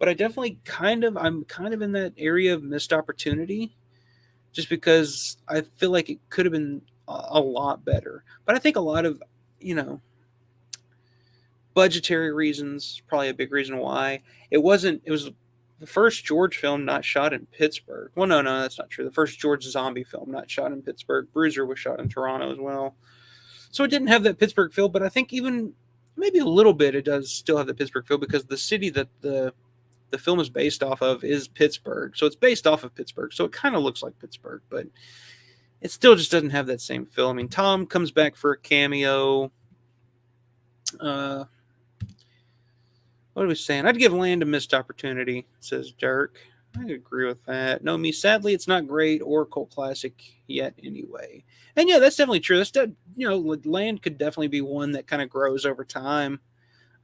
but I'm kind of in that area of missed opportunity, just because I feel like it could have been a lot better. But I think a lot of, budgetary reasons, probably a big reason why. It was the first George film not shot in Pittsburgh. Well, no, that's not true. The first George zombie film not shot in Pittsburgh. Bruiser was shot in Toronto as well. So it didn't have that Pittsburgh feel, but I think even maybe a little bit it does still have the Pittsburgh feel, because the city that the film is based off of is Pittsburgh. So it's based off of Pittsburgh. So it kind of looks like Pittsburgh, but it still just doesn't have that same feel. I mean, Tom comes back for a cameo. Uh, what are we saying? I'd give Land a missed opportunity, says Dirk. I agree with that. No, me, sadly, it's not great or cult classic yet anyway. And yeah, that's definitely true. Land could definitely be one that kind of grows over time.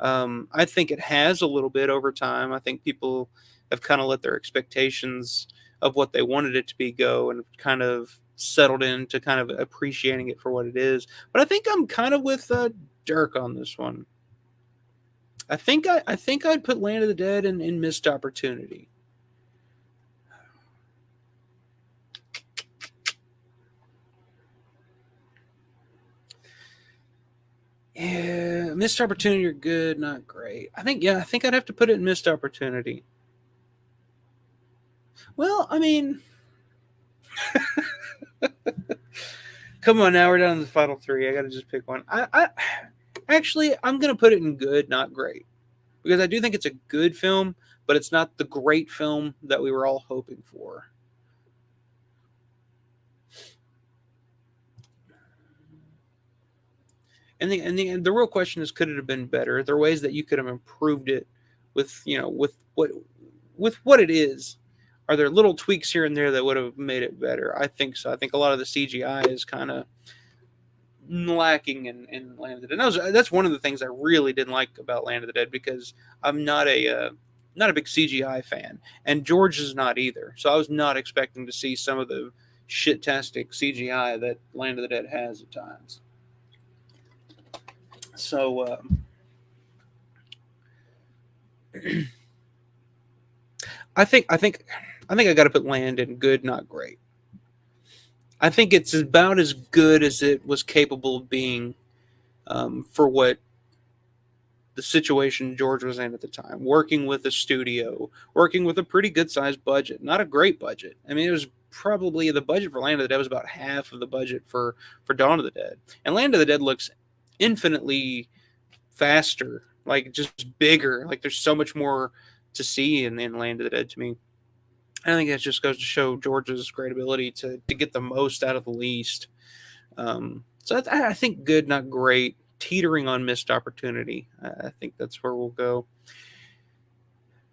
I think it has a little bit over time. I think people have kind of let their expectations of what they wanted it to be go, and kind of settled into kind of appreciating it for what it is. But I think I'm kind of with Dirk on this one. I think I'd put Land of the Dead in missed opportunity. Yeah, missed opportunity or good, not great. I think I'd have to put it in missed opportunity. Well, I mean, come on, now we're down to the final three. I got to just pick one. I'm gonna put it in good, not great, because I do think it's a good film, but it's not the great film that we were all hoping for. And the real question is, could it have been better? There are ways that you could have improved it with with what it is. Are there little tweaks here and there that would have made it better? I think so. I think a lot of the CGI is kind of lacking in Land of the Dead. And that's one of the things I really didn't like about Land of the Dead, because I'm not a big CGI fan, and George is not either. So I was not expecting to see some of the shit-tastic CGI that Land of the Dead has at times. So I got to put Land in good, not great. I think it's about as good as it was capable of being, for what the situation George was in at the time, working with a studio, working with a pretty good sized budget, not a great budget. I mean, it was probably the budget for Land of the Dead was about half of the budget for Dawn of the Dead, and Land of the Dead looks infinitely faster, like just bigger. Like there's so much more to see in Land of the Dead to me. I think that just goes to show George's great ability to get the most out of the least. So I think good, not great, teetering on missed opportunity. I think that's where we'll go.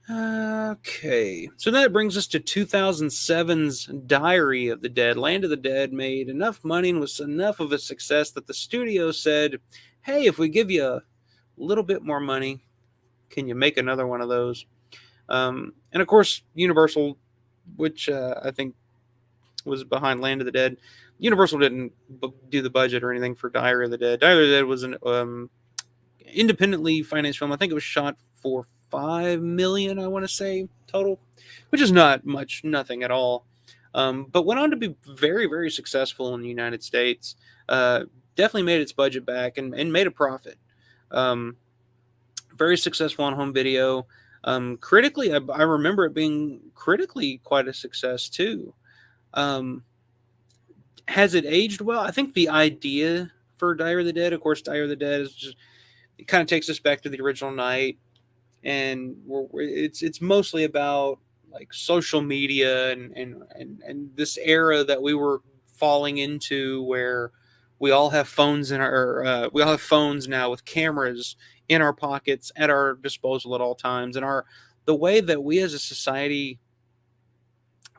Okay, so that brings us to 2007's Diary of the Dead. Land of the Dead made enough money and was enough of a success that the studio said, hey, if we give you a little bit more money, can you make another one of those? And of course, Universal, which I think was behind Land of the Dead. Universal didn't do the budget or anything for Diary of the Dead. Diary of the Dead was an independently financed film. I think it was shot for $5 million, I want to say, total, which is not much, nothing at all. But went on to be very, very successful in the United States. Definitely made its budget back and made a profit. Very successful on home video. Critically, I remember it being critically quite a success too. Has it aged well? I think the idea for Diary of the Dead, of course, Diary of the Dead is just, it kind of takes us back to the original night, and it's mostly about like social media and this era that we were falling into, where we all have phones we all have phones now with cameras in our pockets at our disposal at all times, and the way that we as a society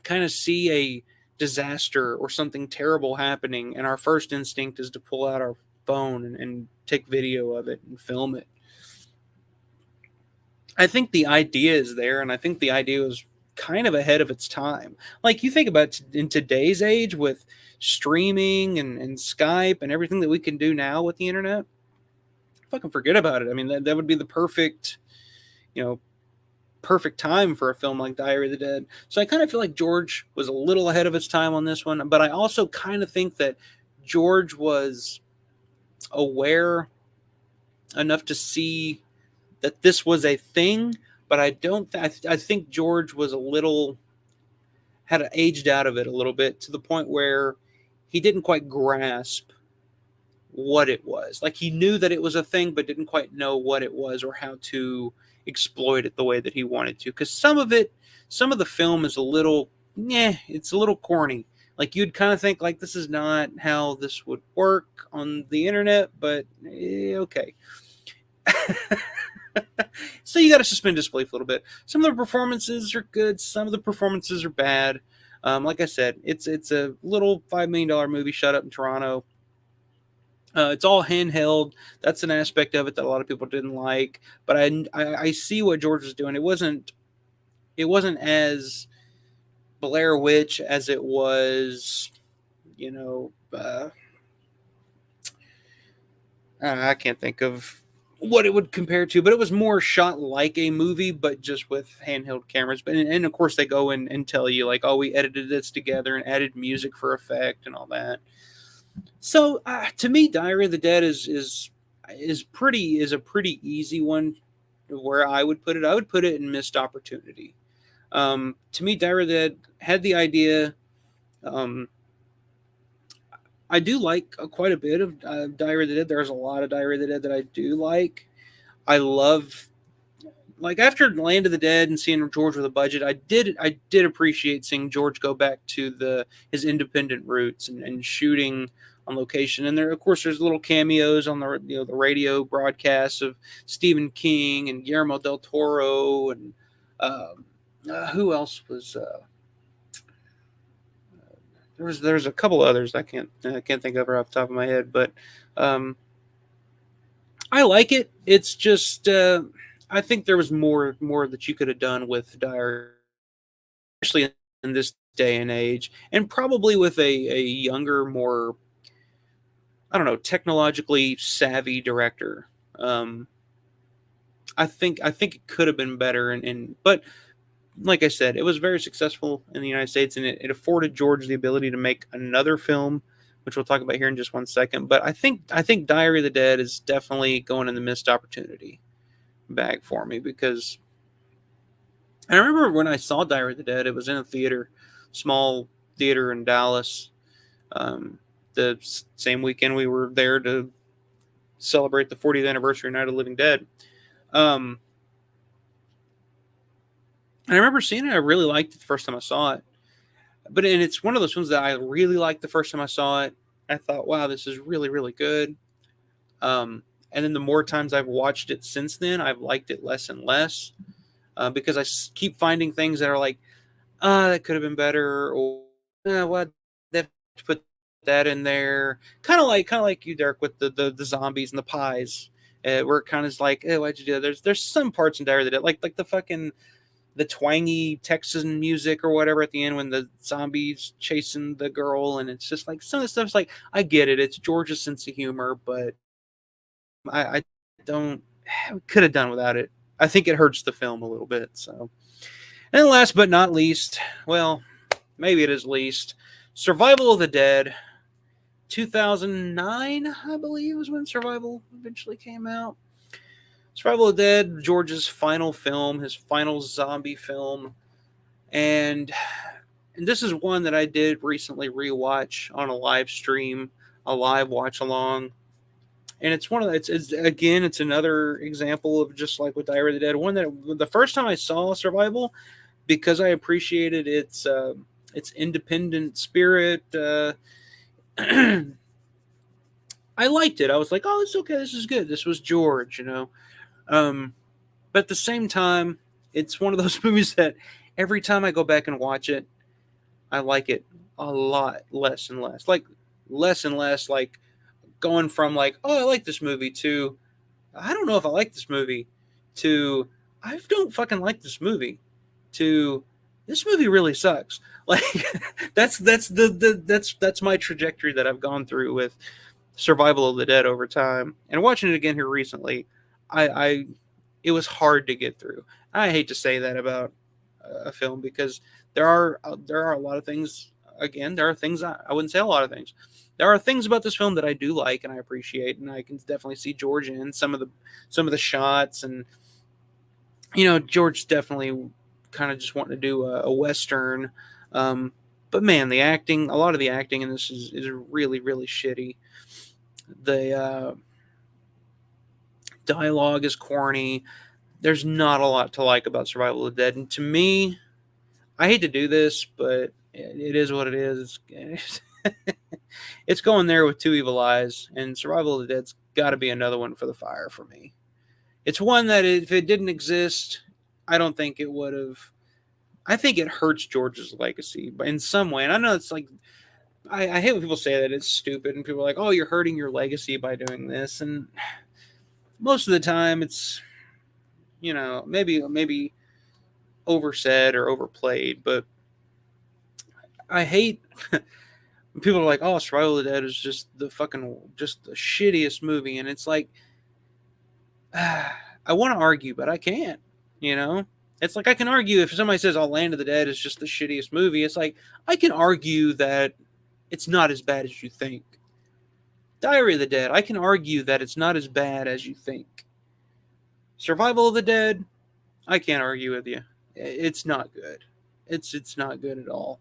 kind of see a disaster or something terrible happening, and our first instinct is to pull out our phone and take video of it and film it. I think the idea is there, and I think the idea was kind of ahead of its time. Like you think about in today's age with streaming and Skype and everything that we can do now with the internet, fucking forget about it. I mean, that would be the perfect, perfect time for a film like Diary of the Dead. So I kind of feel like George was a little ahead of its time on this one, but I also kind of think that George was aware enough to see that this was a thing, but I don't. I think George was had aged out of it a little bit, to the point where he didn't quite grasp what it was. Like he knew that it was a thing, but didn't quite know what it was or how to exploit it the way that he wanted to. Because some of the film is a little, it's a little corny. Like you'd kind of think like this is not how this would work on the internet, but okay. So you got to suspend disbelief a little bit. Some of the performances are good. Some of the performances are bad. Like I said, it's a little $5 million movie shot up in Toronto. It's all handheld. That's an aspect of it that a lot of people didn't like. But I see what George was doing. It wasn't as Blair Witch as it was, I can't think of what it would compare to, but it was more shot like a movie, but just with handheld cameras. But and of course they go in and tell you like, oh, we edited this together and added music for effect and all that. So to me, Diary of the Dead is a pretty easy one. Where I would put it, I would put it in missed opportunity. To me, Diary of the Dead had the idea. I do like quite a bit of Diary of the Dead. There's a lot of Diary of the Dead that I do like. I love, like after Land of the Dead and seeing George with a budget, I did appreciate seeing George go back to his independent roots and shooting on location. And there, of course, there's little cameos on the radio broadcasts of Stephen King and Guillermo del Toro and who else was. There's a couple others I can't think of her off the top of my head, but I like it. It's just I think there was more that you could have done with Diary, especially in this day and age, and probably with a younger, more, I don't know, technologically savvy director. I think it could have been better, but like I said, it was very successful in the United States, and it afforded George the ability to make another film, which we'll talk about here in just one second. But I think Diary of the Dead is definitely going in the missed opportunity bag for me, because I remember when I saw Diary of the Dead, it was in a theater, small theater in Dallas. Um, the same weekend we were there to celebrate the 40th anniversary of Night of the Living Dead. And I remember seeing it. I really liked it the first time I saw it. And it's one of those films that I really liked the first time I saw it. I thought, wow, this is really, really good. And then the more times I've watched it since then, I've liked it less and less, because I keep finding things that are like, that could have been better, or what, they have to put that in there. Kind of like you, Derek, with the zombies and the pies, where it kind of is like, why'd you do that? There's some parts in Diary of the Dead, like the twangy Texan music or whatever at the end when the zombies chasing the girl, and it's just like some of the stuff's like, I get it, it's George's sense of humor, but I don't could have done without it. I think it hurts the film a little bit. So, and then last but not least, well, maybe it is least, Survival of the Dead. 2009, I believe, was when Survival eventually came out. Survival of the Dead, George's final film, his final zombie film. And this is one that I did recently rewatch on a live stream, a live watch along. And it's one of the, it's another example of just like with Diary of the Dead, one that the first time I saw Survival, because I appreciated its independent spirit, I liked it. I was like, oh, it's okay. This is good. This was George, you know. But at the same time, it's one of those movies that every time I go back and watch it, I like it a lot less and less. Like, less and less, like, going from, like, oh, I like this movie, to, I don't know if I like this movie, to, I don't fucking like this movie, to, this movie really sucks. Like, that's my trajectory that I've gone through with Survival of the Dead over time. And watching it again here recently, it was hard to get through. I hate to say that about a film, because there are a lot of things. Again, there are things I wouldn't say a lot of things. There are things about this film that I do like and I appreciate, and I can definitely see George in some of the shots, and George definitely kind of just wanting to do a western. But man, the acting, a lot of the acting in this is really, really shitty. The dialogue is corny. There's not a lot to like about Survival of the Dead, and to me, I hate to do this, but it is what it is. It's going there with Two Evil Eyes, and Survival of the Dead's got to be another one for the fire for me. It's one that if it didn't exist, I don't think it would have. I think it hurts George's legacy, but in some way. And I know it's like, I hate when people say that it's stupid, and people are like, oh, you're hurting your legacy by doing this. And most of the time it's, maybe oversaid or overplayed, but I hate people are like, oh, Survival of the Dead is just the shittiest movie. And it's like, I want to argue, but I can't, It's like I can argue if somebody says, oh, Land of the Dead is just the shittiest movie. It's like, I can argue that it's not as bad as you think. Diary of the Dead, I can argue that it's not as bad as you think. Survival of the Dead, I can't argue with you. It's not good. It's not good at all.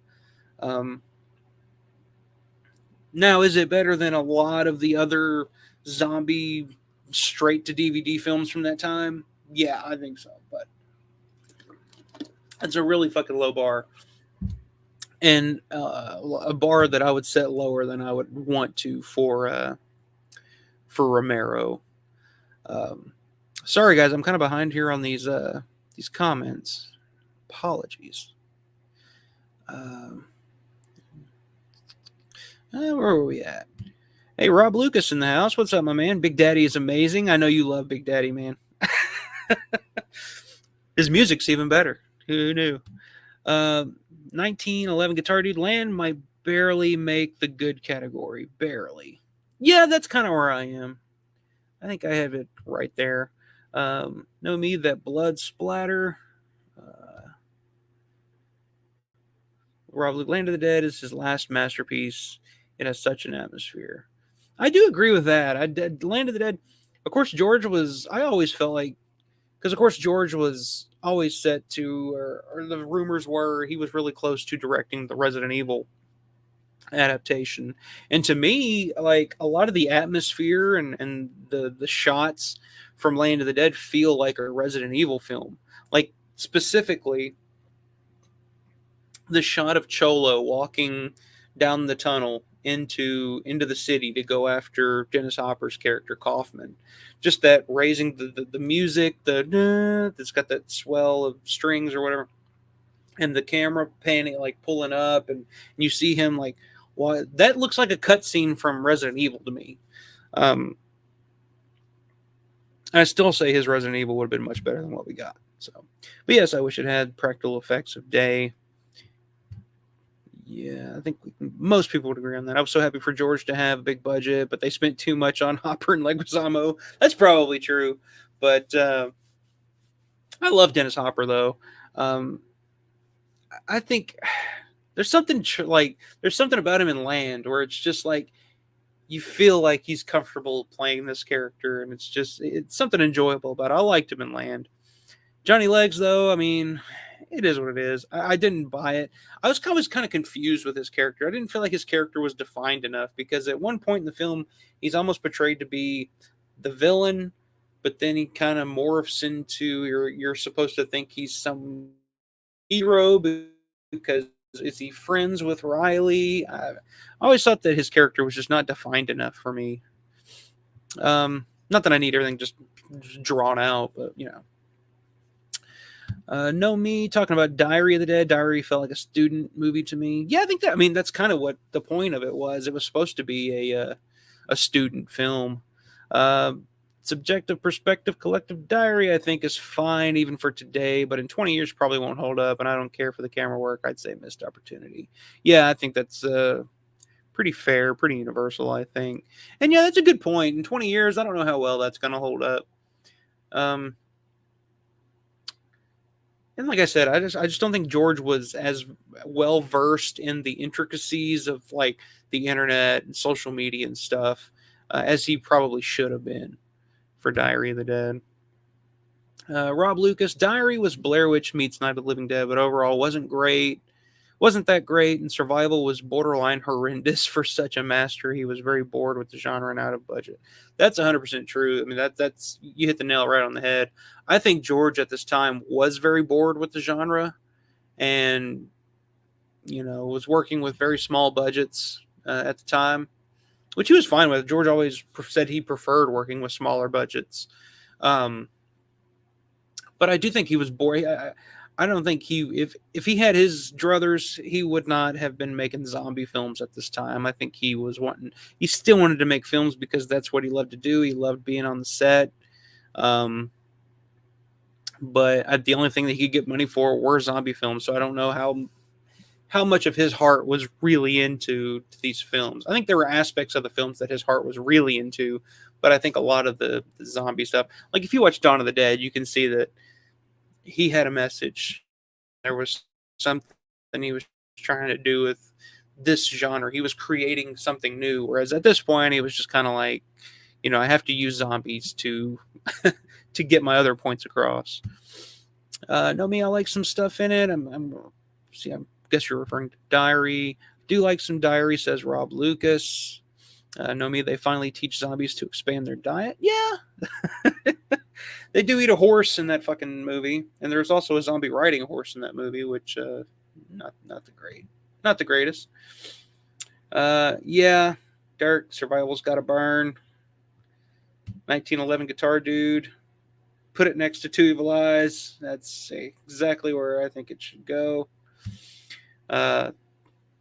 Now, is it better than a lot of the other zombie straight to DVD films from that time? Yeah, I think so. But it's a really fucking low bar, and a bar that I would set lower than I would want to for Romero. Sorry, guys, I'm kind of behind here on these comments. Apologies. Where were we at? Hey, Rob Lucas in the house. What's up, my man? Big Daddy is amazing. I know you love Big Daddy, man. His music's even better. Who knew? 1911 Guitar Dude. Land might barely make the good category. Barely. Yeah, that's kind of where I am. I think I have it right there. Know me, that blood splatter. Rob Luke, Land of the Dead is his last masterpiece. It has such an atmosphere. I do agree with that. I did Land of the Dead. Of course, George was. I always felt like, because of course George was always set to, or the rumors were he was really close to directing the Resident Evil adaptation. And to me, like a lot of the atmosphere and the shots from Land of the Dead feel like a Resident Evil film. Like specifically the shot of Cholo walking down the tunnel into the city to go after Dennis Hopper's character Kaufman. Just that raising the music, that's got that swell of strings or whatever, and the camera panning, like pulling up, and you see him like, well, that looks like a cutscene from Resident Evil to me. Um, I still say his Resident Evil would have been much better than what we got. So, but yes, I wish it had practical effects of day. Yeah, I think most people would agree on that. I was so happy for George to have a big budget, but they spent too much on Hopper and Leguizamo. That's probably true, but I love Dennis Hopper though. Um, I think there's something there's something about him in Land where it's just like you feel like he's comfortable playing this character, and it's something enjoyable about it. I liked him in Land. Johnny Legs, though, I mean, it is what it is. I didn't buy it. I was kind of confused with his character. I didn't feel like his character was defined enough because at one point in the film, he's almost portrayed to be the villain, but then he kind of morphs into you're supposed to think he's some hero because is he friends with Riley? I always thought that his character was just not defined enough for me. Not that I need everything just drawn out, but you know. No Me talking about Diary of the Dead. Diary felt like a student movie to me. Yeah, I think that. I mean, that's kind of what the point of it was. It was supposed to be a student film. Uh, Subjective perspective, collective diary. I think is fine even for today, but in 20 years probably won't hold up. And I don't care for the camera work. I'd say missed opportunity. Yeah, I think that's pretty fair, pretty universal. I think, and yeah, that's a good point. In 20 years, I don't know how well that's going to hold up. Um, And like I said, I just don't think George was as well versed in the intricacies of like the internet and social media and stuff as he probably should have been for Diary of the Dead. Rob Lucas, Diary was Blair Witch meets Night of the Living Dead, but overall wasn't that great, and Survival was borderline horrendous for such a master. He was very bored with the genre and out of budget. That's 100% true. I mean, that's you hit the nail right on the head. I think George at this time was very bored with the genre, and was working with very small budgets at the time, which he was fine with. George always said he preferred working with smaller budgets. But I do think he was bored. I don't think if he had his druthers, he would not have been making zombie films at this time. I think he still wanted to make films because that's what he loved to do. He loved being on the set. But the only thing that he could get money for were zombie films. So I don't know how much of his heart was really into these films. I think there were aspects of the films that his heart was really into, but I think a lot of the zombie stuff, like if you watch Dawn of the Dead, you can see that he had a message. There was something he was trying to do with this genre. He was creating something new. Whereas at this point, he was just kind of like, I have to use zombies to to get my other points across. Know Me, I like some stuff in it. I guess you're referring to Diary. Do like some Diary, says Rob Lucas. Know Me, they finally teach zombies to expand their diet. Yeah. They do eat a horse in that fucking movie, and there's also a zombie riding a horse in that movie, which not the greatest. Yeah, Dark Survival's got to burn. 1911 Guitar Dude, put it next to Two Evil Eyes. That's exactly where I think it should go.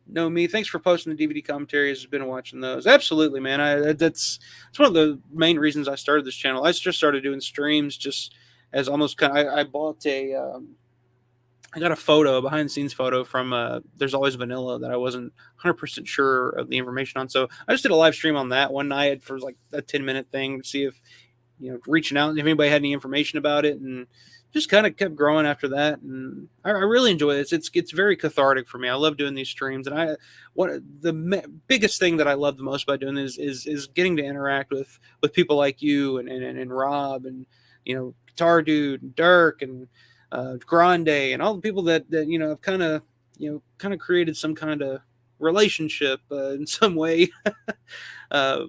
Know Me, thanks for posting the DVD commentaries. I've been watching those. Absolutely, man. That's one of the main reasons I started this channel. I just started doing streams just as almost kind of, I bought I got a behind the scenes photo from There's Always Vanilla that I wasn't 100% sure of the information on. So I just did a live stream on that one night for like a 10-minute thing to see if reaching out if anybody had any information about it, and just kind of kept growing after that. And I really enjoy it. It's very cathartic for me. I love doing these streams, and biggest thing that I love the most about doing this is getting to interact with people like you and Rob and Guitar Dude and Dirk and Grande and all the people that have kind of created some kind of relationship in some way uh,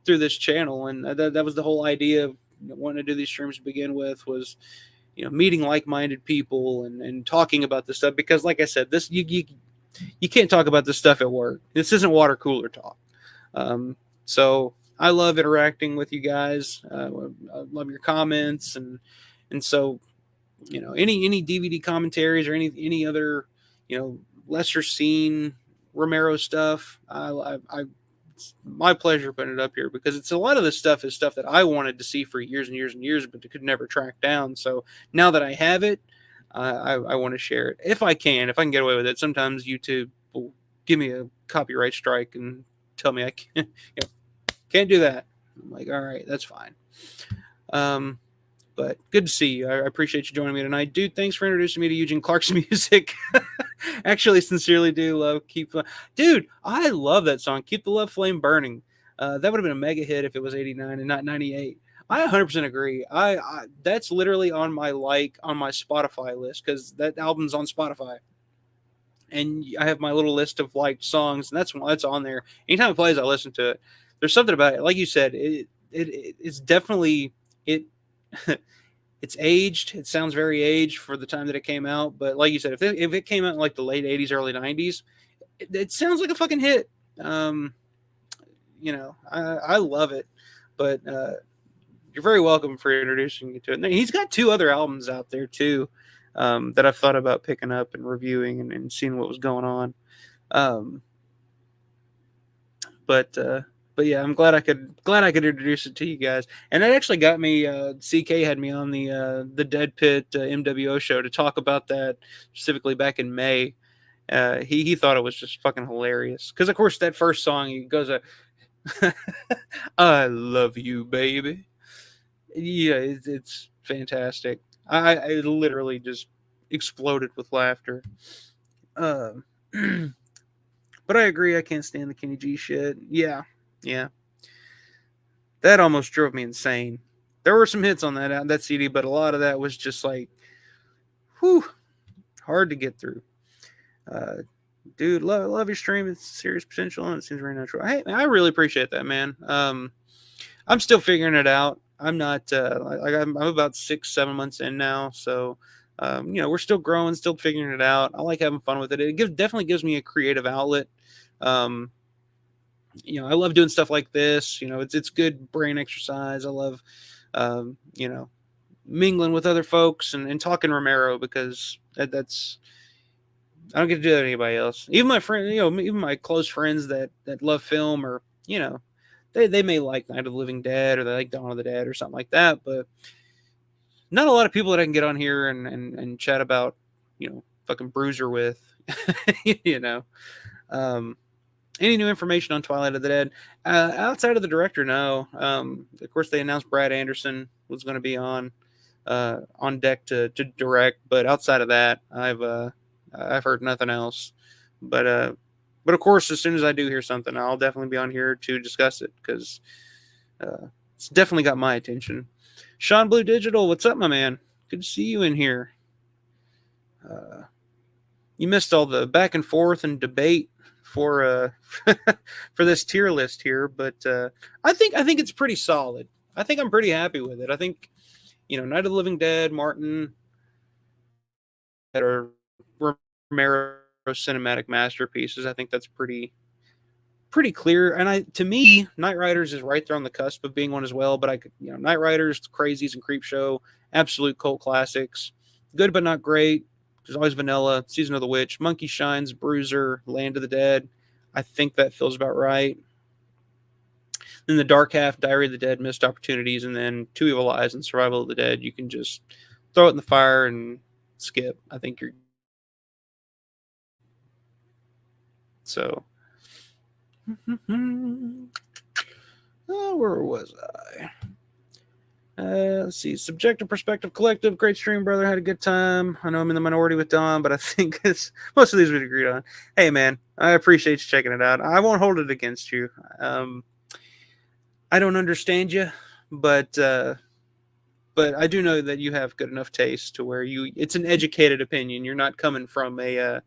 through this channel. And that was the whole idea of wanting to do these streams to begin with, was meeting like-minded people and talking about this stuff, because like I said, this you can't talk about this stuff at work. This isn't water cooler talk. So I love interacting with you guys. I love your comments, and so any DVD commentaries or any other lesser seen Romero stuff, it's my pleasure putting it up here, because it's a lot of this stuff is stuff that I wanted to see for years and years and years, but could never track down. So now that I have it, I want to share it if I can get away with it. Sometimes YouTube will give me a copyright strike and tell me I can't do that. I'm like, all right, that's fine. But good to see you. I appreciate you joining me tonight, dude. Thanks for introducing me to Eugene Clark's music. Actually, sincerely do love dude. I love that song, "Keep the Love Flame Burning." That would have been a mega hit if it was '89 and not '98. I 100% agree. I that's literally on my Spotify list, because that album's on Spotify, and I have my little list of liked songs, and that's on there. Anytime it plays, I listen to it. There's something about it, like you said, it's definitely it. It's aged. It sounds very aged for the time that it came out. But like you said, if it came out in like the late '80s, early '90s, it sounds like a fucking hit. I love it. But you're very welcome for introducing me to it. And he's got 2 other albums out there too, that I've thought about picking up and reviewing and seeing what was going on. But yeah, I'm glad I could introduce it to you guys. And it actually got me. CK had me on the Dead Pit MWO show to talk about that specifically back in May. He thought it was just fucking hilarious, because of course that first song, he goes, "I love you, baby." Yeah, it's fantastic. I literally just exploded with laughter. Uh, but I agree, I can't stand the Kenny G shit. Yeah. That almost drove me insane. There were some hits on that CD, but a lot of that was just like, whew, hard to get through. Dude, love your stream. It's serious potential, and it seems very natural. Hey, I really appreciate that, man. I'm still figuring it out. I'm not I'm about 6-7 months in now, so we're still growing, still figuring it out. I like having fun with it. It definitely gives me a creative outlet. I love doing stuff like this. It's good brain exercise. I love mingling with other folks and talking Romero, because that's I don't get to do that with anybody else. Even my friend, even my close friends that love film, or they may like Night of the Living Dead, or they like Dawn of the Dead or something like that, but not a lot of people that I can get on here and chat about fucking Bruiser with. you know Any new information on Twilight of the Dead? Outside of the director, no. Of course, they announced Brad Anderson was going to be on deck to direct, but outside of that, I've heard nothing else. But of course, as soon as I do hear something, I'll definitely be on here to discuss it, because it's definitely got my attention. Sean Blue Digital, what's up, my man? Good to see you in here. You missed all the back and forth and debate for for this tier list here, but I think it's pretty solid. I think I'm pretty happy with it. I think Night of the Living Dead, Martin, that are Romero cinematic masterpieces. I think that's pretty clear. And to me, Night Riders is right there on the cusp of being one as well. But I could, Night Riders, Crazies, and Creepshow, absolute cult classics. Good but not great. There's always Vanilla, Season of the Witch, Monkey Shines, Bruiser, Land of the Dead. I think that feels about right. Then the Dark Half, Diary of the Dead, Missed Opportunities, and then Two Evil Eyes and Survival of the Dead. You can just throw it in the fire and skip. I think you're so. Oh, where was I? Let's see. Subjective Perspective Collective. Great stream, brother. Had a good time. I know I'm in the minority with Don, but I think most of these we'd agreed on. Hey, man, I appreciate you checking it out. I won't hold it against you. I don't understand you, but I do know that you have good enough taste to where it's an educated opinion. You're not coming from a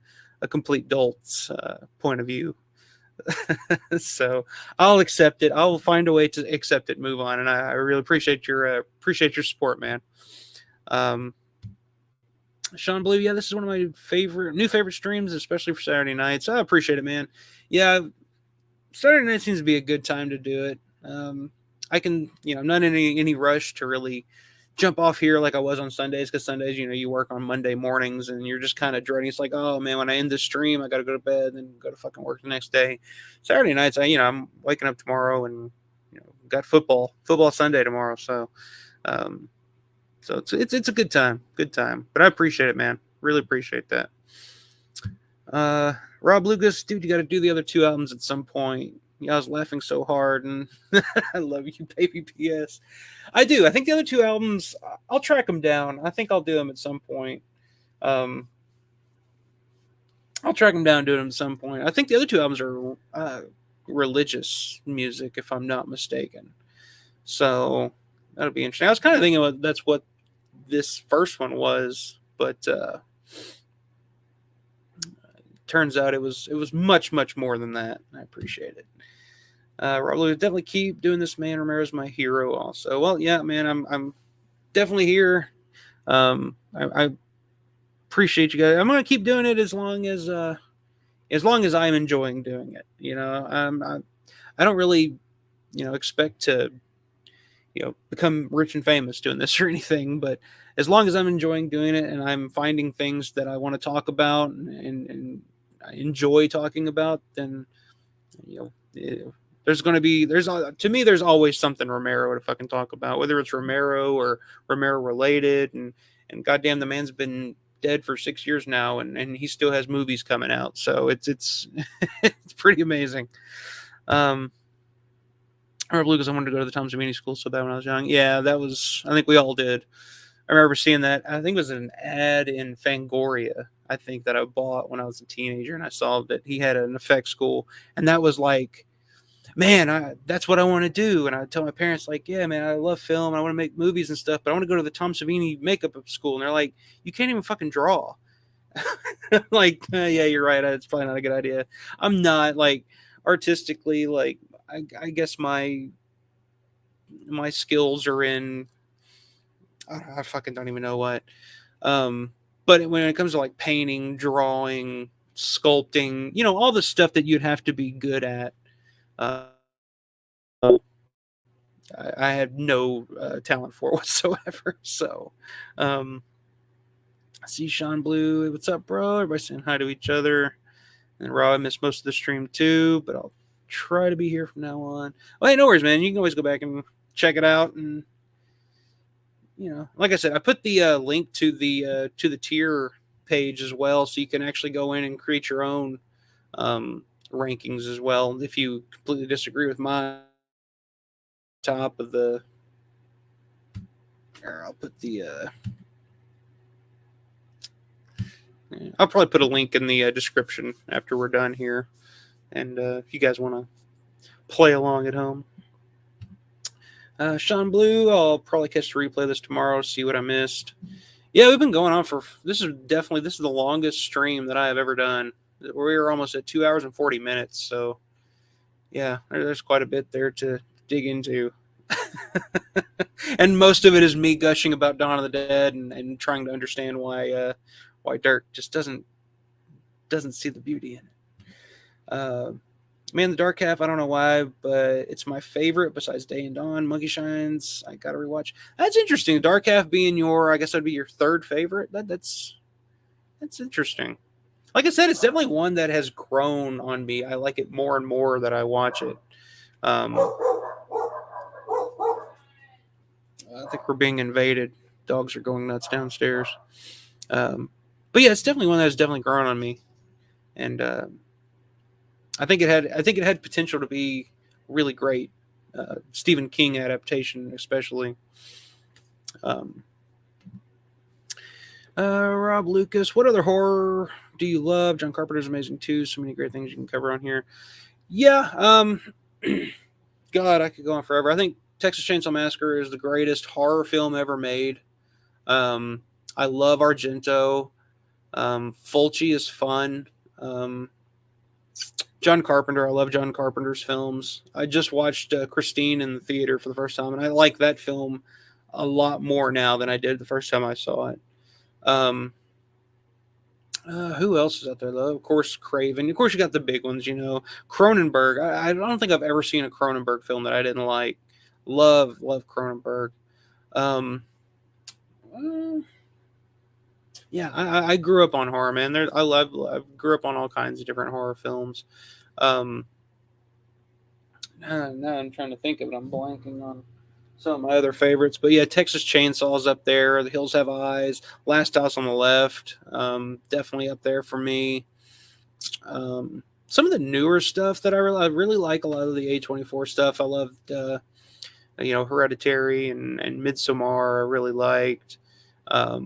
complete dolt's point of view. So I'll accept it. I'll find a way to accept it, move on, and I really appreciate your support, man. Um, Sean Blue, yeah, this is one of my new favorite streams, especially for Saturday nights. I appreciate it, man. Yeah, Saturday night seems to be a good time to do it. I can, I'm not in any rush to really jump off here like I was on Sundays, because Sundays, you work on Monday mornings and you're just kind of dreading. It's like, oh man, when I end this stream, I got to go to bed and go to fucking work the next day. Saturday nights, I'm waking up tomorrow and got football Sunday tomorrow, so so it's a good time, But I appreciate it, man. Really appreciate that. Rob Lucas, dude, you got to do the other 2 albums at some point. Yeah, I was laughing so hard, and I love you, baby. P.S. I do. I think the other 2 albums, I'll track them down. I think I'll do them at some point. I'll track them down and do them at some point. I think the other 2 albums are religious music, if I'm not mistaken. So that'll be interesting. I was kind of thinking that's what this first one was, but turns out it was much more than that. I appreciate it. Raul, definitely keep doing this, man. Romero's my hero also. Well, yeah, man, I'm definitely here. I appreciate you guys. I'm gonna keep doing it as long as I'm enjoying doing it. I don't really expect to become rich and famous doing this or anything, but as long as I'm enjoying doing it and I'm finding things that I want to talk about and I enjoy talking about, then there's to me there's always something Romero to fucking talk about, whether it's Romero or Romero related, and goddamn, the man's been dead for 6 years now, and he still has movies coming out, so it's it's pretty amazing. I remember because I wanted to go to the Tom Savini school so bad when I was young. Yeah, I think we all did. I remember seeing that. I think it was an ad in Fangoria, I think, that I bought when I was a teenager, and I saw that he had an effects school, and that was like, man, that's what I want to do. And I tell my parents, like, yeah, man, I love film, and I want to make movies and stuff, but I want to go to the Tom Savini makeup school. And they're like, you can't even fucking draw. Like, yeah, you're right. It's probably not a good idea. I'm not, like, artistically, like, I guess my skills are in, I fucking don't even know what. But when it comes to like painting, drawing, sculpting, all the stuff that you'd have to be good at, I had no talent for whatsoever. So, I see Sean Blue. What's up, bro? Everybody saying hi to each other. And Rob, I missed most of the stream too, but I'll try to be here from now on. Well, hey, no worries, man. You can always go back and check it out, and like I said, I put the link to the tier page as well, so you can actually go in and create your own rankings as well. If you completely disagree with my top of the, I'll put the. I'll probably put a link in the description after we're done here, and if you guys want to play along at home. Sean Blue, I'll probably catch the replay this tomorrow to see what I missed. Yeah, we've been going on this is the longest stream that I have ever done. We're almost at 2 hours and 40 minutes. So yeah, there's quite a bit there to dig into. And most of it is me gushing about Dawn of the Dead and trying to understand why Dirk just doesn't see the beauty in it. Man, the Dark Half, I don't know why, but it's my favorite besides Day and Dawn. Monkey Shines, I gotta rewatch. That's interesting. Dark Half being I guess that'd be your third favorite. That's interesting. Like I said, it's definitely one that has grown on me. I like it more and more that I watch it. I think we're being invaded. Dogs are going nuts downstairs. But yeah, it's definitely one that has definitely grown on me, and I think it had potential to be really great. Stephen King adaptation, especially. Um, Rob Lucas, what other horror do you love? John Carpenter's amazing too. So many great things you can cover on here. Yeah, God, I could go on forever. I think Texas Chainsaw Massacre is the greatest horror film ever made. Um, I love Argento. Fulci is fun. Um, John Carpenter, I love John Carpenter's films. I just watched Christine in the theater for the first time, and I like that film a lot more now than I did the first time I saw it. Um, who else is out there though? Of course, Craven. Of course, you got the big ones. Cronenberg. I don't think I've ever seen a Cronenberg film that I didn't like. Love Cronenberg. Um, uh, yeah, I grew up on horror, man. I grew up on all kinds of different horror films. Um, now I'm trying to think of it. I'm blanking on some of my other favorites, but yeah, Texas Chainsaw's up there. The Hills Have Eyes. Last House on the Left. Definitely up there for me. Some of the newer stuff that I really like a lot of the A24 stuff. I loved, Hereditary and Midsommar. I really liked. I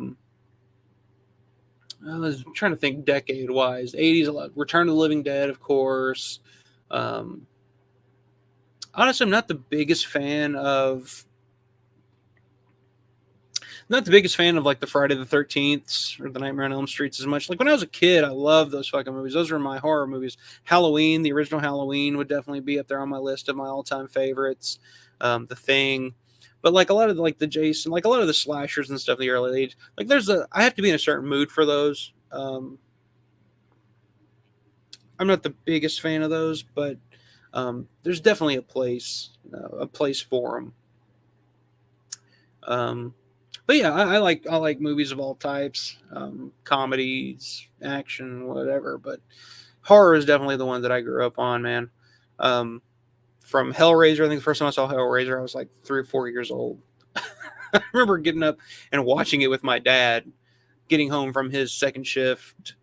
was trying to think decade wise. 80s, a lot. Return of the Living Dead, of course. Um, Honestly, I'm not the biggest fan of like the Friday the 13th or the Nightmare on Elm Streets as much. Like when I was a kid, I loved those fucking movies. Those were my horror movies. Halloween, the original Halloween, would definitely be up there on my list of my all-time favorites. The Thing, but like a lot of like the Jason, like a lot of the slashers and stuff in the early '80s. Like I have to be in a certain mood for those. I'm not the biggest fan of those, but there's definitely a place for them. But yeah, I like movies of all types, comedies, action, whatever. But horror is definitely the one that I grew up on, man. Um, from Hellraiser, I think the first time I saw Hellraiser, I was like 3 or 4 years old. I remember getting up and watching it with my dad, getting home from his second shift.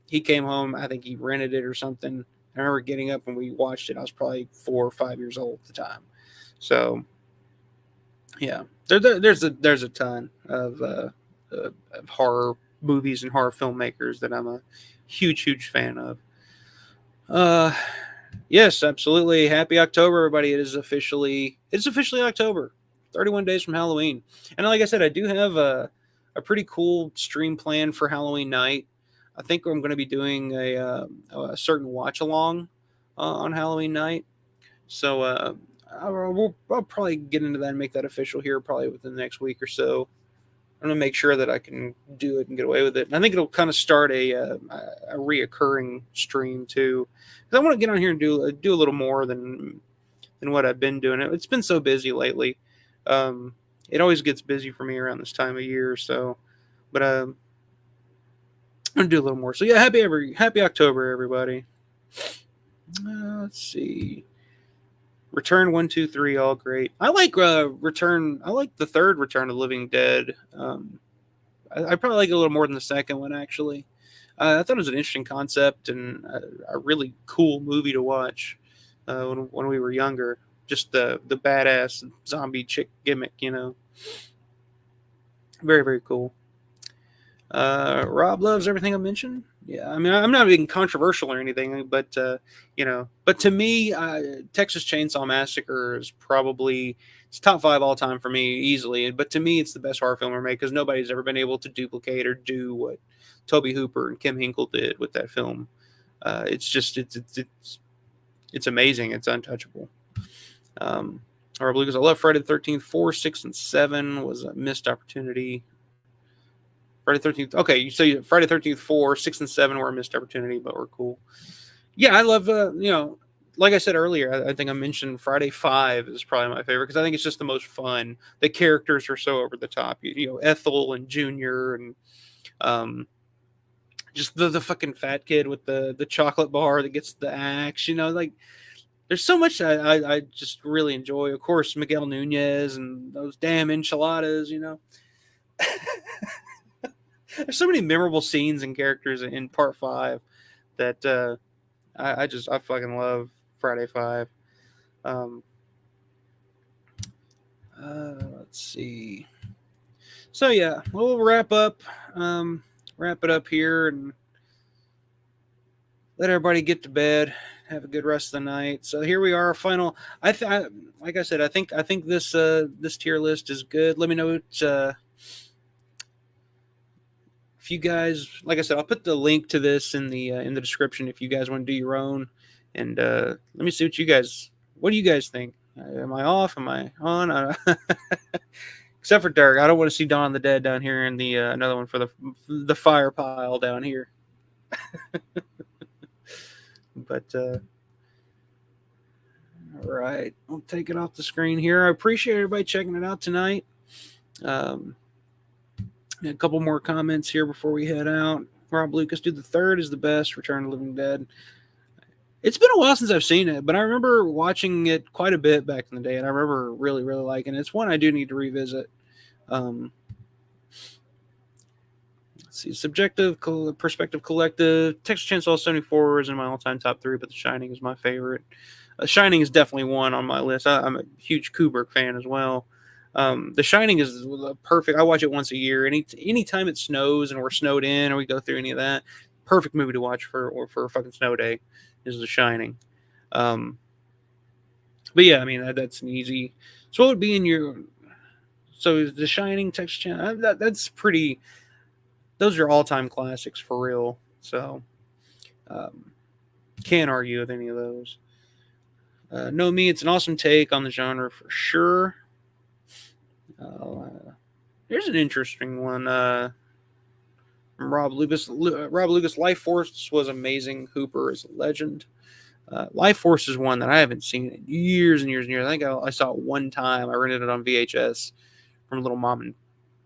He came home, I think he rented it or something. I remember getting up and we watched it. I was probably 4 or 5 years old at the time. So yeah, there's a ton of horror movies and horror filmmakers that I'm a huge fan of. Uh, yes, absolutely. Happy October, everybody! It's officially October. 31 days from Halloween, and like I said, I do have a pretty cool stream plan for Halloween night. I think I'm going to be doing a certain watch along on Halloween night. So I'll probably get into that and make that official here probably within the next week or so. I'm gonna make sure that I can do it and get away with it. And I think it'll kind of start a reoccurring stream too, because I want to get on here and do a little more than what I've been doing. It's been so busy lately. It always gets busy for me around this time of year. So, but I'm gonna do a little more. So yeah, happy October, everybody. Let's see. Return 1, 2, 3, all great. I like Return. I like the third Return of the Living Dead. I probably like it a little more than the second one actually. I thought it was an interesting concept and a really cool movie to watch when we were younger. Just the badass zombie chick gimmick, very cool. Rob loves everything I mentioned. Yeah, I mean, I'm not being controversial or anything, but but to me, Texas Chainsaw Massacre is probably it's top 5 all time for me easily. But to me, it's the best horror film ever made because nobody's ever been able to duplicate or do what Toby Hooper and Kim Hinkle did with that film. It's just it's amazing. It's untouchable. Rob Lucas, I love Friday the 13th. 4, 6, and 7 was a missed opportunity. Friday 13th. Okay, so Friday 13th, 4, 6, and 7 were a missed opportunity, but were cool. Yeah, I love, like I said earlier, I think I mentioned Friday 5 is probably my favorite because I think it's just the most fun. The characters are so over the top. Ethel and Junior and just the fucking fat kid with the chocolate bar that gets the axe. Like there's so much I just really enjoy. Of course, Miguel Nunez and those damn enchiladas. There's so many memorable scenes and characters in part 5 that I fucking love Friday 5. Um, let's see. So yeah, we'll wrap it up here, and let everybody get to bed. Have a good rest of the night. So here we are, final. Like I said, I think this tier list is good. Let me know if you guys, like I said, I'll put the link to this in the description if you guys want to do your own. And let me see what do you guys think? Am I off? Am I on? Except for Dirk, I don't want to see Dawn of the Dead down here in the another one for the fire pile down here. But all right, I'll take it off the screen here. I appreciate everybody checking it out tonight. A couple more comments here before we head out. Rob Lucas, dude, the third is the best. Return of the Living Dead. It's been a while since I've seen it, but I remember watching it quite a bit back in the day, and I remember really, really liking it. It's one I do need to revisit. Let's see, subjective, perspective, collective. Texas Chainsaw 74 is in my all-time top 3, but The Shining is my favorite. Shining is definitely one on my list. I'm a huge Kubrick fan as well. The Shining is perfect. I watch it once a year. Anytime it snows and we're snowed in or we go through any of that, perfect movie to watch for a fucking snow day is The Shining. But yeah, I mean that's an easy. So what would be in your? So The Shining, Texas Chainsaw. That's pretty. Those are all-time classics for real. So can't argue with any of those. No, me, it's an awesome take on the genre for sure. Here's an interesting one. From Rob Lucas. Rob Lucas, Life Force was amazing. Hooper is a legend. Life Force is one that I haven't seen in years and years and years. I think I saw it one time. I rented it on VHS from a little mom and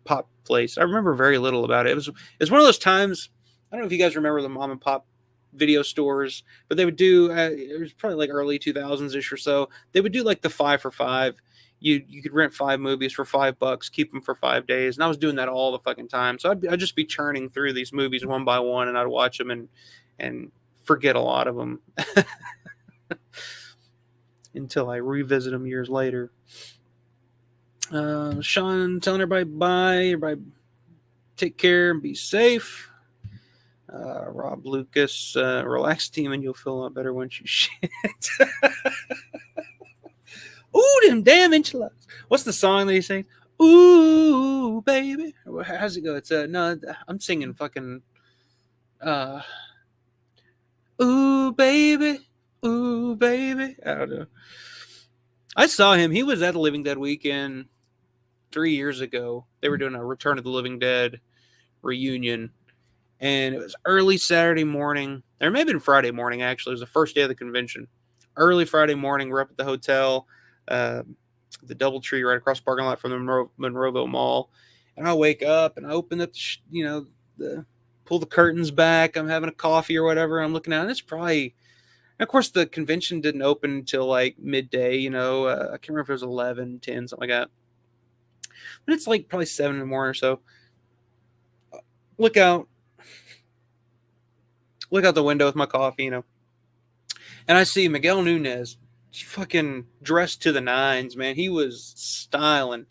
pop place. I remember very little about it. It was one of those times. I don't know if you guys remember the mom and pop video stores, but they would do. It was probably like early 2000s ish or so. They would do like the 5 for 5. You could rent 5 movies for $5, keep them for 5 days, and I was doing that all the fucking time. So I'd just be churning through these movies one by one, and I'd watch them and forget a lot of them until I revisit them years later. Sean telling everybody bye. Everybody take care and be safe. Rob Lucas, relax, team, and you'll feel a lot better once you shit. Ooh, them damn enchiladas. What's the song that he sings? Ooh, baby. How's it go? It's no, I'm singing fucking ooh, baby. Ooh, baby. I don't know. I saw him. He was at the Living Dead weekend 3 years ago. They were doing a Return of the Living Dead reunion, and it was early Saturday morning. Or maybe been Friday morning, actually. It was the first day of the convention. Early Friday morning, we're up at the hotel, the Doubletree right across the parking lot from the Monroeville Mall. And I wake up and I open up, pull the curtains back. I'm having a coffee or whatever. I'm looking out, and it's probably, and of course, the convention didn't open until like midday. I can't remember if it was 11, 10, something like that. But it's like probably 7 in the morning or so. Look out the window with my coffee, and I see Miguel Nunez fucking dressed to the nines, man. He was styling,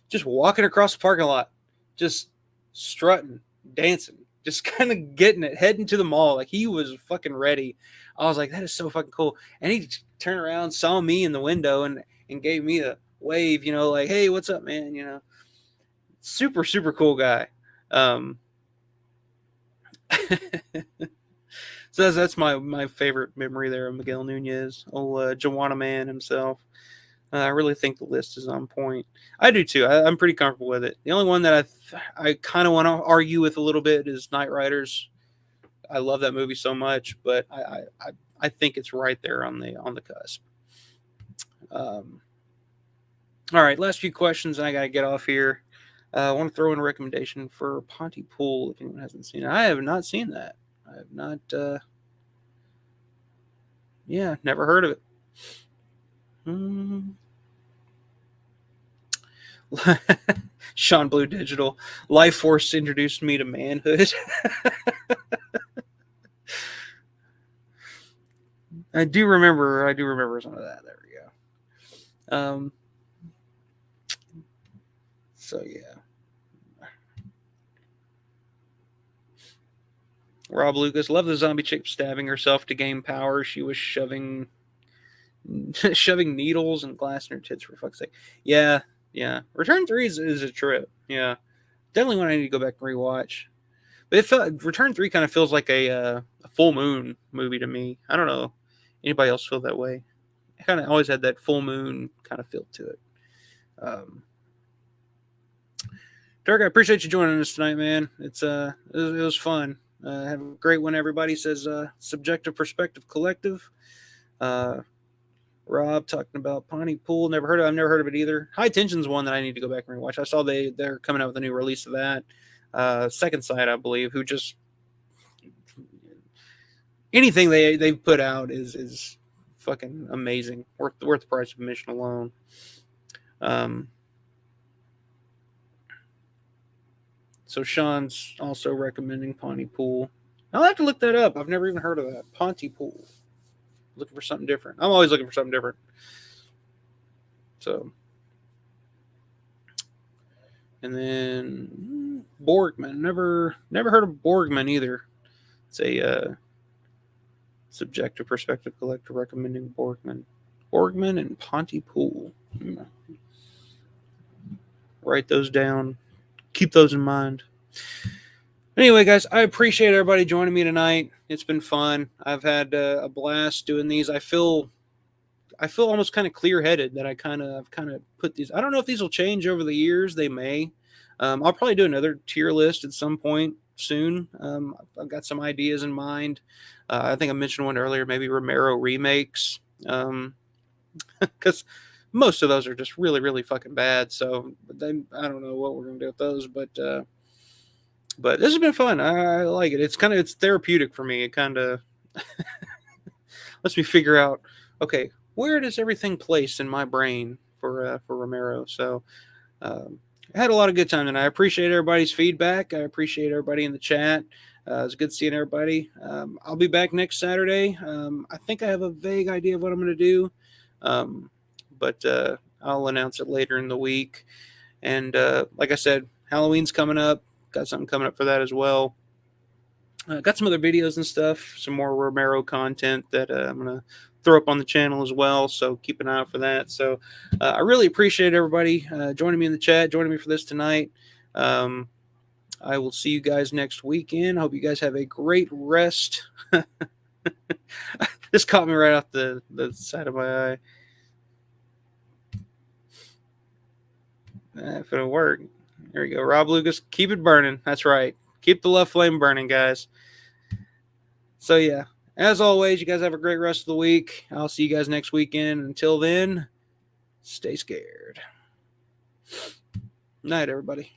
just walking across the parking lot, just strutting, dancing, just kind of getting it, heading to the mall. Like, he was fucking ready. I was like, that is so fucking cool. And he turned around, saw me in the window, and gave me a wave, like, hey, what's up, man? Super, super cool guy. So that's my favorite memory there of Miguel Nunez, old Joanna Man himself. I really think the list is on point. I do too. I'm pretty comfortable with it. The only one that I kind of want to argue with a little bit is Night Riders. I love that movie so much, but I think it's right there on the cusp. All right, last few questions, and I gotta get off here. I want to throw in a recommendation for Pontypool if anyone hasn't seen it. I have not seen that. I have not. Never heard of it. Sean Blue Digital. Life Force introduced me to manhood. I do remember some of that. There we go. So yeah. Rob Lucas, love the zombie chick stabbing herself to gain power. She was shoving needles and glass in her tits, for fuck's sake. Yeah. Return 3 is a trip. Yeah. Definitely one I need to go back and rewatch. But Return 3 kind of feels like a full moon movie to me. I don't know. Anybody else feel that way? I kind of always had that full moon kind of feel to it. Dirk, I appreciate you joining us tonight, man. It was fun. Have a great one, everybody. Says Subjective Perspective Collective. Rob talking about Pontypool. I've never heard of it either. High Tension's one that I need to go back and rewatch. I saw they're coming out with a new release of that. Second Sight, I believe, who just anything they put out is fucking amazing. Worth the price of admission alone. So Sean's also recommending Pontypool. I'll have to look that up. I've never even heard of that. Pontypool. Looking for something different. I'm always looking for something different. So, and then Borgman. Never heard of Borgman either. It's a Subjective Perspective Collector recommending Borgman and Pontypool. Write those down. Keep those in mind. Anyway, guys, I appreciate everybody joining me tonight. It's been fun. I've had a blast doing these. I feel almost kind of clear-headed that I've kind of put these. I don't know if these will change over the years. They may. I'll probably do another tier list at some point soon. I've got some ideas in mind. I think I mentioned one earlier, maybe Romero remakes, because most of those are just really, really fucking bad. So I don't know what we're gonna do with those, but this has been fun. I like it. It's therapeutic for me. It kind of lets me figure out, okay, where does everything place in my brain for Romero? So I had a lot of good time, and I appreciate everybody's feedback. I appreciate everybody in the chat. It's good seeing everybody. I'll be back next Saturday. I think I have a vague idea of what I'm going to do, but I'll announce it later in the week. And like I said, Halloween's coming up. Got something coming up for that as well. Got some other videos and stuff, some more Romero content that I'm going to throw up on the channel as well. So keep an eye out for that. So I really appreciate everybody joining me in the chat, joining me for this tonight. I will see you guys next weekend. I hope you guys have a great rest. This caught me right off the side of my eye. If it'll work. There we go. Rob Lucas, keep it burning. That's right. Keep the love flame burning, guys. So, yeah. As always, you guys have a great rest of the week. I'll see you guys next weekend. Until then, stay scared. Night, everybody.